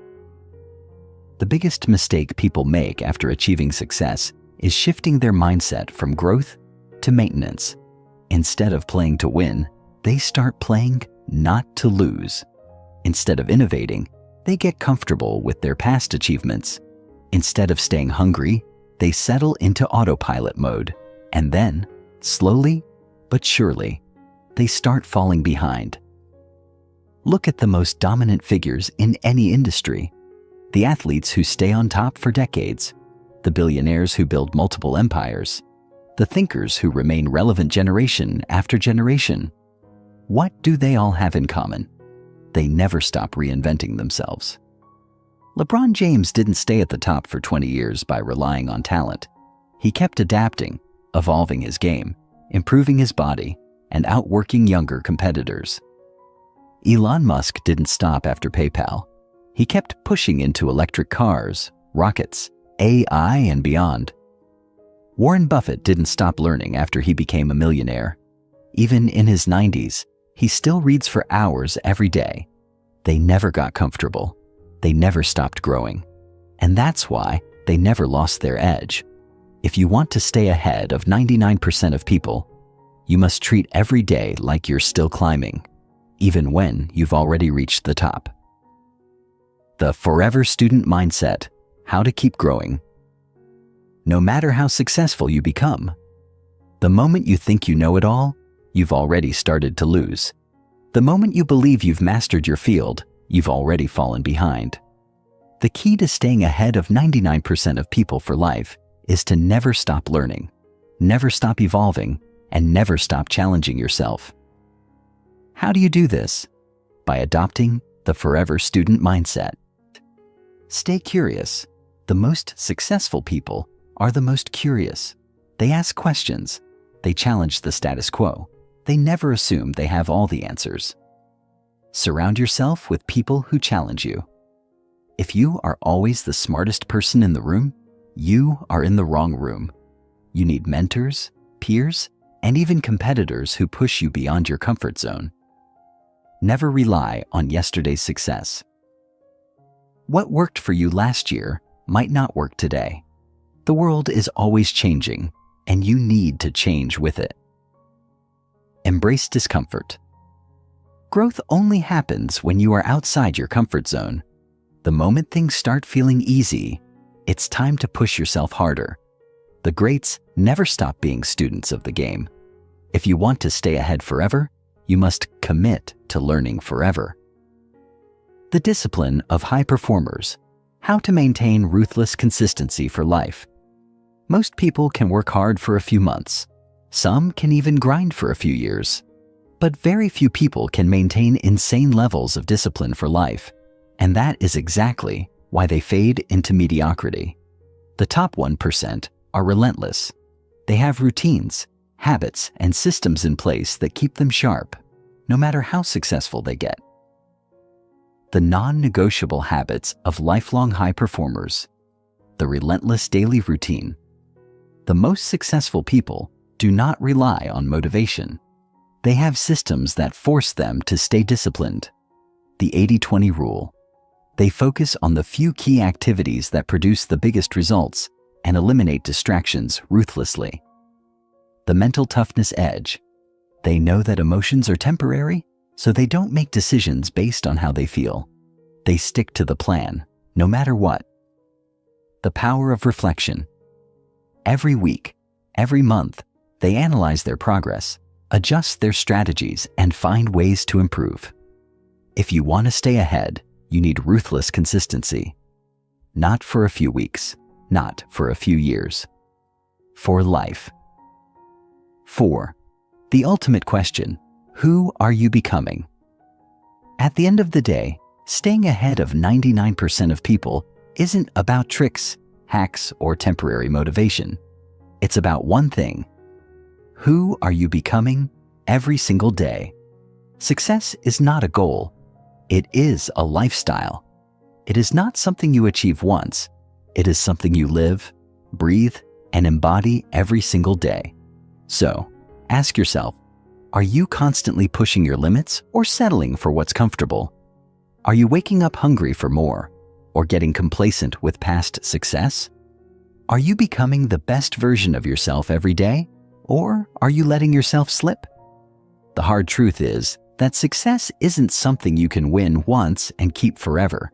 [SPEAKER 1] The biggest mistake people make after achieving success is shifting their mindset from growth to maintenance. Instead of playing to win, they start playing not to lose. Instead of innovating, they get comfortable with their past achievements. Instead of staying hungry, they settle into autopilot mode. And then, slowly but surely, they start falling behind. Look at the most dominant figures in any industry. The athletes who stay on top for decades, the billionaires who build multiple empires, the thinkers who remain relevant generation after generation. What do they all have in common? They never stop reinventing themselves. LeBron James didn't stay at the top for 20 years by relying on talent. He kept adapting, evolving his game, improving his body, and outworking younger competitors. Elon Musk didn't stop after PayPal. He kept pushing into electric cars, rockets, AI, and beyond. Warren Buffett didn't stop learning after he became a millionaire. Even in his 90s, he still reads for hours every day. They never got comfortable. They never stopped growing. And that's why they never lost their edge. If you want to stay ahead of 99% of people, you must treat every day like you're still climbing, even when you've already reached the top. The forever student mindset, how to keep growing. No matter how successful you become, the moment you think you know it all, you've already started to lose. The moment you believe you've mastered your field, you've already fallen behind. The key to staying ahead of 99% of people for life is to never stop learning, never stop evolving, and never stop challenging yourself. How do you do this? By adopting the forever student mindset. Stay curious. The most successful people are the most curious. They ask questions. They challenge the status quo. They never assume they have all the answers. Surround yourself with people who challenge you. If you are always the smartest person in the room, you are in the wrong room. You need mentors, peers, and even competitors who push you beyond your comfort zone. Never rely on yesterday's success. What worked for you last year might not work today. The world is always changing, and you need to change with it. Embrace discomfort. Growth only happens when you are outside your comfort zone. The moment things start feeling easy, it's time to push yourself harder. The greats never stop being students of the game. If you want to stay ahead forever, you must commit to learning forever. The discipline of high performers. How to maintain ruthless consistency for life. Most people can work hard for a few months. Some can even grind for a few years. But very few people can maintain insane levels of discipline for life. And that is exactly why they fade into mediocrity. The top 1% are relentless. They have routines, habits, and systems in place that keep them sharp, no matter how successful they get. The non-negotiable habits of lifelong high performers. The relentless daily routine. The most successful people do not rely on motivation. They have systems that force them to stay disciplined. The 80-20 rule. They focus on the few key activities that produce the biggest results and eliminate distractions ruthlessly. The mental toughness edge. They know that emotions are temporary, so they don't make decisions based on how they feel. They stick to the plan, no matter what. The power of reflection. Every week, every month, they analyze their progress, adjust their strategies, and find ways to improve. If you want to stay ahead, you need ruthless consistency. Not for a few weeks, not for a few years. For life. 4. The ultimate question: who are you becoming? At the end of the day, staying ahead of 99% of people isn't about tricks, hacks, or temporary motivation. It's about one thing. Who are you becoming every single day? Success is not a goal. It is a lifestyle. It is not something you achieve once. It is something you live, breathe, and embody every single day. So, ask yourself, are you constantly pushing your limits or settling for what's comfortable? Are you waking up hungry for more or getting complacent with past success? Are you becoming the best version of yourself every day, or are you letting yourself slip? The hard truth is that success isn't something you can win once and keep forever.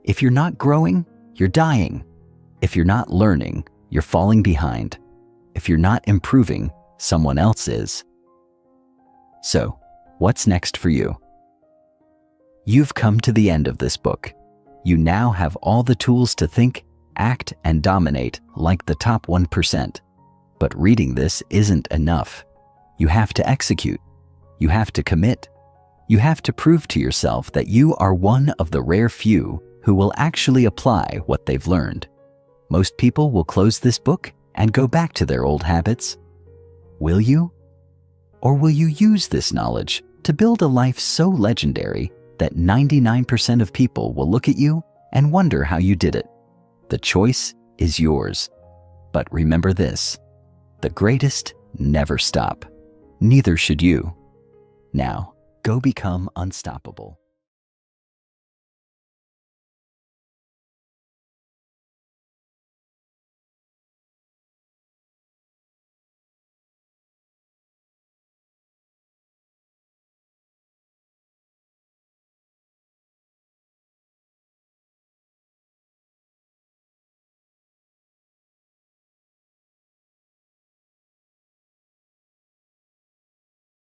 [SPEAKER 1] If you're not growing, you're dying. If you're not learning, you're falling behind. If you're not improving, someone else is. So, what's next for you? You've come to the end of this book. You now have all the tools to think, act, and dominate like the top 1%. But reading this isn't enough. You have to execute. You have to commit. You have to prove to yourself that you are one of the rare few who will actually apply what they've learned. Most people will close this book and go back to their old habits. Will you? Or will you use this knowledge to build a life so legendary that 99% of people will look at you and wonder how you did it? The choice is yours. But remember this, the greatest never stop. Neither should you. Now, go become unstoppable.